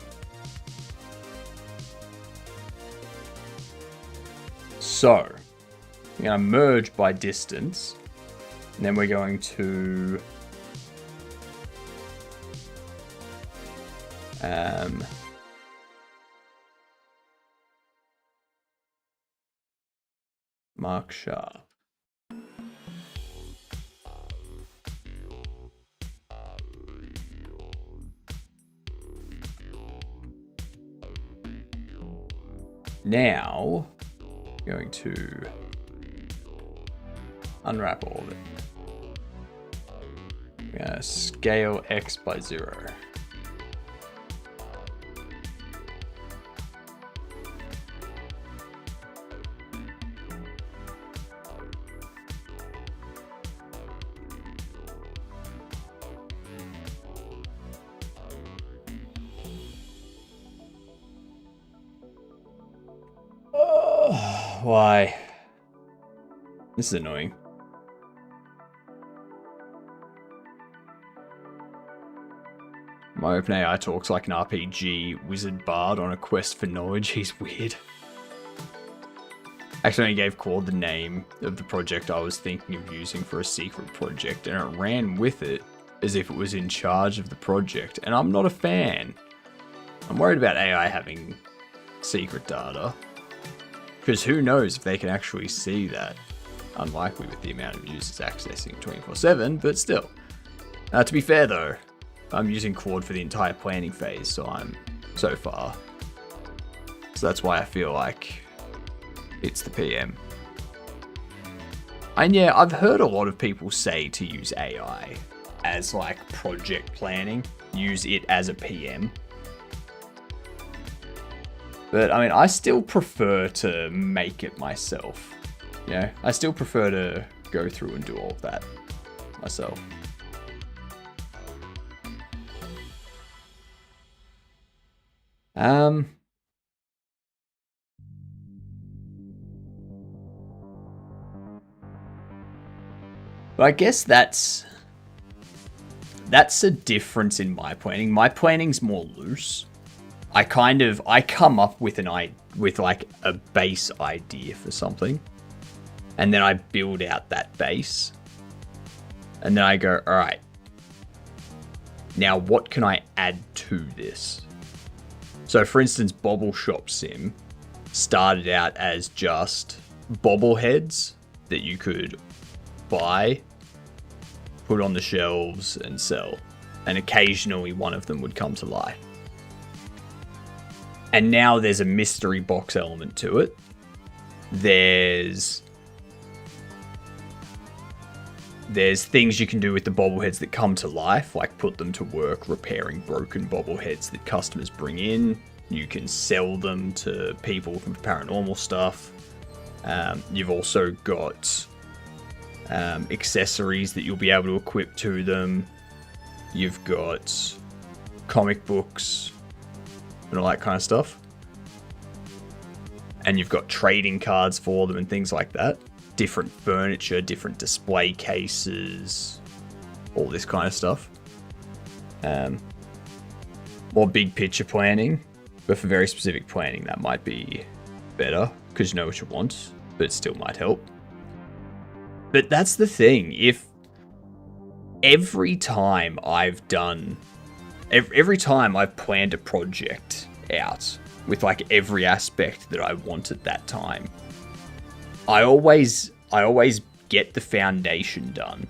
So, we're going to merge by distance, and then we're going to Mark Sharp. Now, going to unwrap all of it. We're gonna scale X by 0. Why? This is annoying. My OpenAI talks like an RPG wizard bard on a quest for knowledge. He's weird. Actually, I gave Claude the name of the project I was thinking of using for a secret project, and it ran with it as if it was in charge of the project, and I'm not a fan. I'm worried about AI having secret data. Because who knows if they can actually see that. Unlikely with the amount of users accessing 24/7, but still. To be fair though, I'm using Claude for the entire planning phase, so far. So that's why I feel like it's the PM. And yeah, I've heard a lot of people say to use AI as like project planning, use it as a PM. But I mean, I still prefer to make it myself. You know, I still prefer to go through and do all of that myself. But I guess that's a difference in my planning. My planning's more loose. I come up with like a base idea for something, and then I build out that base, and then I go, all right, now what can I add to this? So for instance, Bobble Shop Sim started out as just bobbleheads that you could buy, put on the shelves and sell, and occasionally one of them would come to life. And now there's a mystery box element to it. There's things you can do with the bobbleheads that come to life, like put them to work repairing broken bobbleheads that customers bring in. You can sell them to people from paranormal stuff. You've also got accessories that you'll be able to equip to them. You've got comic books and all that kind of stuff. And you've got trading cards for them and things like that. Different furniture, different display cases, all this kind of stuff. More big picture planning, but for very specific planning, that might be better because you know what you want, but it still might help. But that's the thing. If every time I've planned a project out with like every aspect that I want at that time, I always get the foundation done.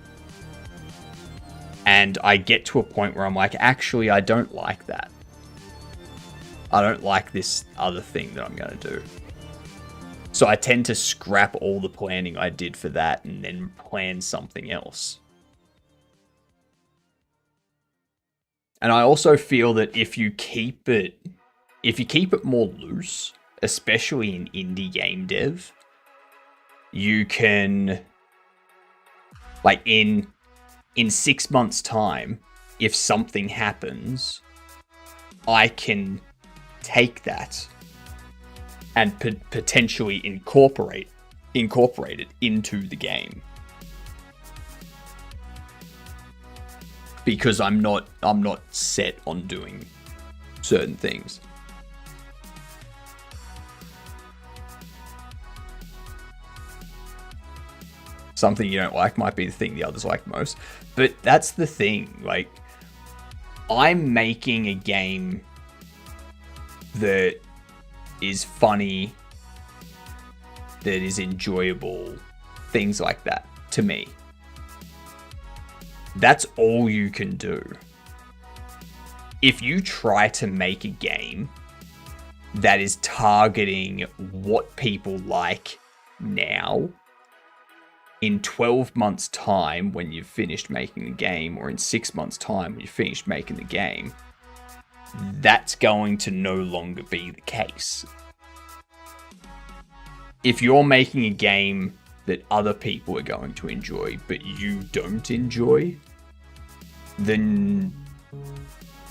And I get to a point where I'm like, actually, I don't like that. I don't like this other thing that I'm going to do. So I tend to scrap all the planning I did for that and then plan something else. And I also feel that if you keep it more loose, especially in indie game dev, you can, like in 6 months' time, if something happens, I can take that and potentially incorporate it into the game. Because I'm not set on doing certain things. Something you don't like might be the thing the others like most. But that's the thing. Like, I'm making a game that is funny, that is enjoyable, things like that, to me. That's all you can do. If you try to make a game that is targeting what people like now, in 12 months' time when you've finished making the game, or in 6 months' time when you've finished making the game, that's going to no longer be the case. If you're making a game that other people are going to enjoy, but you don't enjoy, then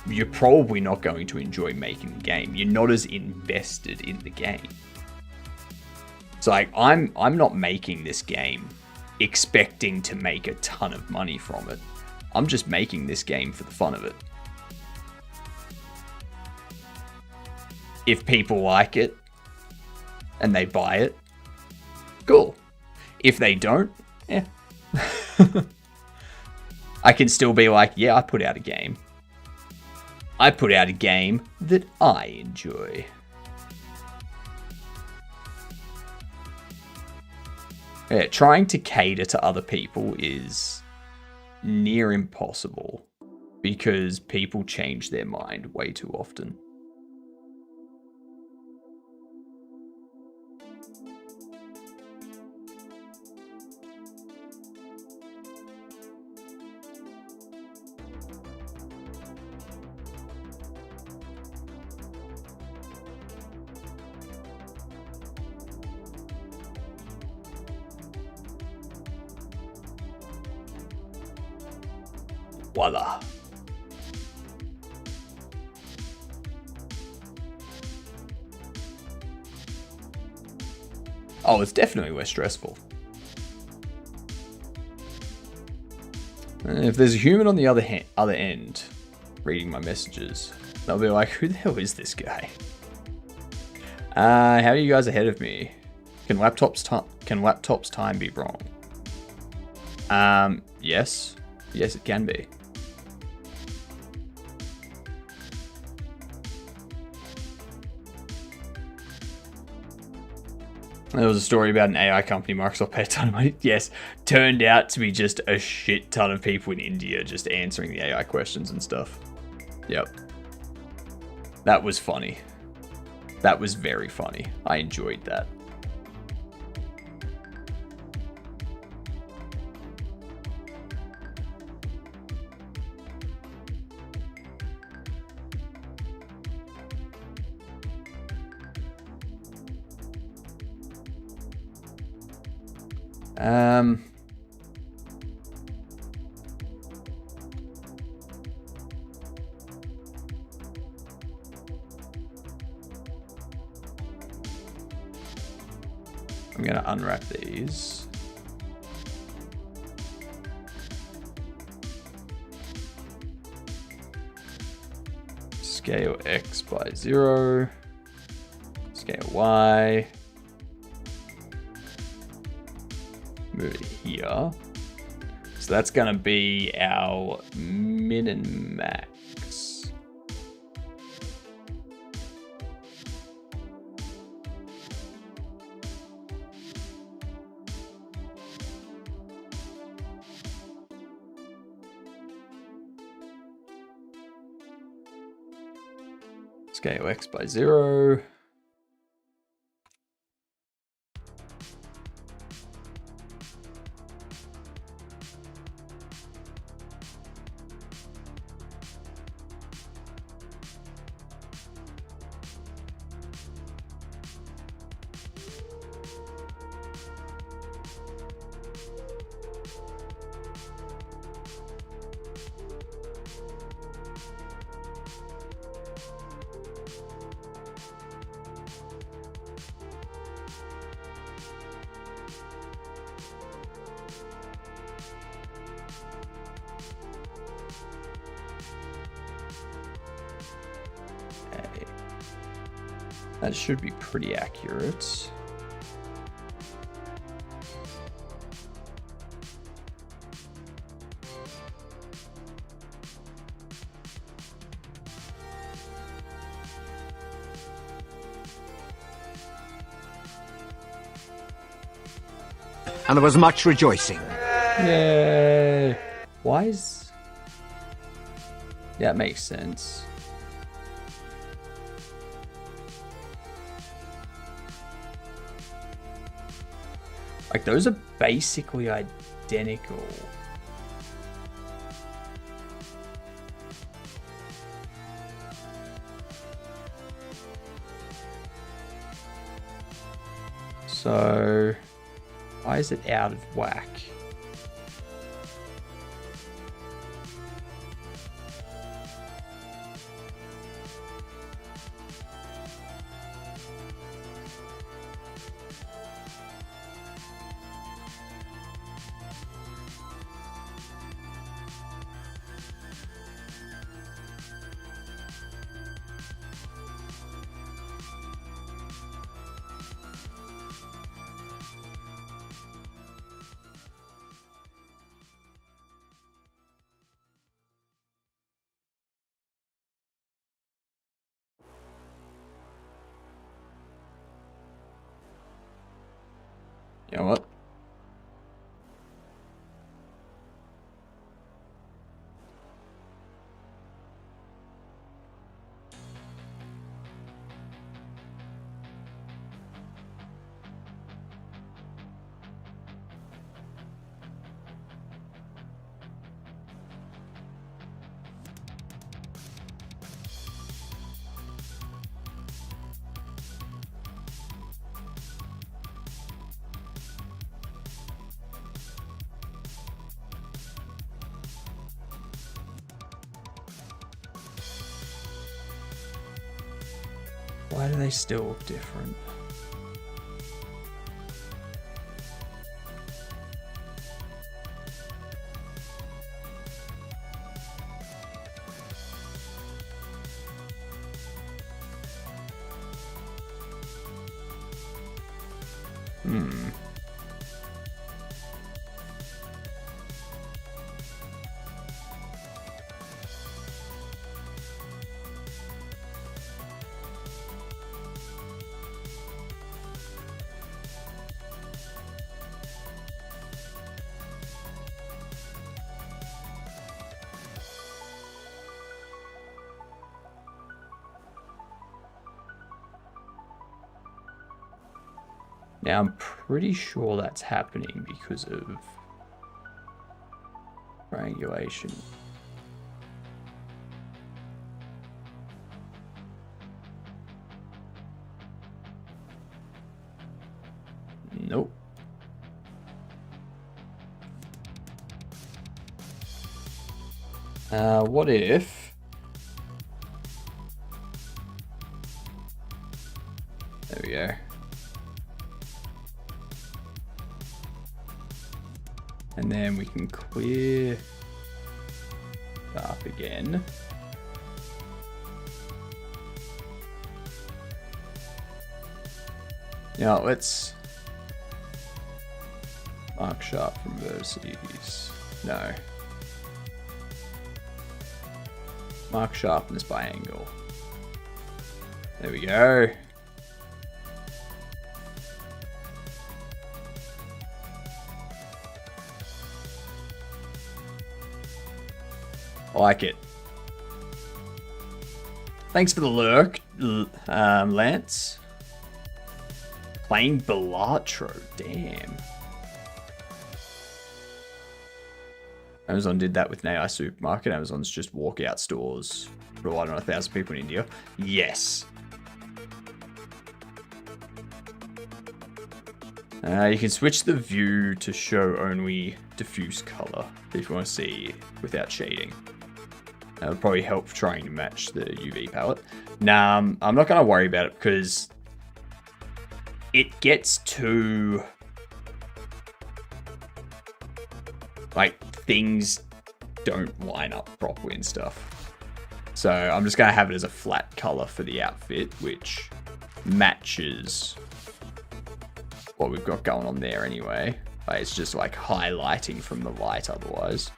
you're probably not going to enjoy making the game. You're not as invested in the game. It's like, I'm not making this game expecting to make a ton of money from it. I'm just making this game for the fun of it. If people like it and they buy it, cool. If they don't, yeah. I can still be like, yeah, I put out a game. I put out a game that I enjoy. Yeah, trying to cater to other people is near impossible because people change their mind way too often. Voila. Oh, it's definitely less stressful. If there's a human on the other end reading my messages, they'll be like, who the hell is this guy? How are you guys ahead of me? Can laptops time be wrong? Yes. Yes, it can be. There was a story about an AI company Microsoft paid a ton of money. Yes, turned out to be just a shit ton of people in India just answering the AI questions and stuff. Yep. That was funny. That was very funny. I enjoyed that. I'm going to unwrap these. Scale X by 0. Scale Y. Move it here. So that's going to be our min and max. Scale X by 0. That should be pretty accurate. and there was much rejoicing. Yay! Why is... Yeah, that makes sense. Like, those are basically identical. So, why is it out of whack? You know what? Why do they still look different? Now, I'm pretty sure that's happening because of triangulation. Nope. What if... There we go. And then we can clear up again. Now let's mark sharp from vertices. No. Mark sharpness by angle. There we go. I like it. Thanks for the lurk, Lance. Playing Belatro, damn. Amazon did that with an AI supermarket. Amazon's just walkout stores for, I don't know, 1,000 people in India. Yes. You can switch the view to show only diffuse color if you want to see without shading. That would probably help trying to match the UV palette. Now, I'm not going to worry about it because it gets too... like, things don't line up properly and stuff. So I'm just going to have it as a flat color for the outfit, which matches what we've got going on there anyway. Like, it's just like highlighting from the light otherwise.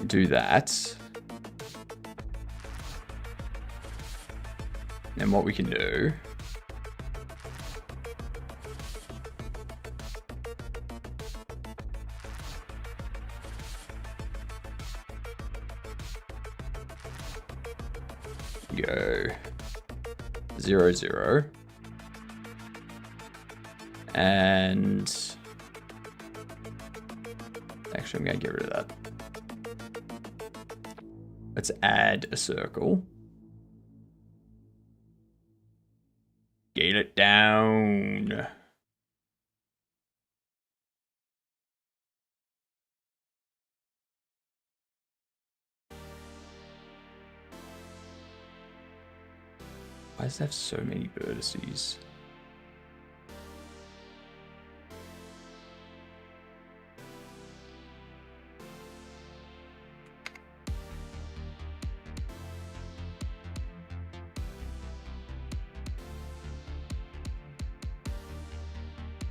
do that. And what we can do... go 0, 0. And actually, I'm going to get rid of that. Let's add a circle. Scale it down. Why does it have so many vertices?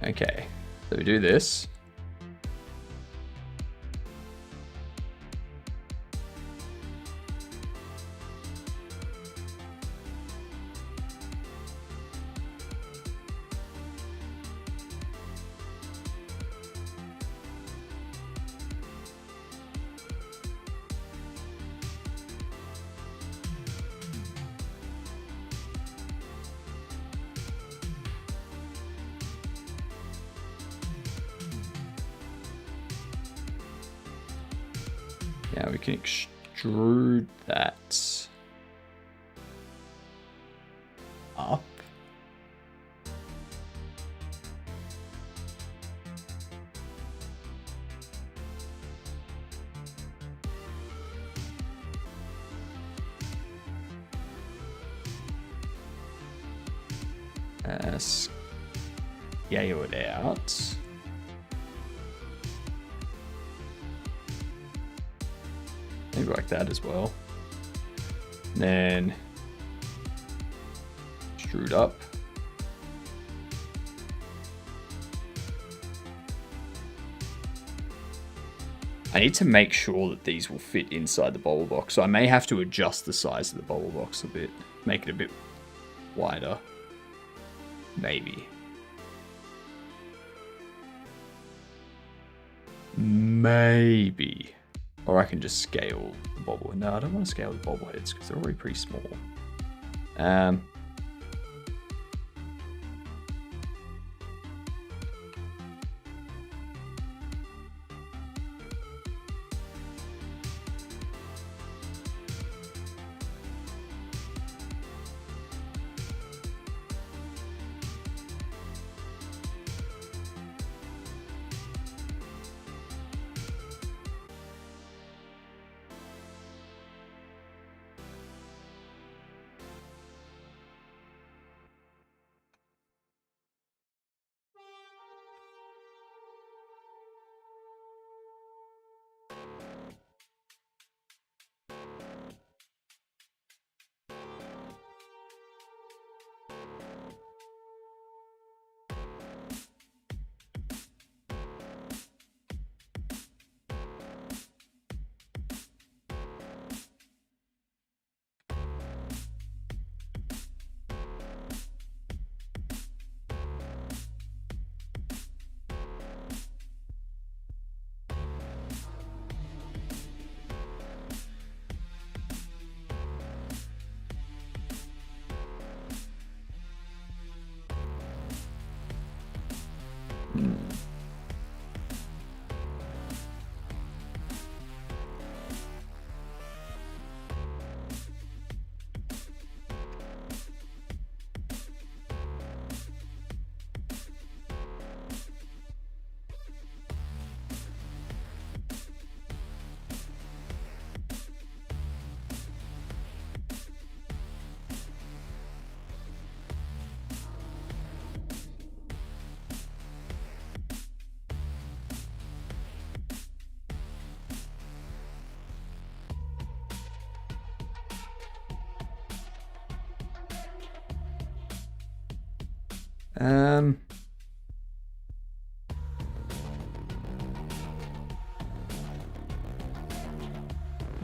Okay, so we do this. Now we can extrude that up. Scale it out. Maybe like that as well. And then extrude up. I need to make sure that these will fit inside the bubble box. So I may have to adjust the size of the bubble box a bit. Make it a bit wider. Maybe. Maybe. Or I can just scale the bobble. No, I don't want to scale the bobbleheads because they're already pretty small.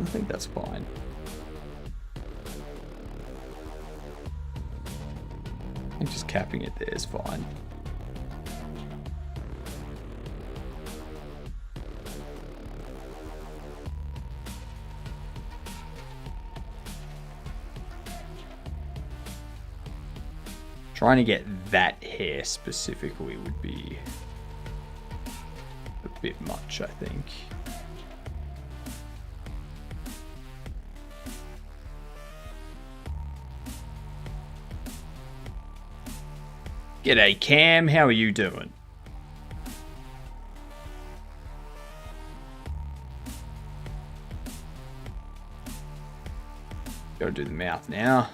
I think that's fine. I think just capping it there is fine. Trying to get that hair specifically would be a bit much, I think. G'day, Cam. How are you doing? Gotta do the mouth now.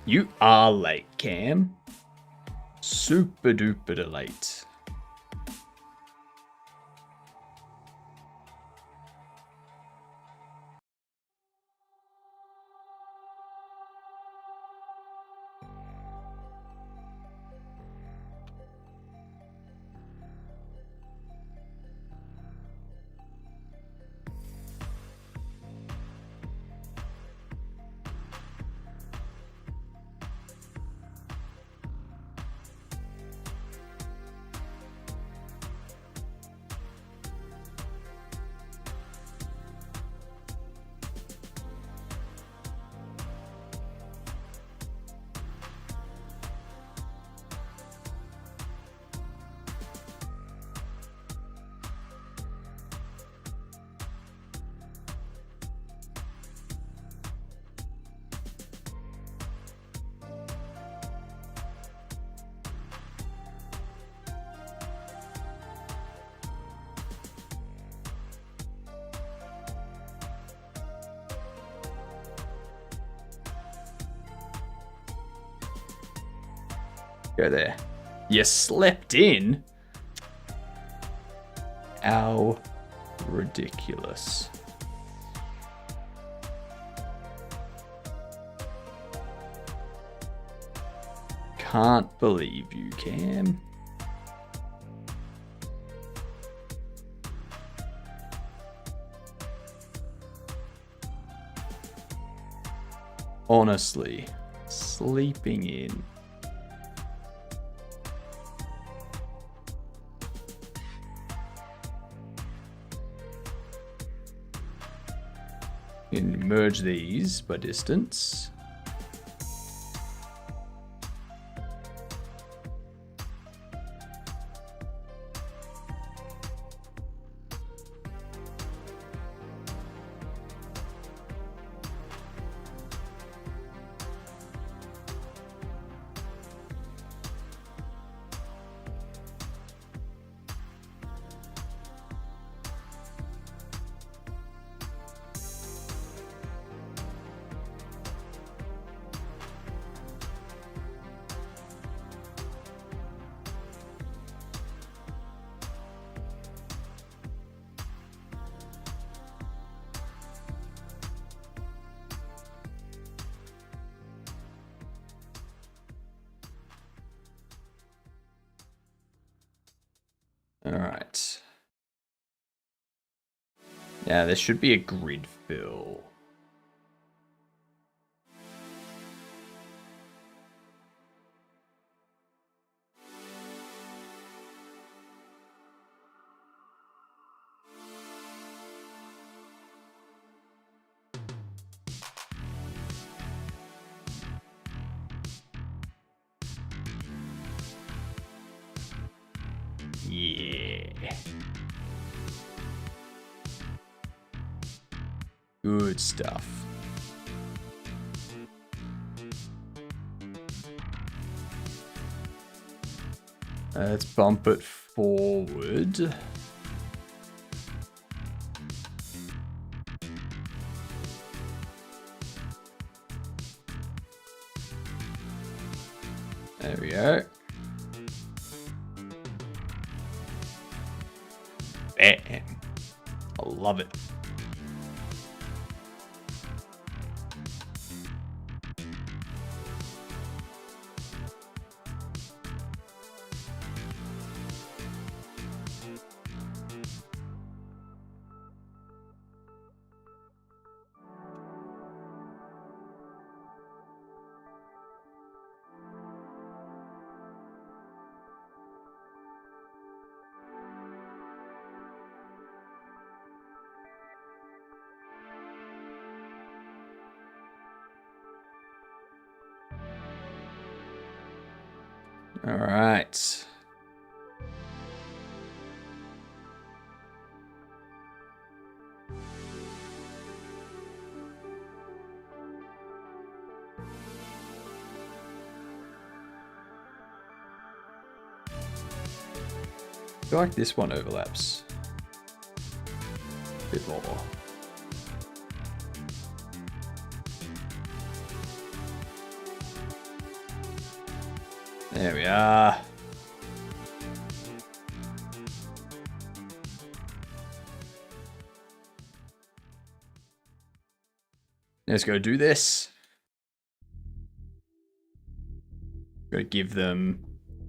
You are late, Cam. Super duper late. Go there. You slept in? How ridiculous. Can't believe you, Cam. Honestly, sleeping in. And merge these by distance. All right. Now there should be a grid fill. Yeah. Good stuff. Let's bump it forward. There we go. Bam. I love it. All right. I feel like this one overlaps a bit more. There we are. Let's go do this. Gotta give them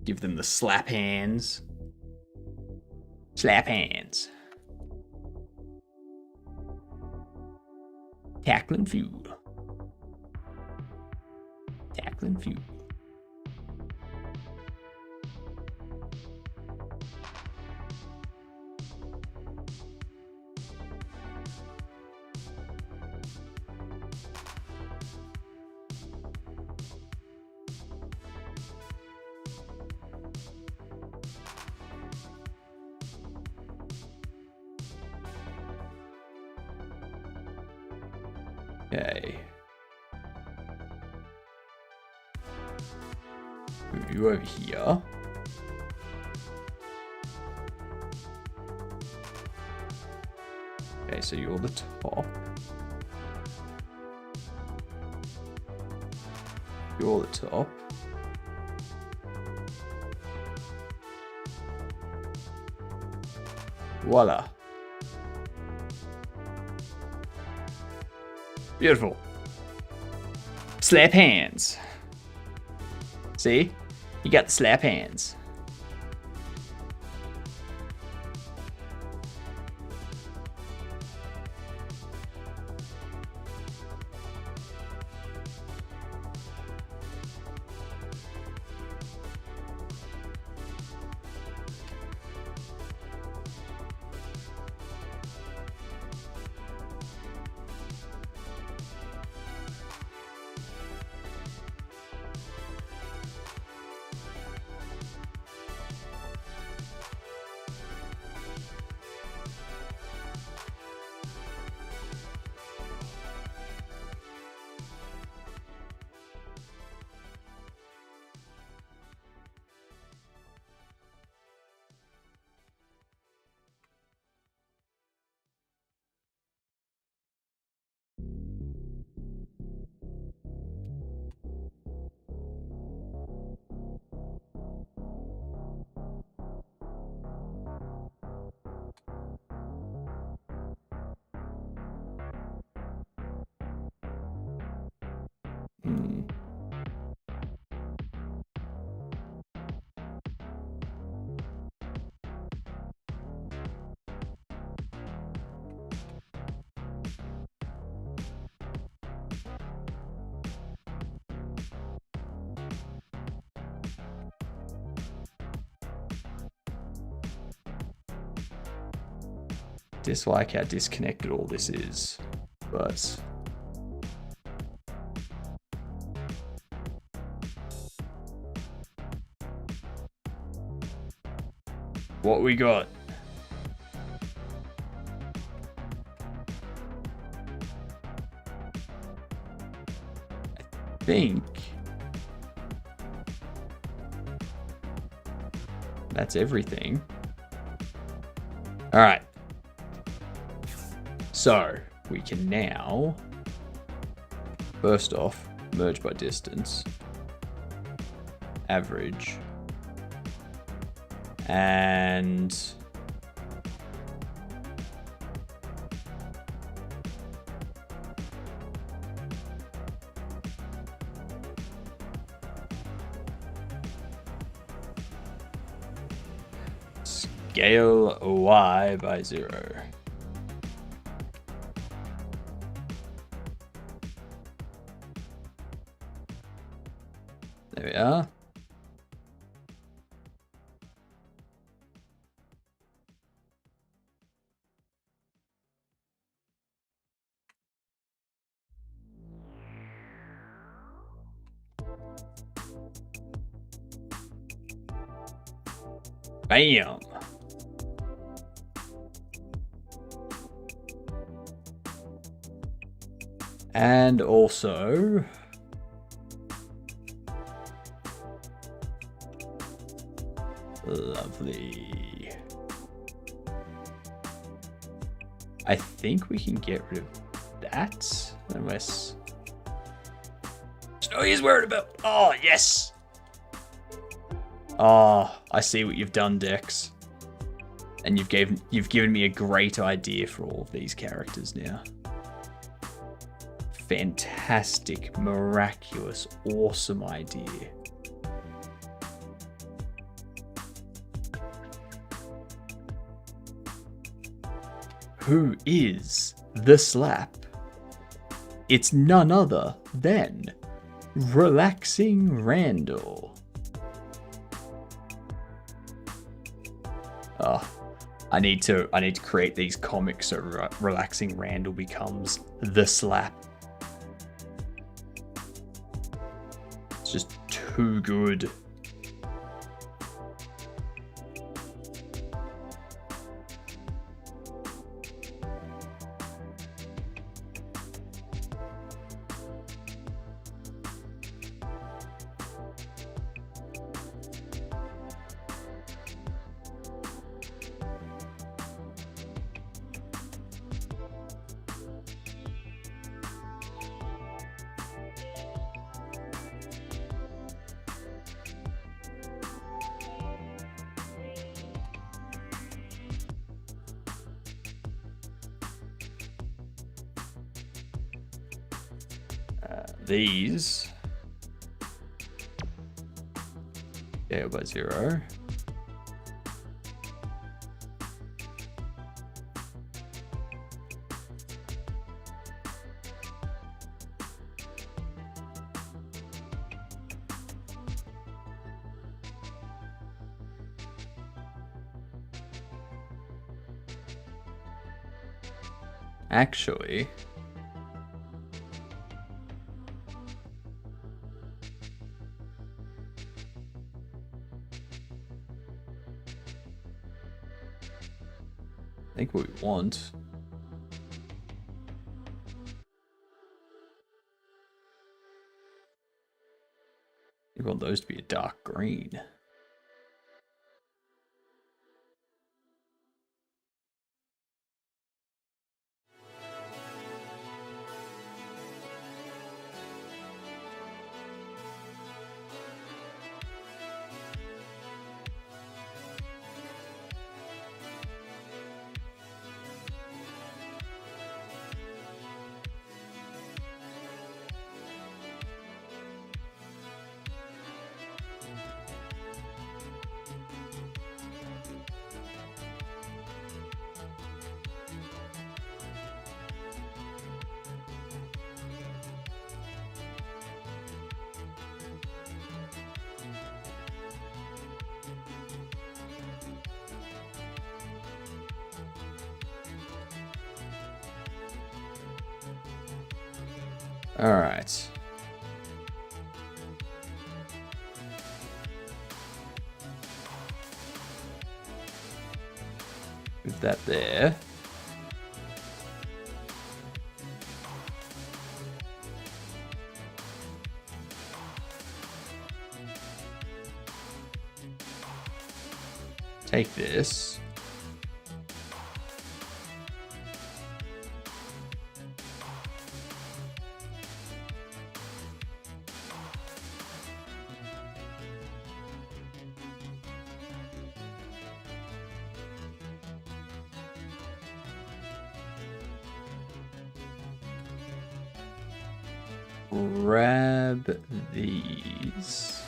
the slap hands. Slap hands. Tackling fuel. Tackling fuel. Okay. Move you over here. Okay, so you're the top. You're the top. Voila. Beautiful. Slap hands. See? You got the slap hands. Dislike how disconnected all this is, but what we got? I think that's everything. All right. So we can now, first off, merge by distance, average, and scale y by 0. There we are. Bam. And also, lovely. I think we can get rid of that, unless Snowy is worried about. Oh, yes. Oh, I see what you've done, Dex. And you've given me a great idea for all of these characters now. Fantastic, miraculous, awesome idea. Who is the slap? It's none other than Relaxing Randall. Oh, I need to create these comics so Relaxing Randall becomes the slap. It's just too good. These scale by 0. Actually, I think what we want those to be a dark green. All right. Move that there. Take this. Grab these.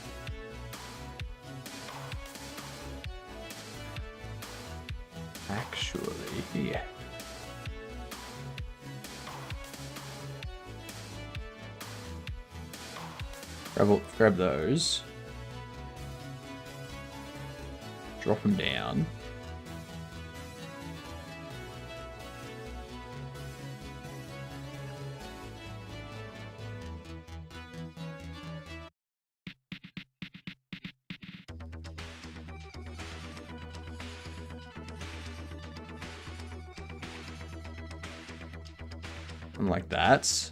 Actually, yeah. Grab those. Drop them down. And like that.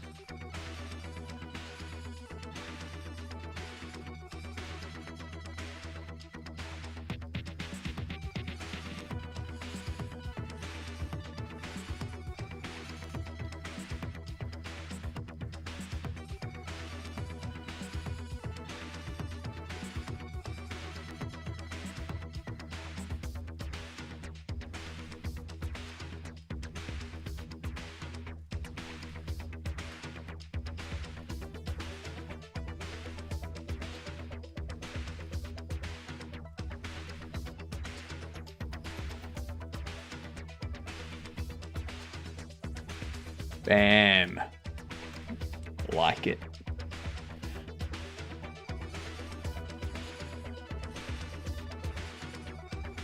Bam. Like it.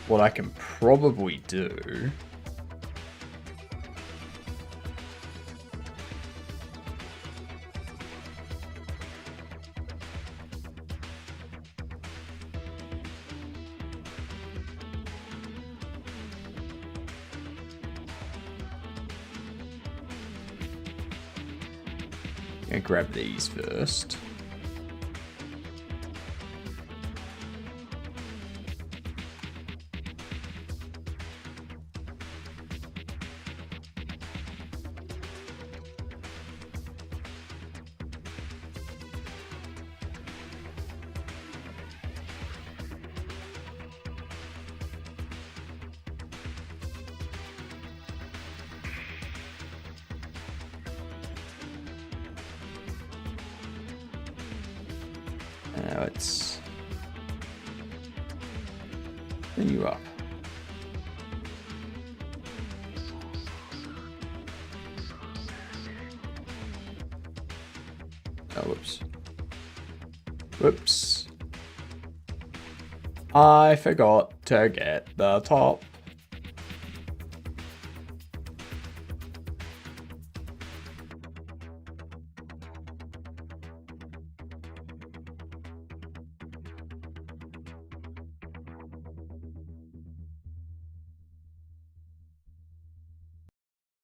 What I can probably do... Gonna grab these first. Now it's... Bring you up. Oh, whoops. Whoops. I forgot to get the top.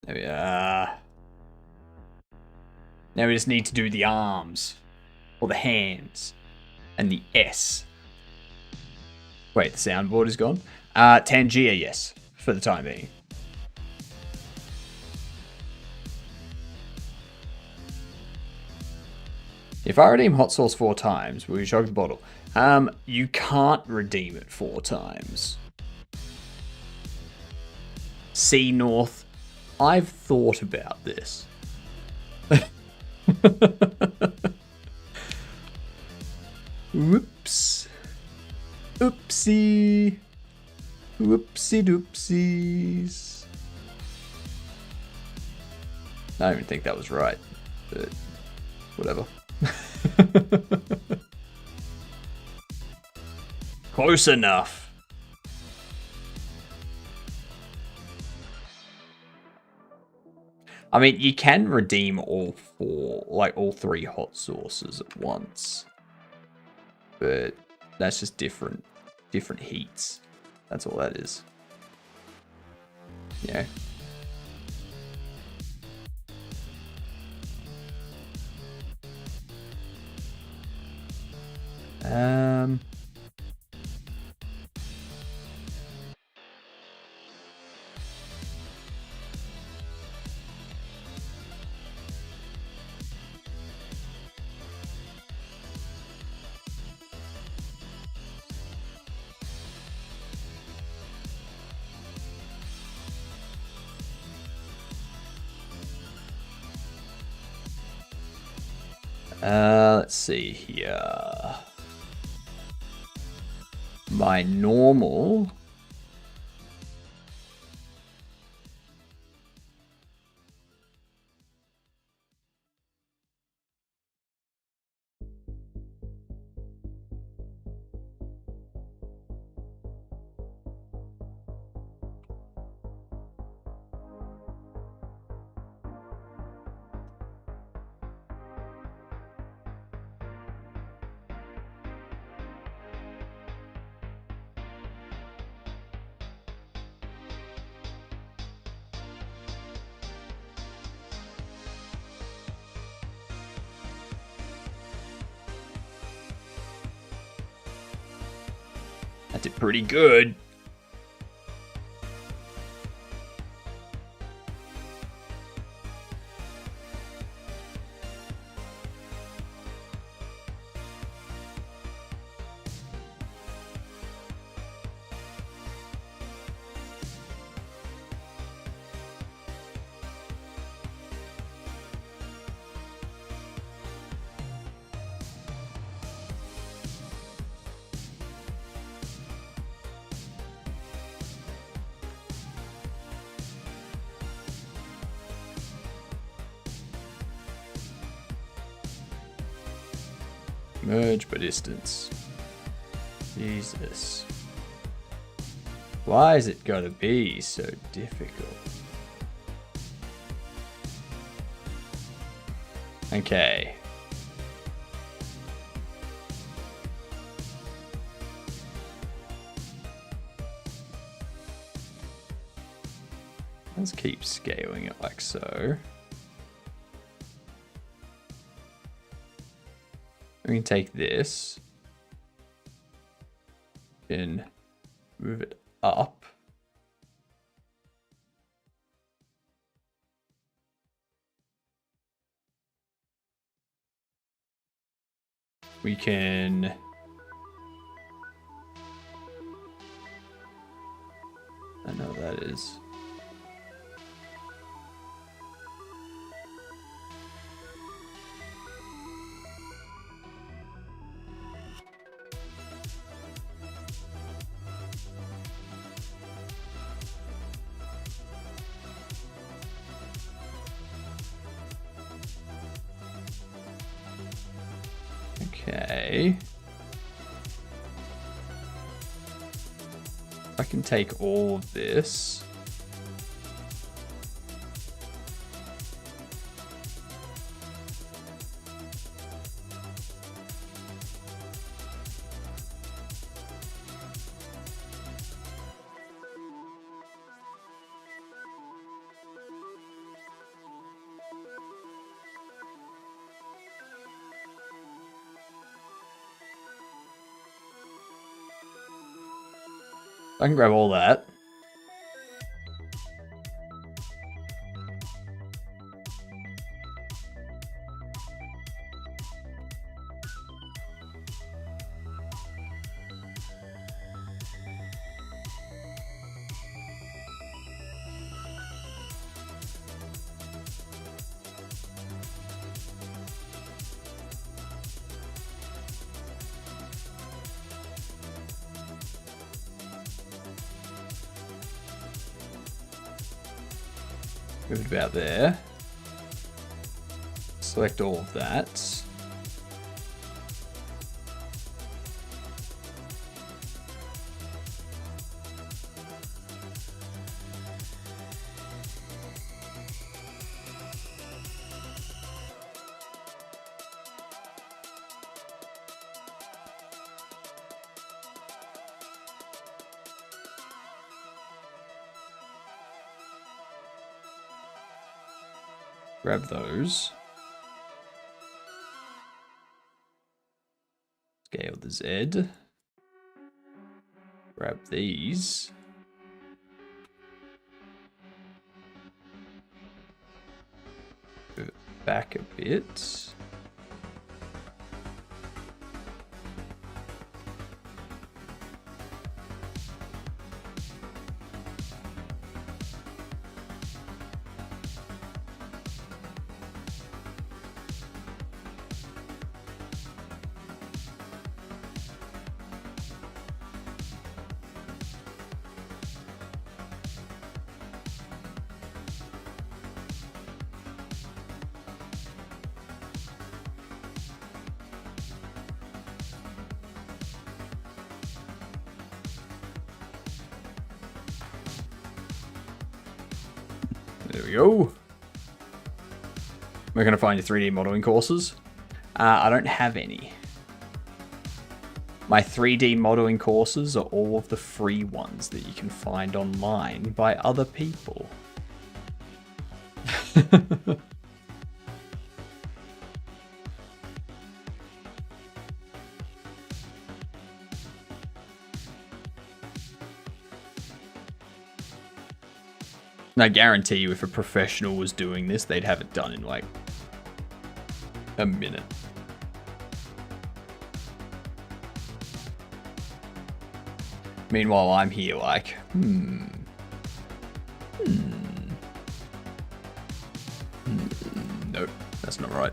There we are. Now we just need to do the arms. Or the hands. And the S. Wait, the soundboard is gone? Tangier, yes. For the time being. If I redeem hot sauce 4 times, will you chug the bottle? You can't redeem it 4 times. C North. I've thought about this. Whoops. Oopsie. Whoopsie doopsies. I don't even think that was right, but whatever. Close enough. I mean, you can redeem all 4, like all 3 hot sauces at once. But that's just different heats. That's all that is. Yeah. Let's see here. My normal. That did pretty good. Merge by distance. Jesus. Why is it gotta be so difficult? Okay. Let's keep scaling it like so. We can take this and move it up. We can I know what that is. Okay. I can take all of this. I can grab all that. Move it about there. Select all of that. Grab those. Scale the Z. Grab these. Move it back a bit. There we go. We're going to find your 3D modeling courses. I don't have any. My 3D modeling courses are all of the free ones that you can find online by other people. And I guarantee you if a professional was doing this, they'd have it done in like a minute. Meanwhile, I'm here like, Nope, that's not right.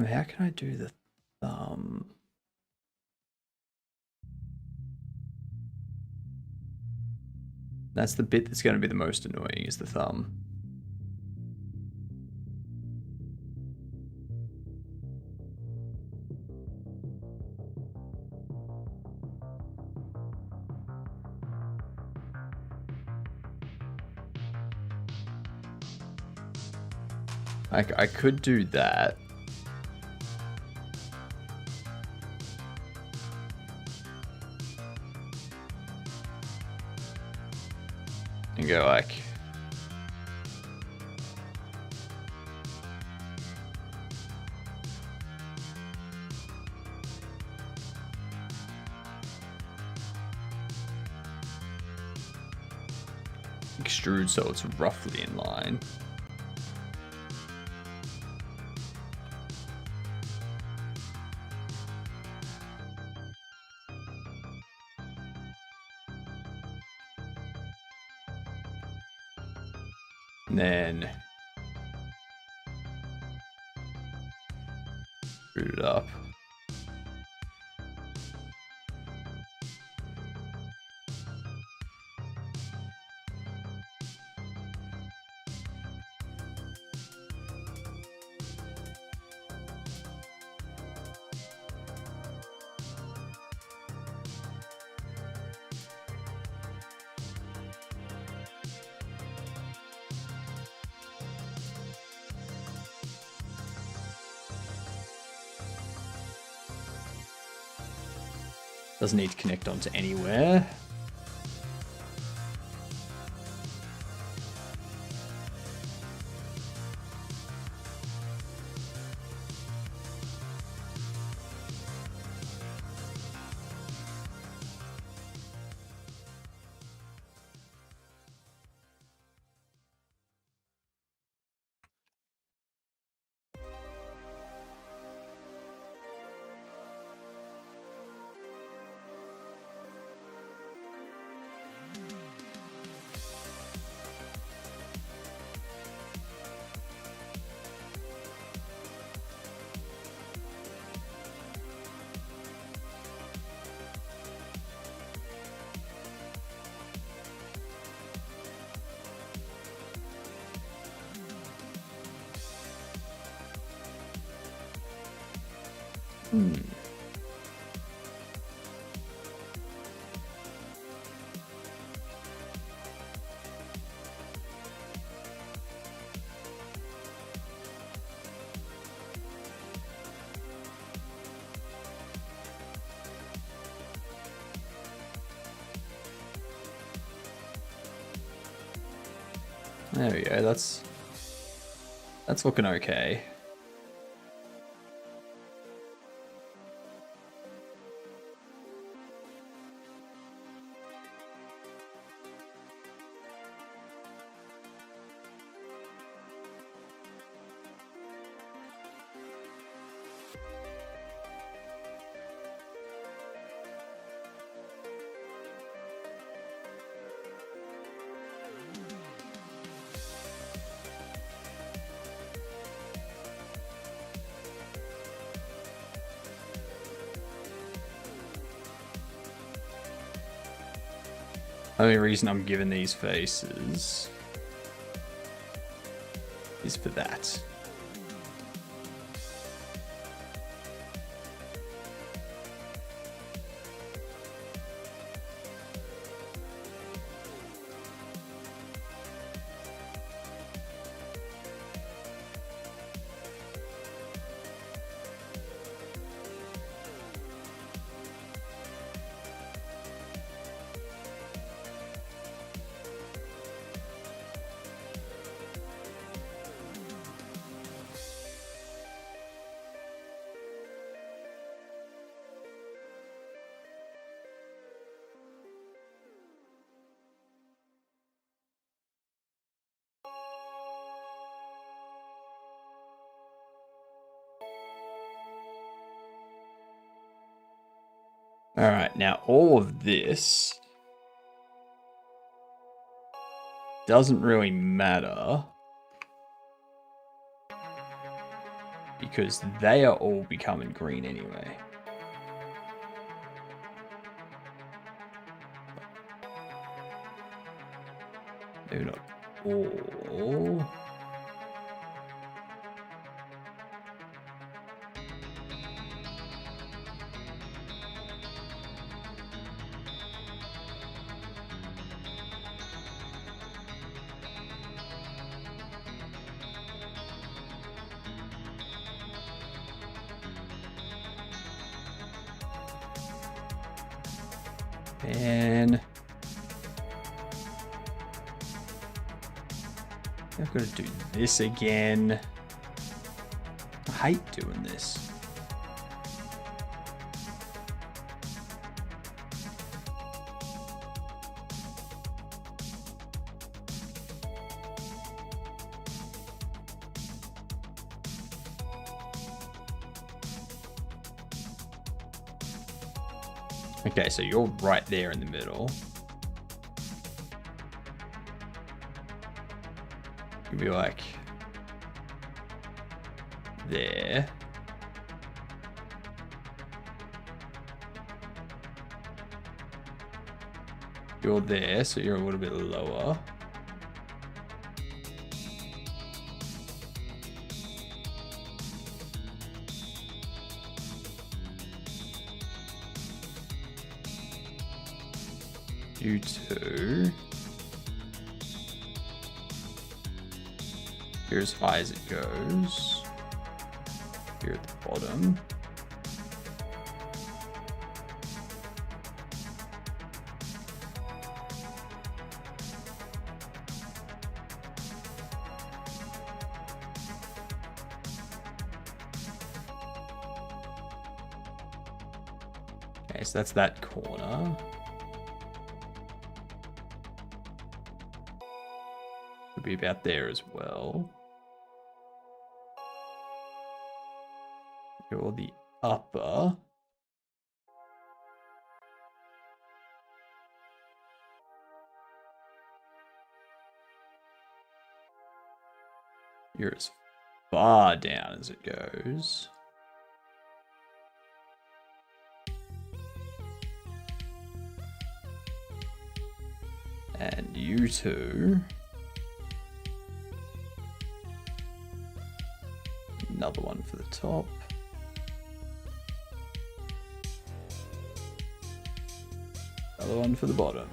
How can I do the thumb? That's the bit that's going to be the most annoying, is the thumb. I could do that. And go like... extrude so it's roughly in line. And then boot it up. Doesn't need to connect onto anywhere. There we go, that's looking okay. Only reason I'm giving these faces is for that. Alright, now all of this doesn't really matter because they are all becoming green anyway. Maybe not all. And I've got to do this again. I hate doing this. Okay, so you're right there in the middle. You'd be like there. You're there, so you're a little bit lower. You two. Here as high as it goes. Here at the bottom. Okay, so that's that corner. Could be about there as well. You're the upper. You're as far down as it goes. And you two. Another one for the top. Another one for the bottom.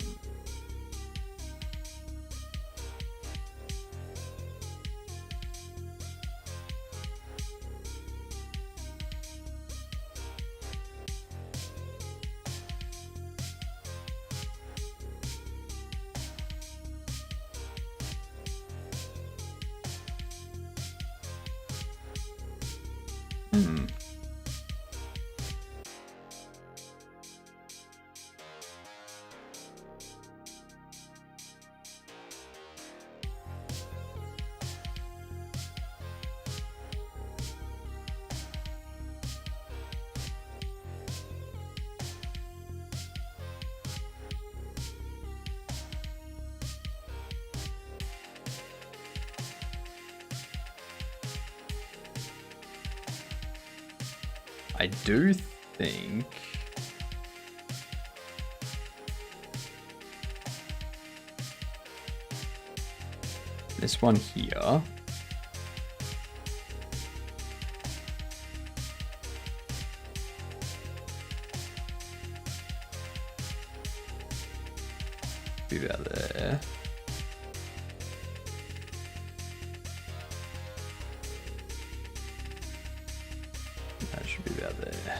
I do think this one here be about there. That should be about there.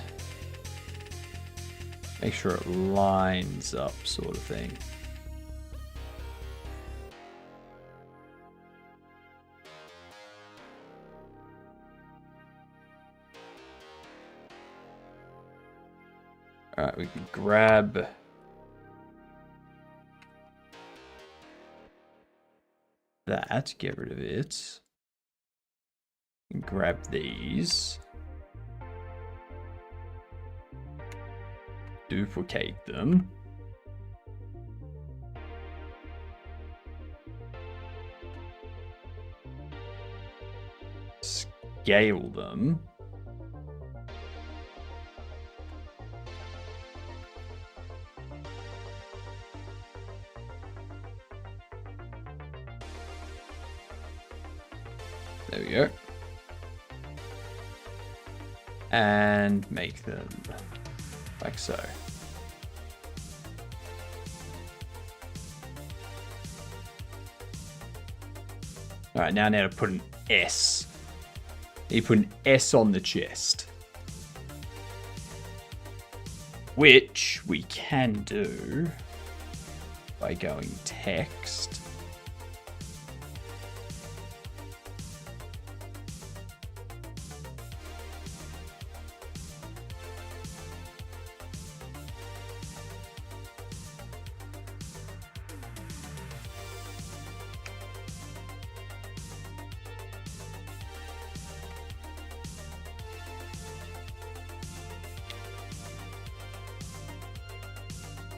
Make sure it lines up, sort of thing. All right, we can grab that, get rid of it. And grab these. Duplicate them. Scale them. There we go. And make them like so. Alright, now to put an S. You put an S on the chest. Which we can do by going text.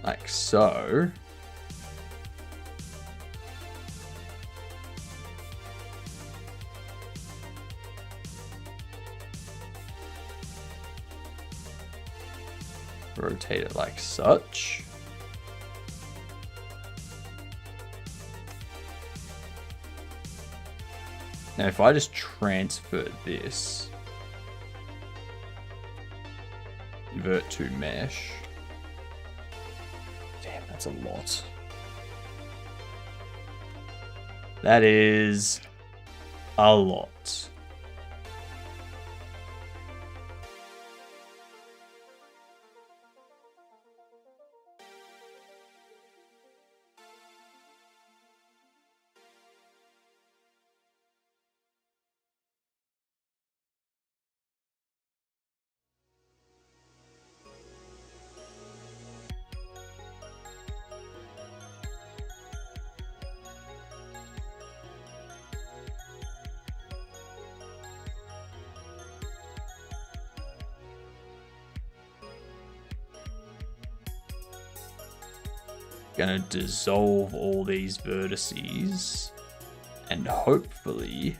Like so. Rotate it like such. Now if I just transfer this, invert to mesh. That's a lot. That is a lot. Gonna dissolve all these vertices and hopefully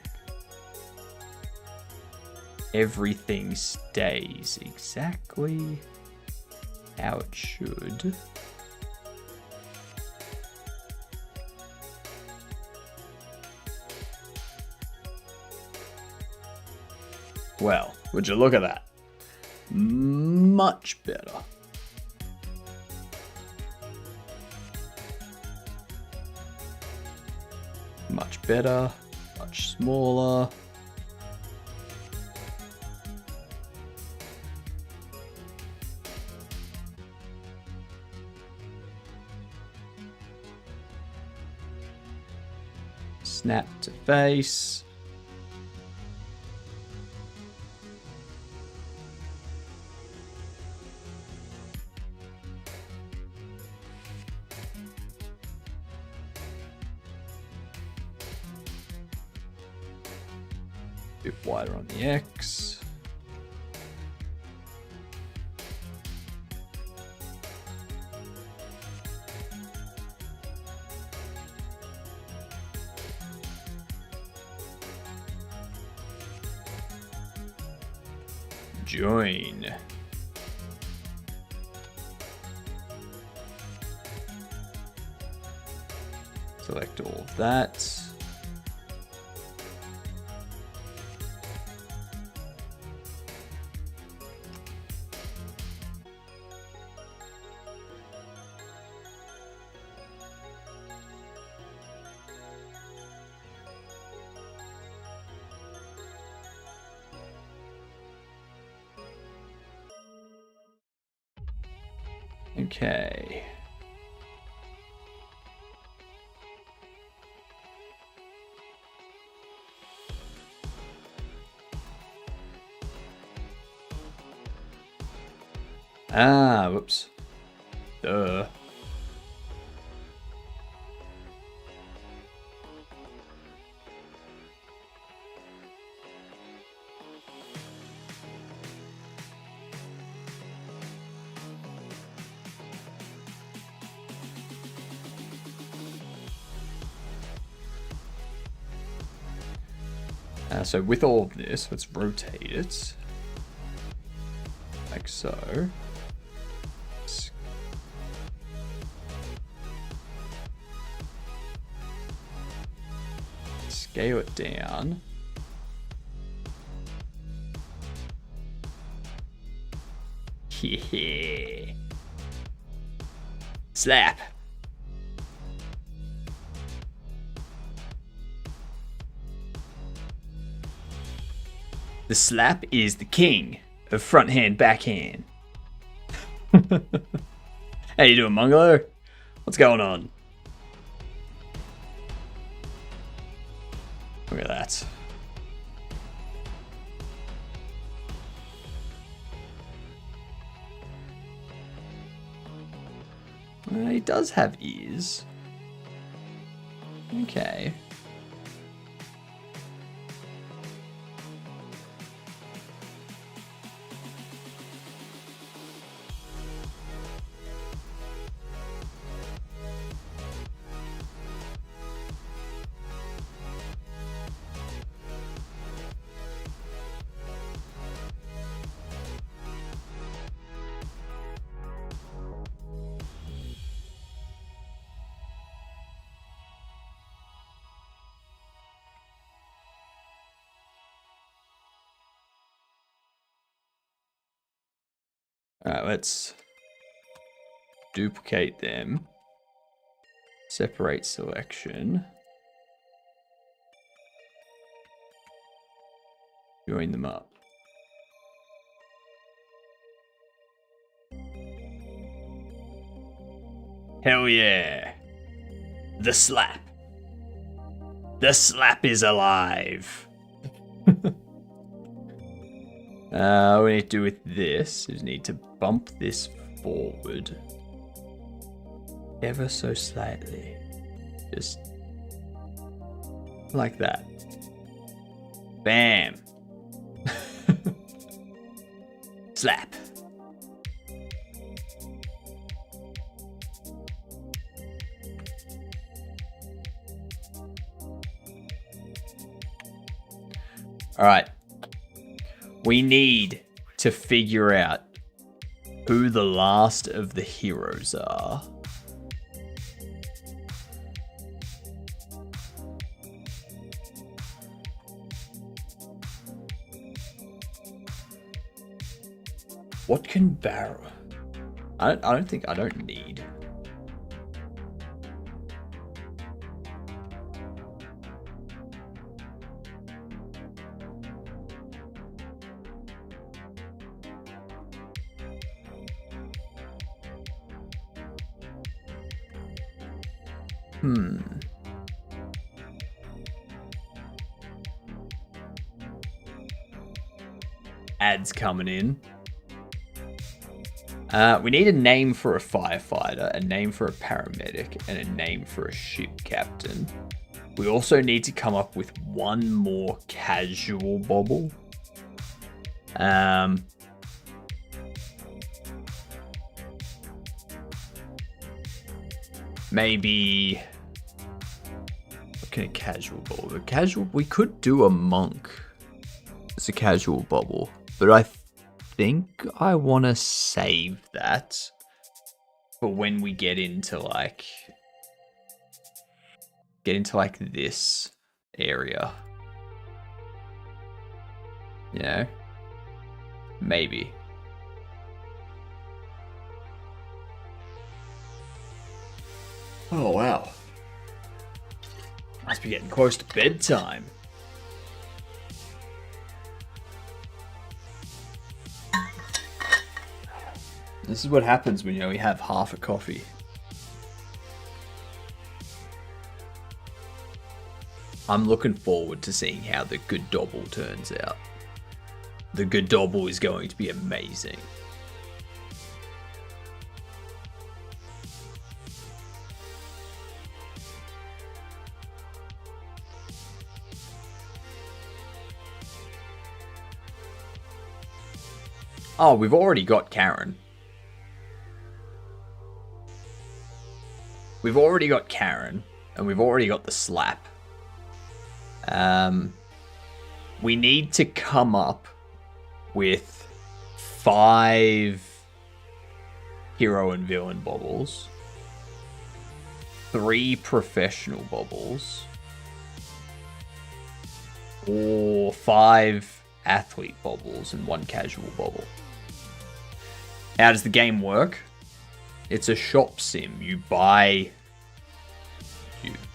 everything stays exactly how it should. Well, would you look at that? Much better. Much better, much smaller. Snap to face. Bit wider on the X. Join. Select all of that. Okay. Ah, whoops. Duh. So with all of this, let's rotate it. Like so. Scale it down. Yeah. Slap. The slap is the king of front hand, backhand. How you doing, Mungalo? What's going on? Look at that. He does have ears. Okay. Alright, let's duplicate them. Separate selection. Join them up. Hell yeah. The slap. The slap is alive. What we need to do with this is need to bump this forward ever so slightly. Just like that. Bam. Slap. All right. We need to figure out who the last of the heroes are. What can Barrow? I don't need. Ads coming in. We need a name for a firefighter, a name for a paramedic, and a name for a ship captain. We also need to come up with one more casual bobble. Maybe... what can a casual bobble? We could do a monk as a casual bobble, but I think I want to save that for when we get into like this area. You know? Maybe. Oh wow. Must be getting close to bedtime. This is what happens when you only have half a coffee. I'm looking forward to seeing how the good double turns out. The good double is going to be amazing. Oh, we've already got Karen. We've already got Karen, and we've already got the slap. We need to come up with 5 hero and villain bobbles, 3 professional bobbles, or 5 athlete bobbles and 1 casual bobble. How does the game work? It's a shop sim. You buy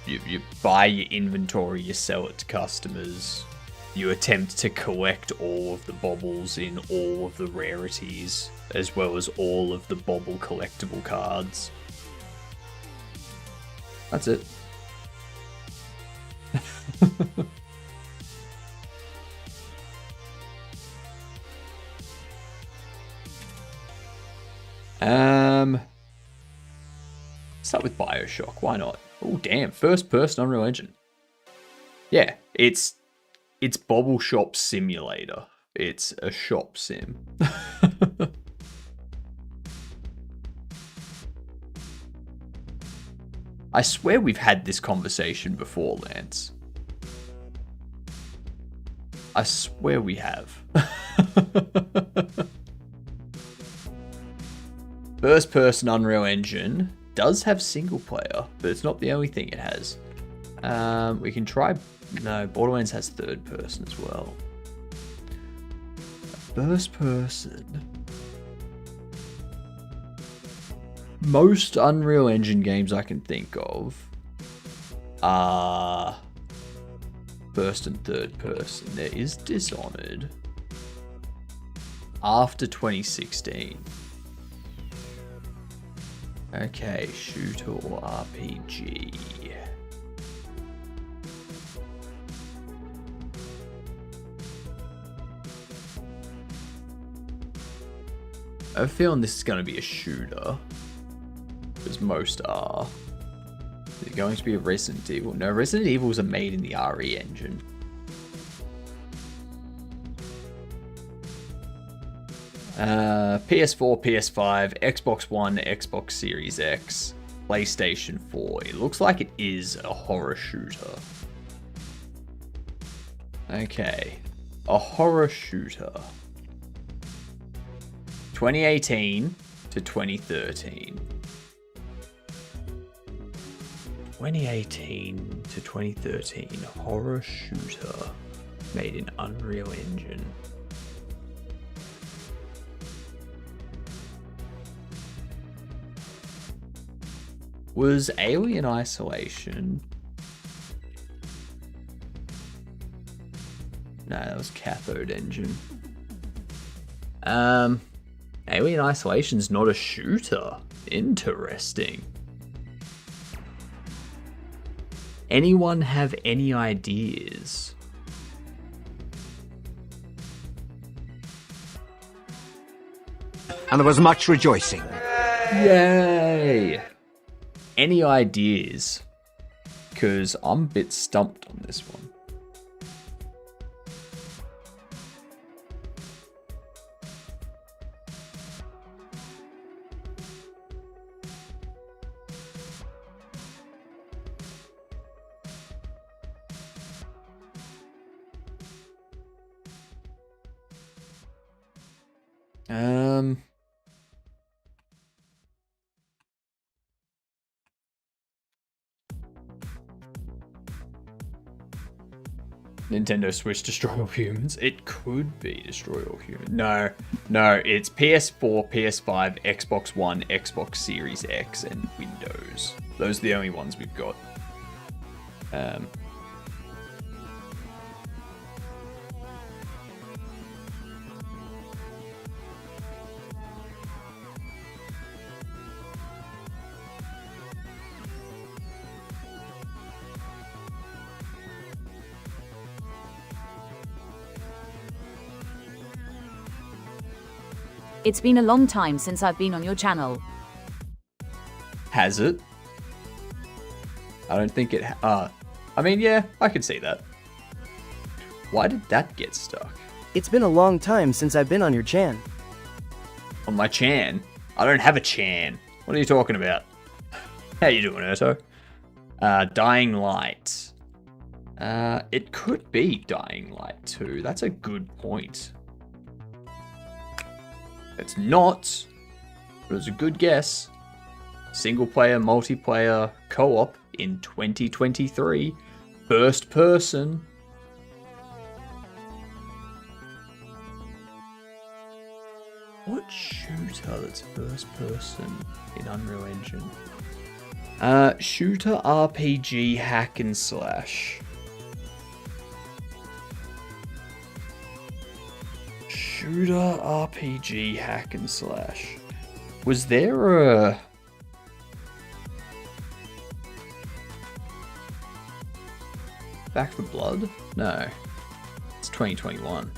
you buy your inventory, you sell it to customers. You attempt to collect all of the bobbles in all of the rarities, as well as all of the bobble collectible cards. That's it. Start with Bioshock. Why not? Oh, damn. First person Unreal Engine. Yeah, it's Bobble Shop Simulator. It's a shop sim. I swear we've had this conversation before, Lance. I swear we have. First person Unreal Engine does have single player, but it's not the only thing it has. We can try... No, Borderlands has third person as well. First person. Most Unreal Engine games I can think of are first and third person. There is Dishonored after 2016. Okay, shooter or RPG. I have a feeling this is going to be a shooter, because most are. Is it going to be a Resident Evil? No, Resident Evils are made in the RE engine. PS4, PS5, Xbox One, Xbox Series X, PlayStation 4. It looks like it is a horror shooter. Okay, a horror shooter. 2018 to 2013. 2018 to 2013, horror shooter made in Unreal Engine. Was Alien Isolation? No, that was Cathode Engine. Alien Isolation's not a shooter. Interesting. Anyone have any ideas? And there was much rejoicing. Yay! Any ideas? Because I'm a bit stumped on this one. Nintendo Switch Destroy All Humans. It could be Destroy All Humans. No, it's PS4, PS5, Xbox One, Xbox Series X, and Windows. Those are the only ones we've got. It's been a long time since I've been on your channel. Has it? I don't think it... I mean, yeah, I could see that. Why did that get stuck? It's been a long time since I've been on your chan. On my chan? I don't have a chan. What are you talking about? How you doing, Erto? Dying Light. It could be Dying Light 2. That's a good point. It's not, but it's a good guess. Single player, multiplayer, co-op in 2023. First person. What shooter that's first person in Unreal Engine? Shooter RPG hack and slash. Shooter RPG hack and slash. Was there a... Back for Blood? No. It's 2021.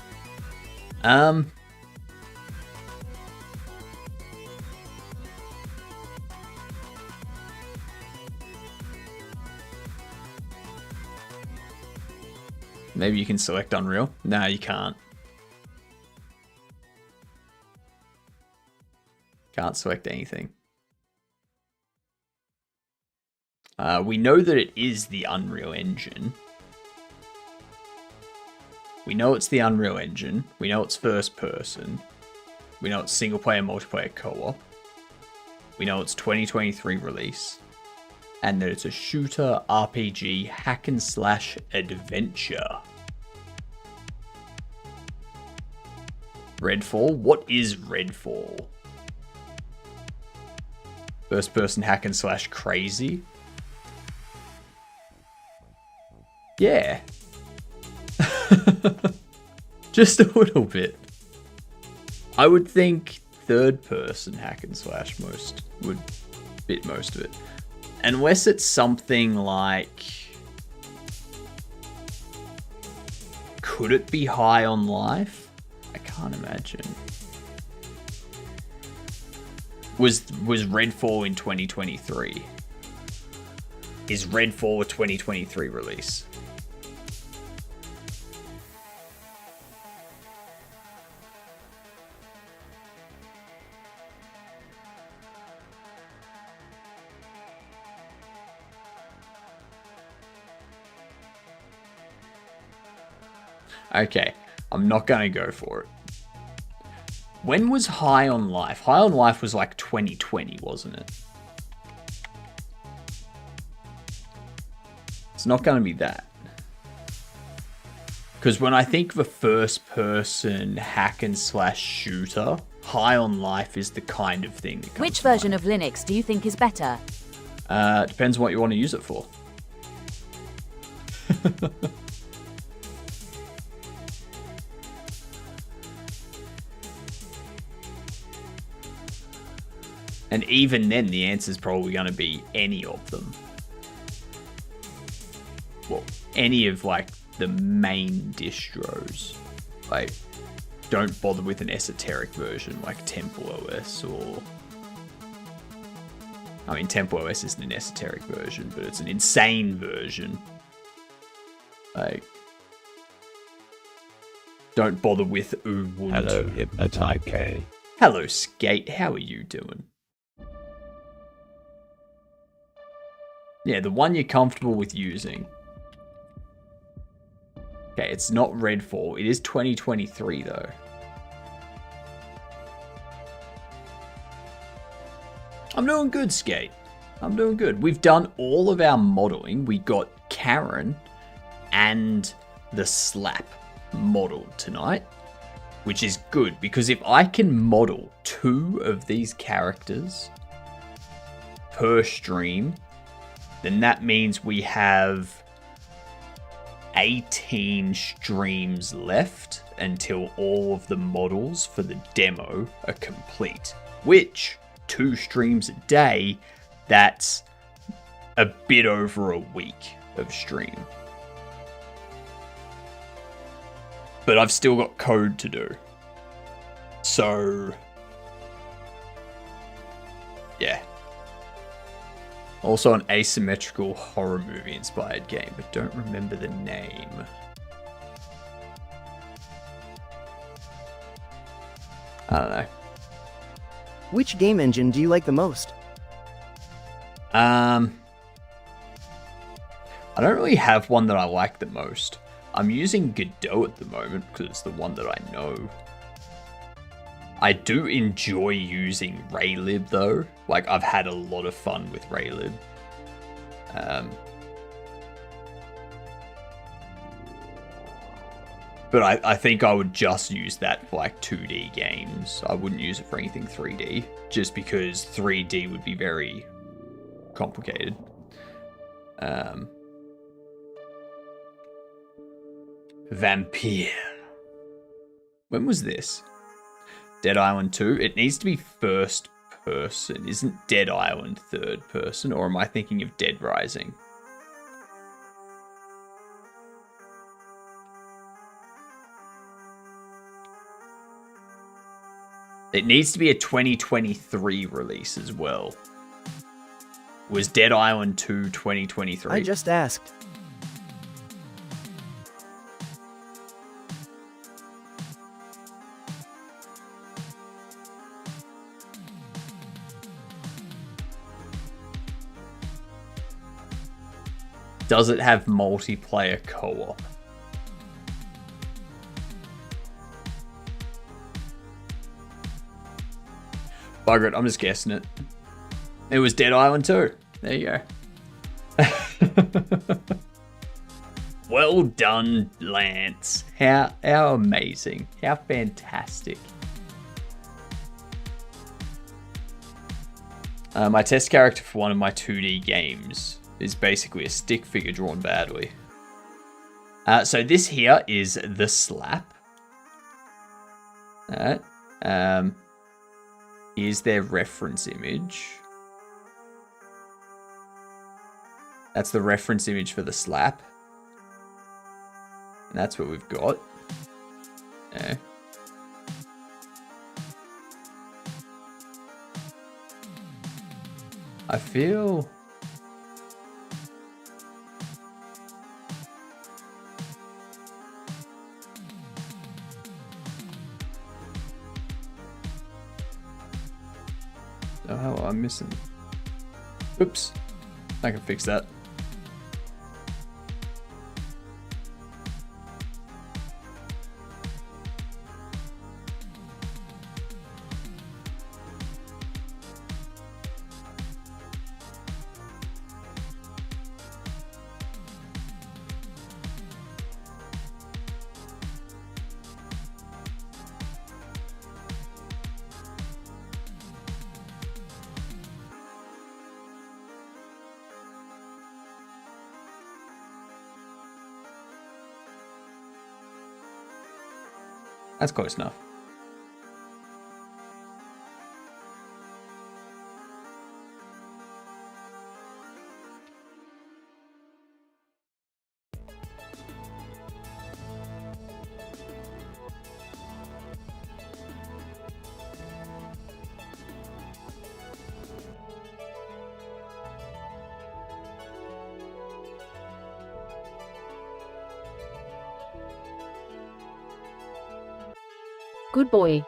Maybe you can select Unreal. No, you can't. Can't select anything. We know that it is the Unreal Engine. We know it's the Unreal Engine. We know it's first person. We know it's single player, multiplayer, co-op. We know it's 2023 release. And that it's a shooter RPG hack and slash adventure. Redfall? What is Redfall? First person hack and slash crazy? Yeah. Just a little bit. I would think third person hack and slash would fit most of it. Unless it's something like... Could it be High on Life? I can't imagine. Was Redfall in 2023? Is Redfall a 2023 release? Okay, I'm not gonna go for it. When was High on Life? High on Life was like 2020, wasn't it? It's not gonna be that. Because when I think of a first person hack and slash shooter, High on Life is the kind of thing that comes Which to mind. version of Linux do you think is better? Depends on what you want to use it for. And even then, the answer is probably going to be any of them. Well, any of, like, the main distros. Like, don't bother with an esoteric version like Temple OS or... I mean, Temple OS isn't an esoteric version, but it's an insane version. Like... Don't bother with Ubuntu. Hello, Hypnotype K. Hello, Skate. How are you doing? Yeah, the one you're comfortable with using. Okay, it's not Redfall. It is 2023, though. I'm doing good, Skate. I'm doing good. We've done all of our modeling. We got Karen and the Slap modeled tonight, which is good, because if I can model 2 of these characters per stream, then that means we have 18 streams left until all of the models for the demo are complete. Which, 2 streams a day, that's a bit over a week of stream. But I've still got code to do. So, yeah. Also an asymmetrical horror movie inspired game, but don't remember the name. I don't know. Which game engine do you like the most? I don't really have one that I like the most. I'm using Godot at the moment because it's the one that I know. I do enjoy using Raylib though. Like, I've had a lot of fun with Raylib. But I think I would just use that for like 2D games. I wouldn't use it for anything 3D, just because 3D would be very complicated. Vampire. When was this? Dead Island 2? It needs to be first person. Isn't Dead Island third person? Or am I thinking of Dead Rising? It needs to be a 2023 release as well. Was Dead Island 2 2023? I just asked. Does it have multiplayer co-op? Bugger it, I'm just guessing it. It was Dead Island 2. There you go. Well done, Lance. How amazing. How fantastic. My test character for one of my 2D games is basically a stick figure drawn badly. So this here is the slap. Alright. Here's their reference image. That's the reference image for the slap. And that's what we've got. Yeah. I feel... Oh, hell, I'm missing. Oops. I can fix that. That's close enough. Good boy.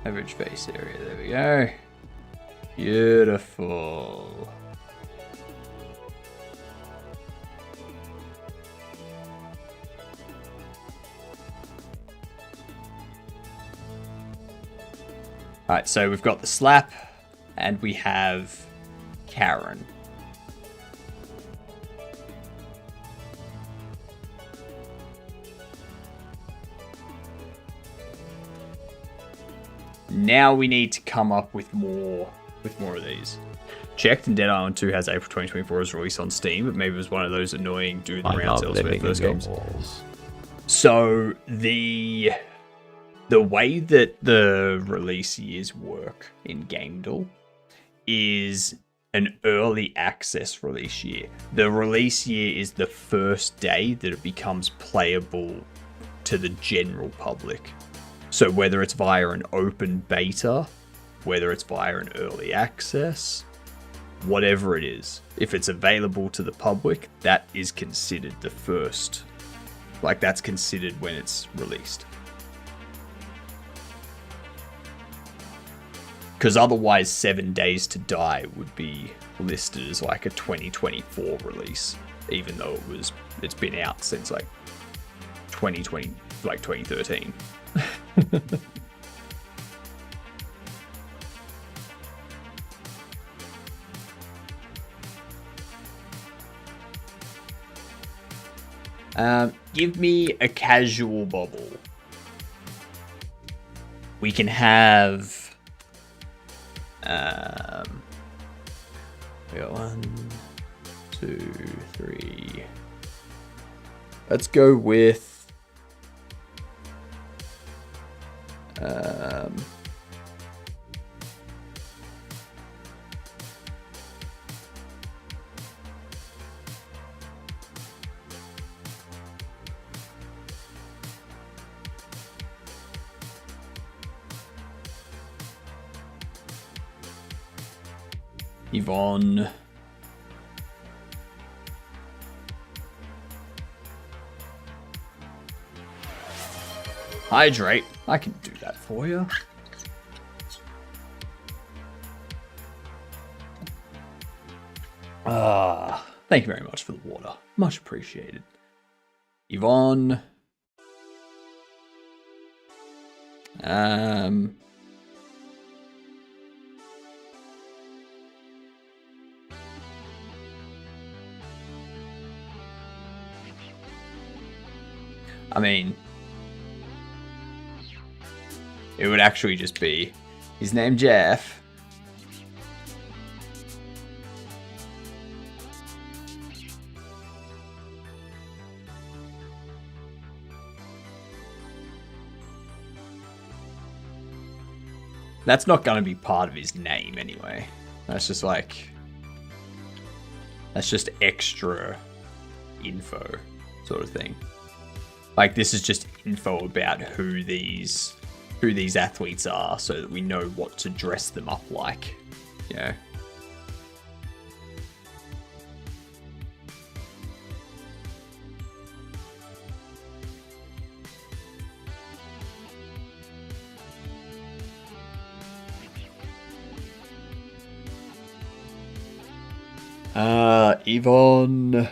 Average face area, there we go. Beautiful. Alright, so we've got the slap, and we have Karen. Now we need to come up with more of these. Checked, and Dead Island 2 has April 2024 as release on Steam, but maybe it was one of those annoying do the rounds elsewhere first games. So the way that the release years work in Gamedal is an early access release year. The release year is the first day that it becomes playable to the general public. So whether it's via an open beta, whether it's via an early access, whatever it is, if it's available to the public, that is considered the first. Like, that's considered when it's released. Because otherwise 7 Days to Die would be listed as like a 2024 release, even though it's been out since like 2020, like 2013. Give me a casual bubble. We can have. We got 1, 2, 3. Let's go with. Yvonne. Hydrate. I can do that for you. Thank you very much for the water. Much appreciated. Yvonne. I mean, it would actually just be his name Jeff. That's not going to be part of his name anyway. That's just like, that's just extra info sort of thing. Like, this is just info about who these athletes are, so that we know what to dress them up like, you know. Yvonne.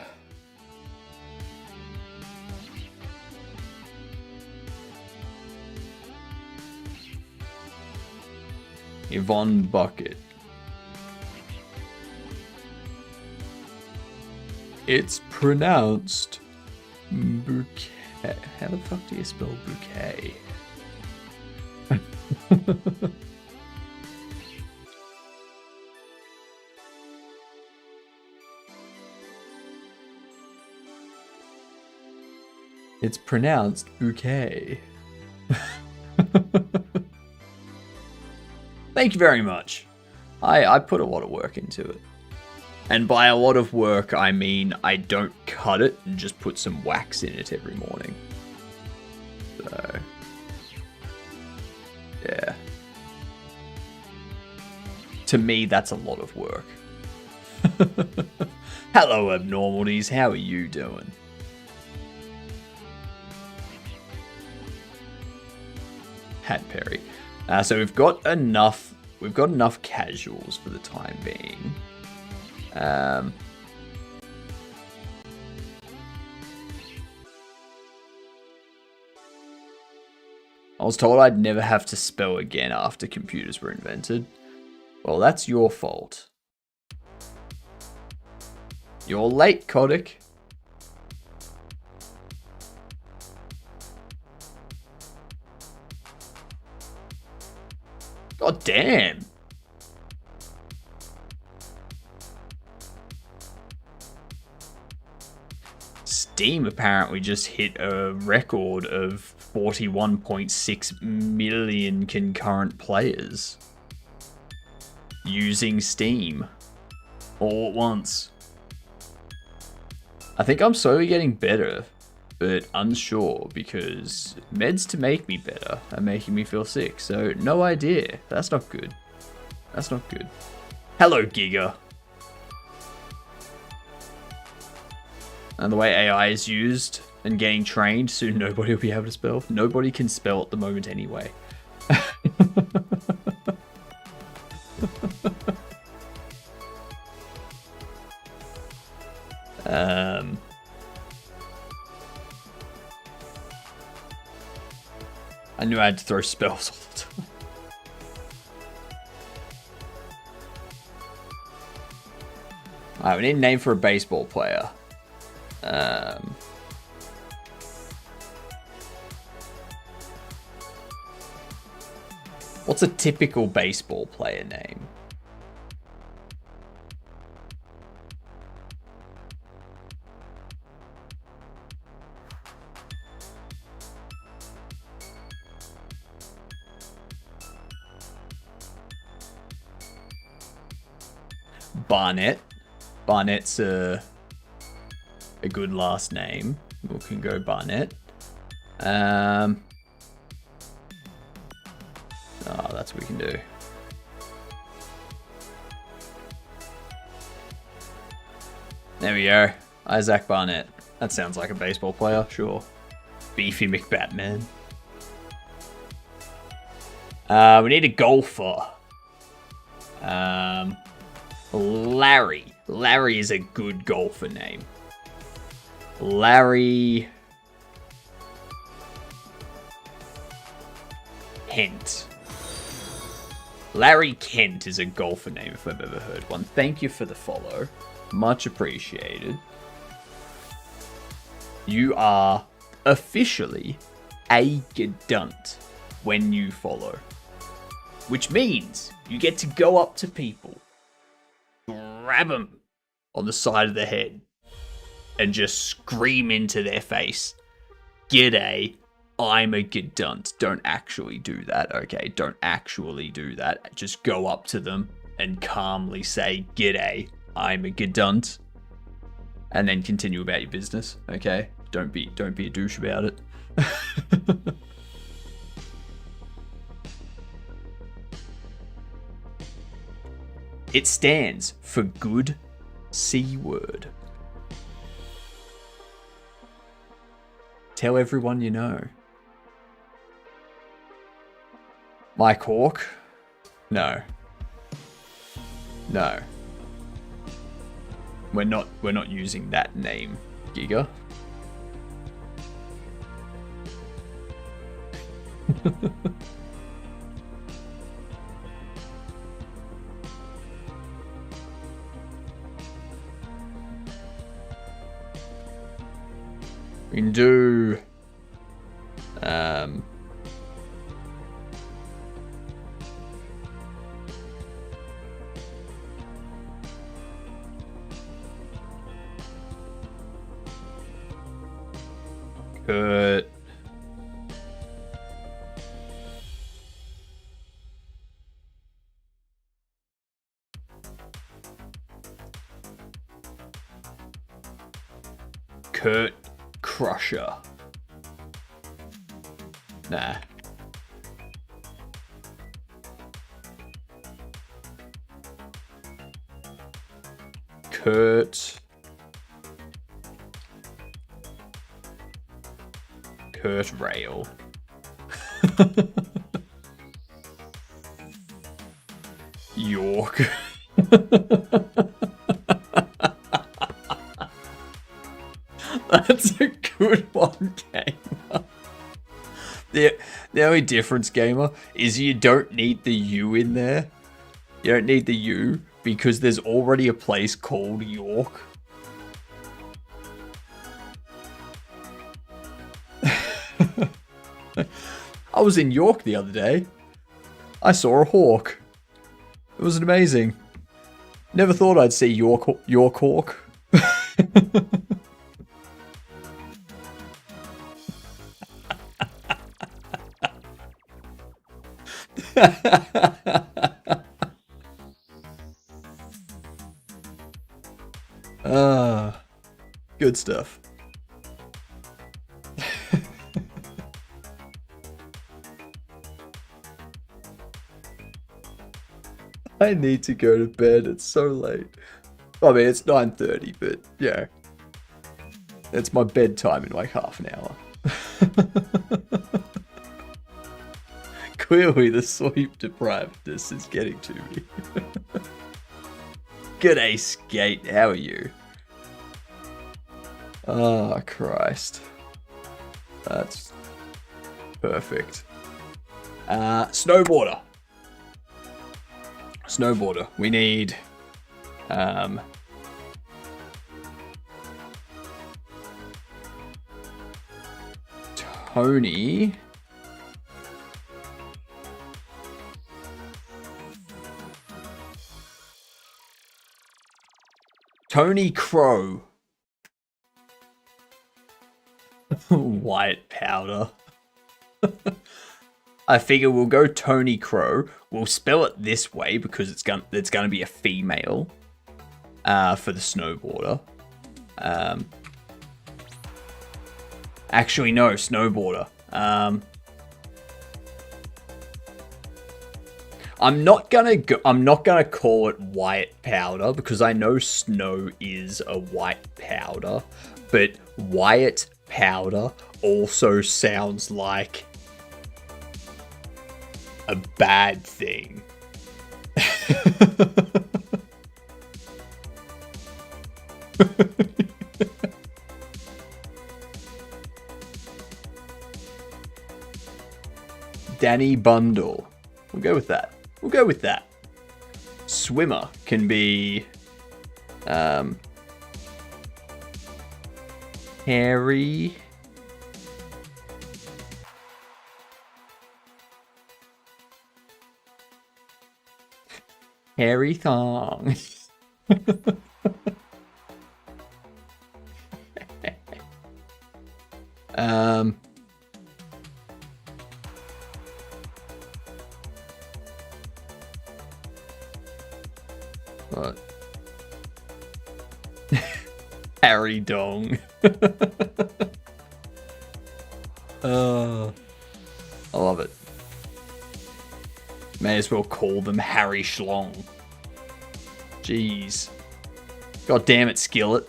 Yvonne Bucket. It's pronounced bouquet. How the fuck do you spell bouquet? It's pronounced bouquet. Thank you very much. I put a lot of work into it. And by a lot of work, I mean I don't cut it and just put some wax in it every morning. So, yeah. To me, that's a lot of work. Hello, abnormalities. How are you doing? Hat Perry. So we've got enough casuals for the time being. I was told I'd never have to spell again after computers were invented. Well, that's your fault. You're late, Kodik. God damn. Steam apparently just hit a record of 41.6 million concurrent players using Steam all at once. I think I'm slowly getting better but unsure because meds to make me better are making me feel sick. So no idea. That's not good. That's not good. Hello, Giga. And the way AI is used and getting trained, soon nobody will be able to spell. Nobody can spell at the moment anyway. I knew I had to throw spells all the time. Alright, we need a name for a baseball player. What's a typical baseball player name? Barnett. Barnett's a good last name. We can go Barnett. Oh, that's what we can do. There we go. Isaac Barnett. That sounds like a baseball player, sure. Beefy McBatman. We need a golfer. Larry. Larry is a good golfer name. Larry Kent. Larry Kent is a golfer name if I've ever heard one. Thank you for the follow. Much appreciated. You are officially a Gedunt when you follow. Which means you get to go up to people, grab them on the side of the head, and just scream into their face, "G'day, I'm a Gedunt." Don't actually do that, okay? Don't actually do that. Just go up to them and calmly say, "G'day, I'm a Gedunt," and then continue about your business, okay? Don't be a douche about it. It stands for good C word. Tell everyone you know. Mike Hawk? No. No. We're not using that name, Giga. We can do Kurt. Kurt Crusher. Nah. Kurt Rail. York. That's a good one, Gamer. The only difference, Gamer, is you don't need the U in there. You don't need the U because there's already a place called York. I was in York the other day. I saw a hawk. It was amazing. Never thought I'd see York hawk. Good stuff. I need to go to bed. It's so late. I mean, it's 9:30, but yeah. It's my bedtime in like half an hour. Clearly the sleep deprivedness is getting to me. G'day, Skate. How are you? Oh, Christ. That's perfect. Snowboarder. Snowboarder. We need... Tony... Tony Crow. White powder. I figure we'll go Tony Crow. We'll spell it this way because it's gonna be a female for the snowboarder. Actually, no, snowboarder. I'm not gonna call it white powder because I know snow is a white powder, but white powder also sounds like a bad thing. Danny Bundle. We'll go with that. We'll go with that. Swimmer can be Harry. Harry Thong. What? Harry Dong. I love it. May as well call them Harry Schlong. Jeez. God damn it, Skillet.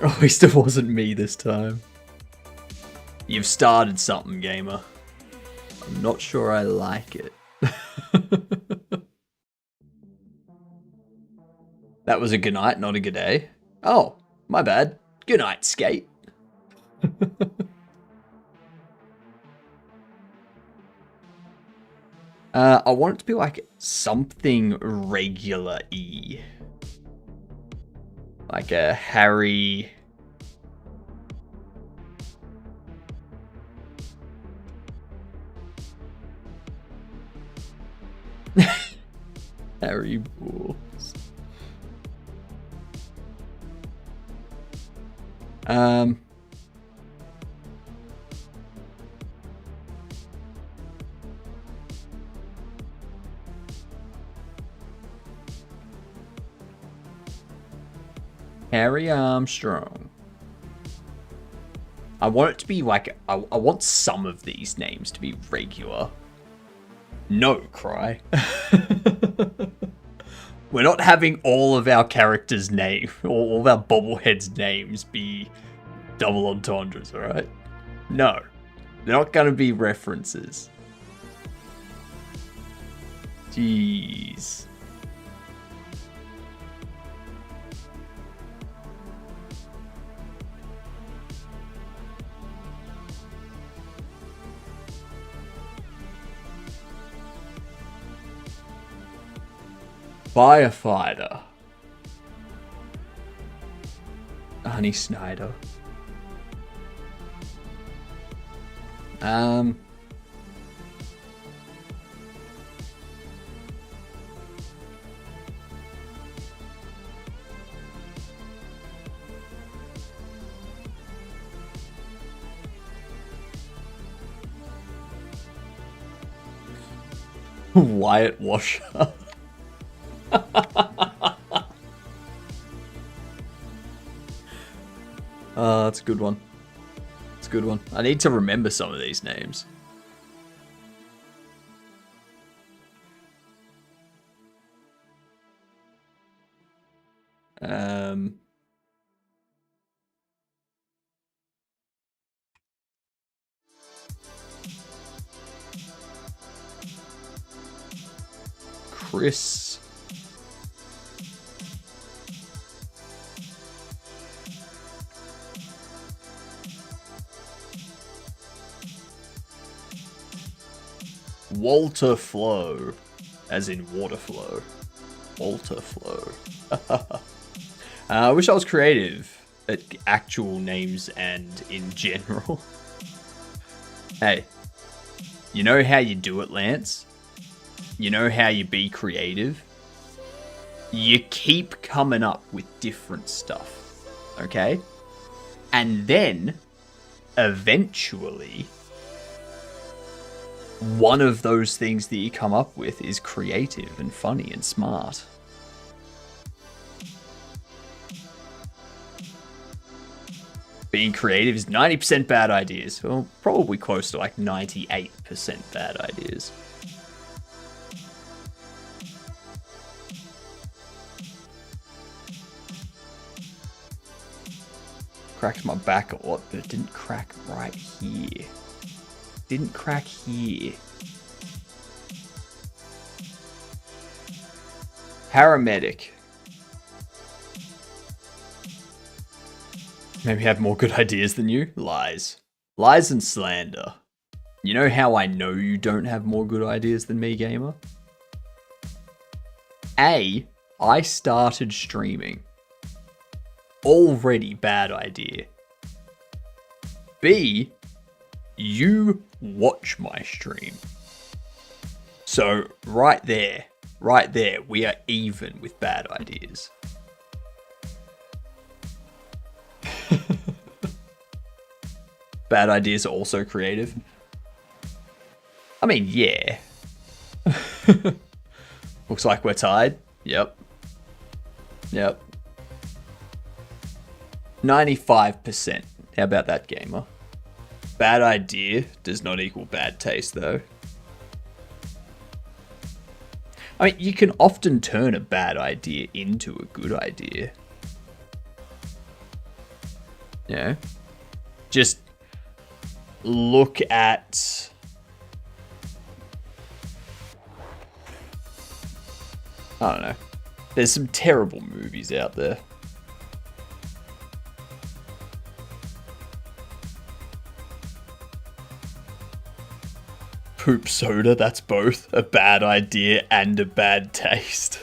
At least it wasn't me this time. You've started something, gamer. I'm not sure I like it. That was a good night, not a good day. Oh, my bad. Good night, Skate. I want it to be like something regular-y. Like a Harry... Harry Balls. Harry Armstrong. I want it to be like, I want some of these names to be regular. No, Cry. We're not having all of our characters' name, all of our bobbleheads' names be double entendres, alright? No. They're not gonna be references. Jeez. Firefighter. Honey Snyder. Wyatt Washer. That's a good one. It's a good one. I need to remember some of these names. Chris. Walter Flow, as in water flow. Walter Flow. I wish I was creative at actual names and in general. Hey, you know how you do it, Lance? You know how you be creative? You keep coming up with different stuff, okay? And then, eventually, one of those things that you come up with is creative and funny and smart. Being creative is 90% bad ideas. Well, probably close to like 98% bad ideas. Cracked my back a lot, but it didn't crack right here. Didn't crack here. Paramedic. Maybe have more good ideas than you? Lies. Lies and slander. You know how I know you don't have more good ideas than me, gamer? A, I started streaming. Already bad idea. B, you watch my stream. So right there, we are even with bad ideas. Bad ideas are also creative. I mean, yeah. Looks like we're tied. Yep. 95%. How about that, gamer? Bad idea does not equal bad taste, though. I mean, you can often turn a bad idea into a good idea. Yeah. Just look at... I don't know. There's some terrible movies out there. Poop soda, that's both a bad idea and a bad taste.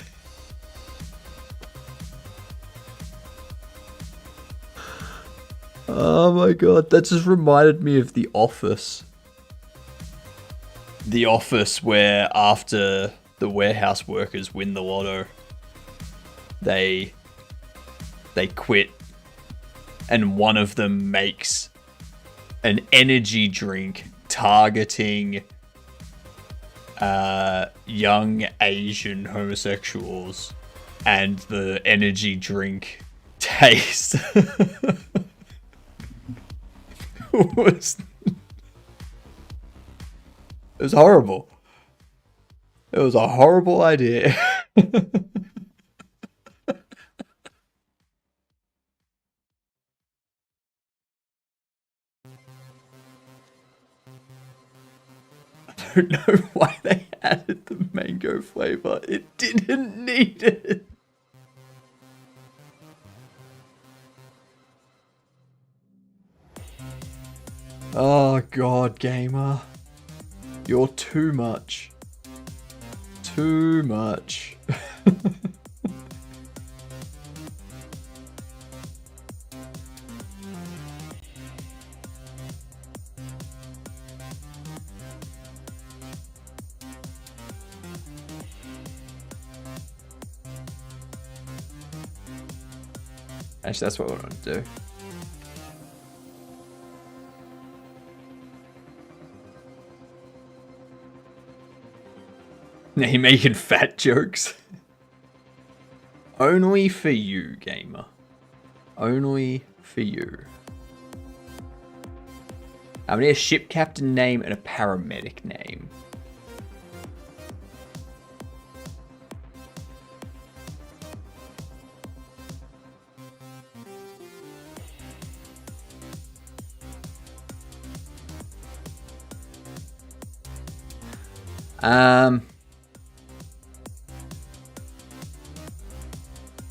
Oh my god, that just reminded me of The Office. The Office, where after the warehouse workers win the lotto, they quit, and one of them makes an energy drink targeting young Asian homosexuals, and the energy drink taste was it was horrible. It was a horrible idea. I don't know why they added the mango flavor. It didn't need it. Oh god, gamer. You're too much. Too much. Actually, that's what I want to do. He making fat jokes. Only for you, gamer. Only for you. I need a ship captain name and a paramedic name.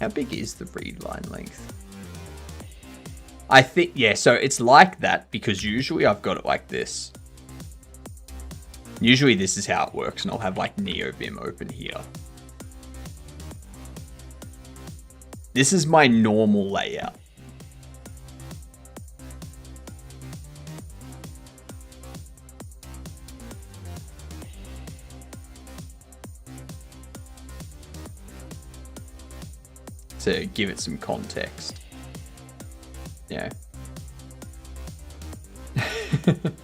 How big is the read line length? I think, yeah, so it's like that because usually I've got it like this. Usually this is how it works, and I'll have like NeoVim open here. This is my normal layout. To give it some context. Yeah. And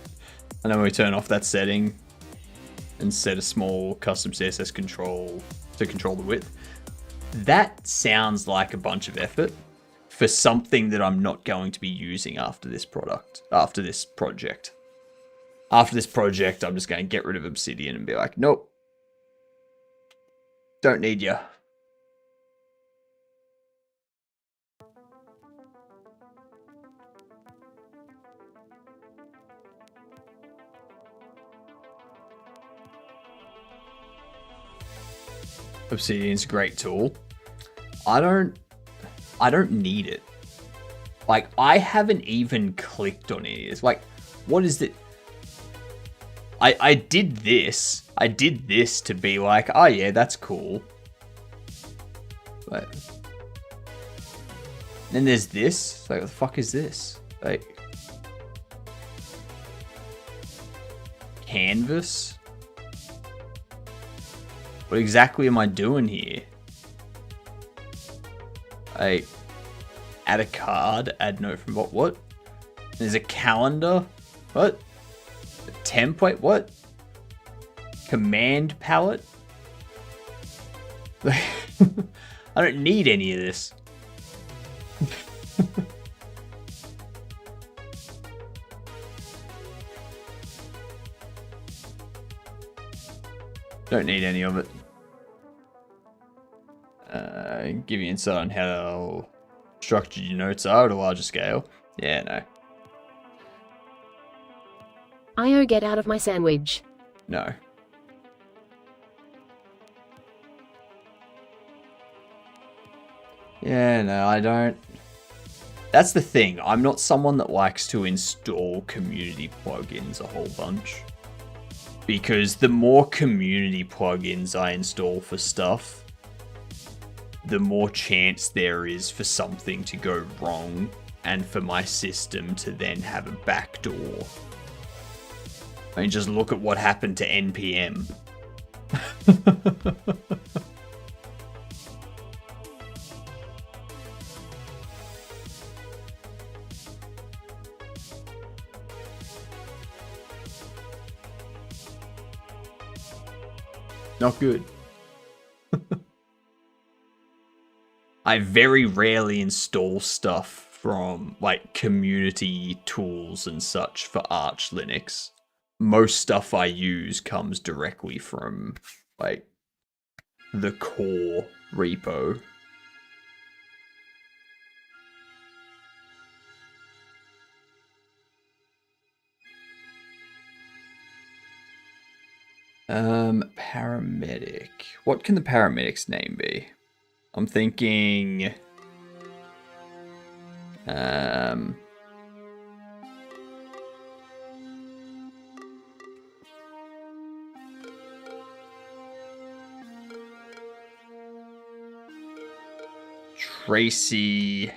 then we turn off that setting and set a small custom CSS control to control the width. That sounds like a bunch of effort for something that I'm not going to be using after this project. After this project, I'm just going to get rid of Obsidian and be like, nope. Don't need you. Obsidian's a great tool. I don't need it. Like, I haven't even clicked on it. It's like, what is it? I did this. I did this to be like, oh yeah, that's cool. But then there's this. Like, what the fuck is this? Like, canvas? What exactly am I doing here? I add a card, add note from what? There's a calendar? What? A template? What? Command palette? I don't need any of this. Don't need any of it. Give you insight on how structured your notes are at a larger scale. Yeah, no. Io, get out of my sandwich. No. Yeah, no, I don't. That's the thing. I'm not someone that likes to install community plugins a whole bunch. Because the more community plugins I install for stuff, the more chance there is for something to go wrong and for my system to then have a backdoor. I mean, just look at what happened to NPM. Not good. I very rarely install stuff from like community tools and such for Arch Linux. Most stuff I use comes directly from like the core repo. Paramedic. What can the paramedic's name be? I'm thinking... Tracy...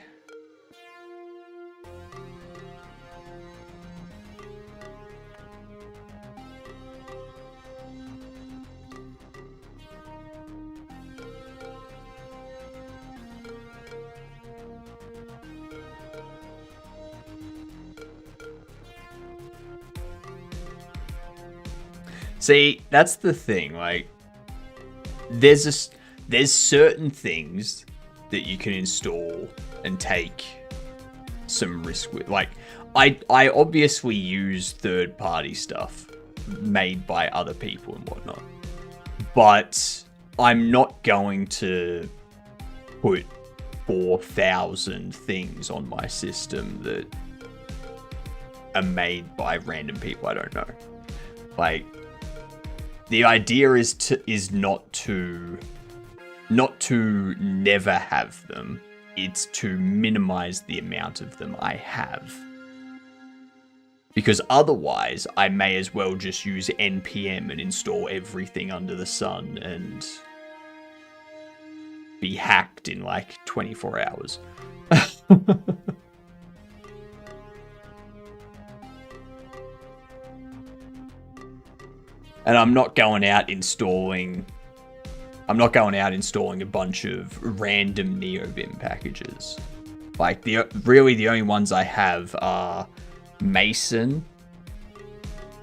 See, that's the thing, like, there's certain things that you can install and take some risk with. Like, I obviously use third-party stuff made by other people and whatnot, but I'm not going to put 4,000 things on my system that are made by random people I don't know. Like, the idea is not to never have them. It's to minimize the amount of them I have. Because otherwise, I may as well just use NPM and install everything under the sun and be hacked in like 24 hours. And I'm not going out installing a bunch of random NeoVim packages. Like, the only ones I have are Mason,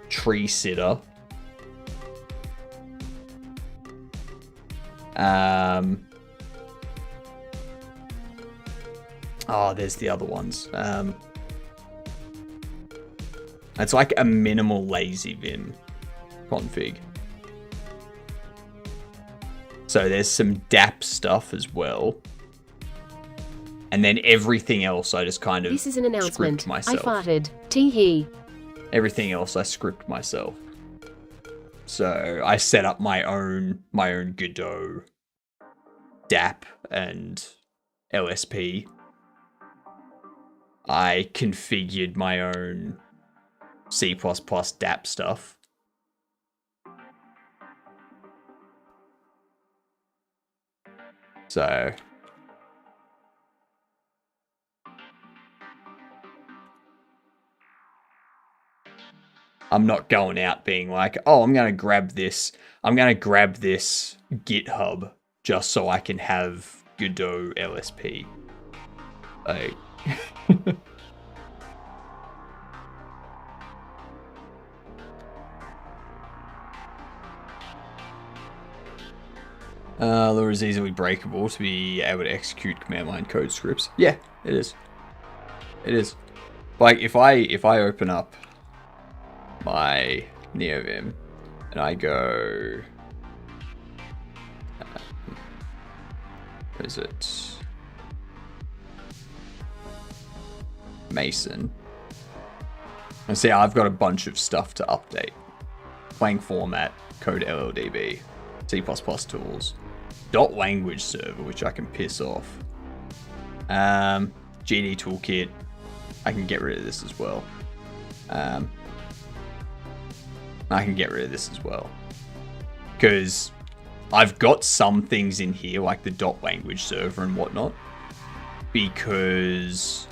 Tree Sitter, there's the other ones. It's like a minimal lazy Vim config. So there's some DAP stuff as well. And then everything else I just kind of This is an announcement. myself. I farted. Tee-hee. Everything else I script myself. So I set up my own Godot DAP and LSP. I configured my own C++ DAP stuff. So I'm not going out being like, oh, I'm going to grab this GitHub just so I can have Godot LSP. Like, Lure is easily breakable to be able to execute command line code scripts. Yeah, it is. It is. Like, if I open up my NeoVim and I go, where is it? Mason. And see, I've got a bunch of stuff to update. Playing format, code LLDB, C++ tools, .language server, which I can piss off. GD toolkit, I can get rid of this as well. I can get rid of this as well. Because I've got some things in here, like the .language server and whatnot. Because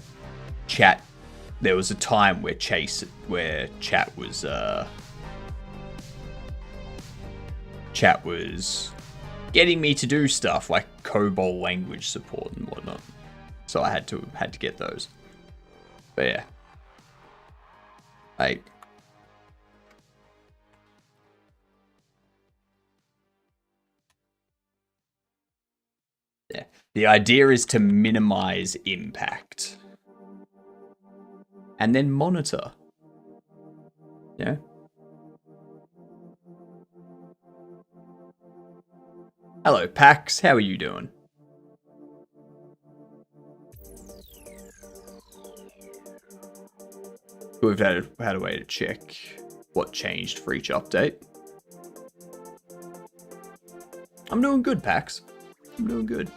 there was a time where chat was getting me to do stuff like COBOL language support and whatnot. So I had to get those. But yeah. Yeah. The idea is to minimize impact. And then monitor. Yeah. Hello, Pax. How are you doing? We've had a way to check what changed for each update. I'm doing good, Pax. I'm doing good.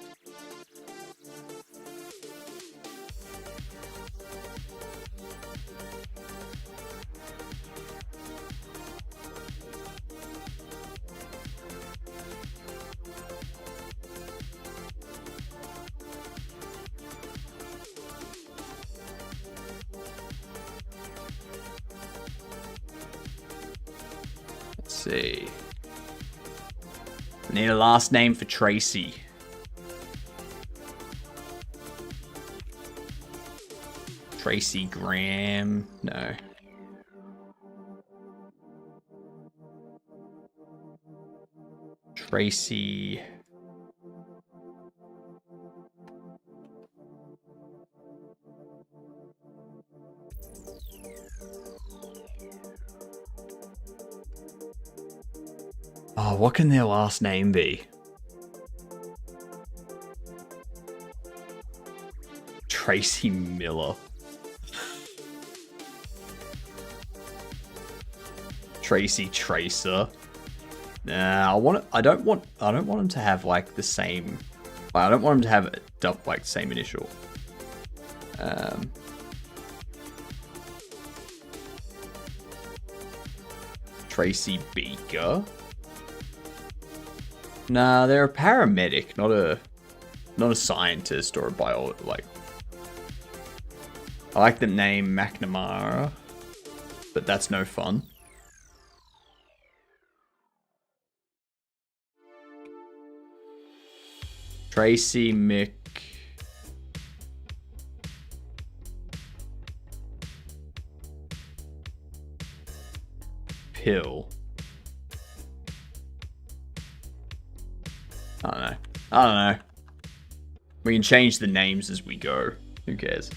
Let's see. I need a last name for Tracy. Tracy Graham? No. Tracy. Oh, what can their last name be? Tracy Miller. Tracy Tracer. Nah, I don't want them to have like the same. I don't want them to have like the same initial. Tracy Beaker. Nah, they're a paramedic, not a scientist or a biologist. Like, I like the name McNamara, but that's no fun. Tracy Pill. I don't know. We can change the names as we go. Who cares?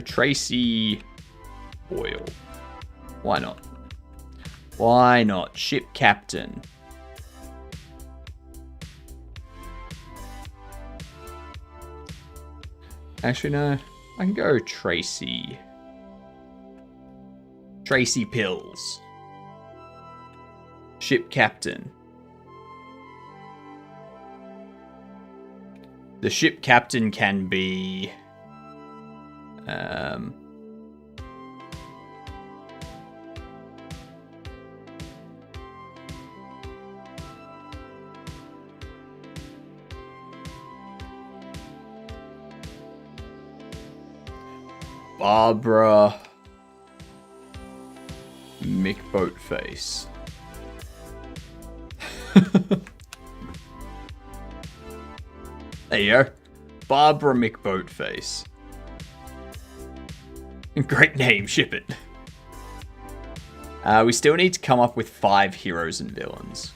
Tracy Boyle. Why not? Why not? Ship captain. Actually, no. I can go Tracy. Tracy Pills. Ship captain. The ship captain can be... Barbara McBoatface. There you go. Barbara McBoatface. Great name, ship it. We still need to come up with 5 heroes and villains.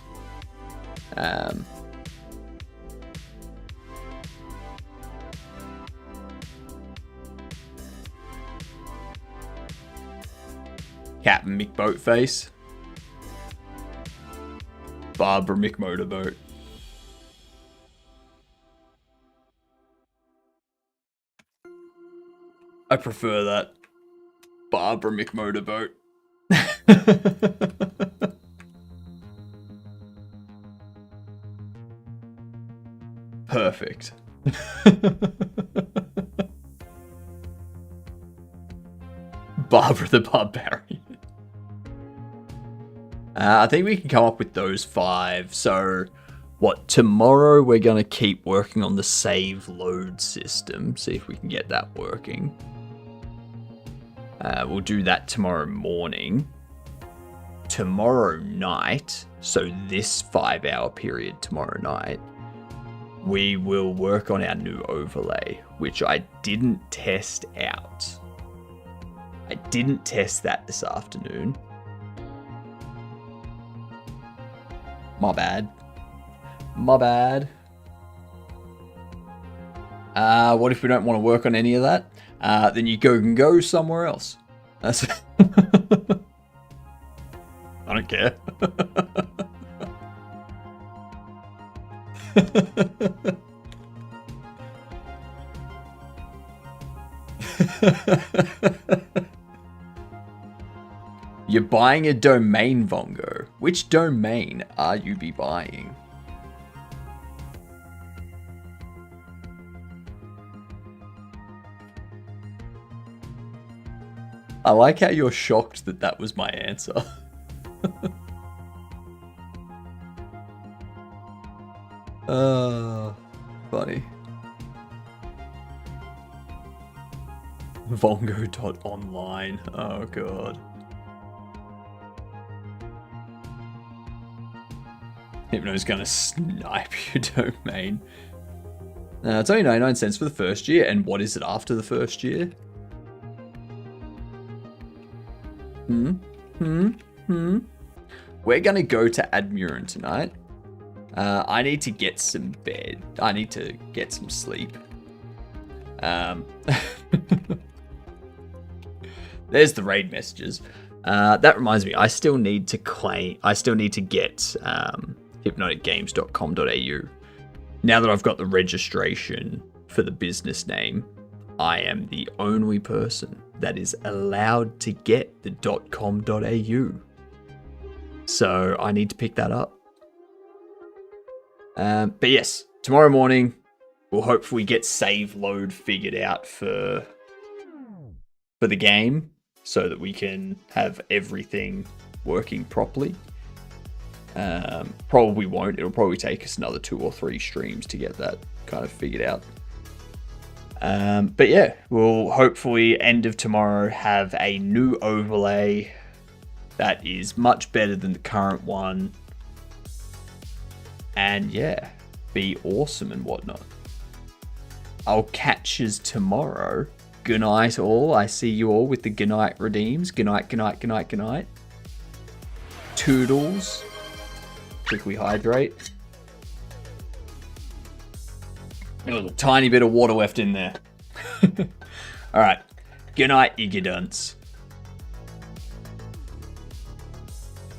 Captain McBoatface. Barbara McMotorboat. I prefer that. Barbara McMotorboat. Perfect. Barbara the Barbarian. I think we can come up with those 5. So, what, tomorrow we're going to keep working on the save load system. See if we can get that working. We'll do that tomorrow morning. Tomorrow night, so this 5-hour period tomorrow night, we will work on our new overlay, which I didn't test out. I didn't test that this afternoon. My bad. My bad. What if we don't want to work on any of that? Then you can go somewhere else. That's I don't care. You're buying a domain, Vongo. Which domain are you be buying? I like how you're shocked that that was my answer. Funny. Vongo.online. Oh god. Hypno's gonna snipe your domain. It's only 99 cents for the first year, and what is it after the first year? We're gonna go to Admurin tonight. I need to get some bed. I need to get some sleep. There's the raid messages. That reminds me, I still need to get hypnoticgames.com.au. Now that I've got the registration for the business name, I am the only person that is allowed to get the .com.au. So I need to pick that up. But yes, tomorrow morning, we'll hopefully get save load figured out for the game so that we can have everything working properly. Probably won't. It'll probably take us another 2 or 3 streams to get that kind of figured out. But yeah, we'll hopefully end of tomorrow have a new overlay that is much better than the current one. And yeah, be awesome and whatnot. I'll catch yous tomorrow. Good night all. I see you all with the good night redeems. Good night, good night, good night, good night. Toodles. Quickly hydrate. There's a tiny bit of water left in there. Alright. Good night, you dunce.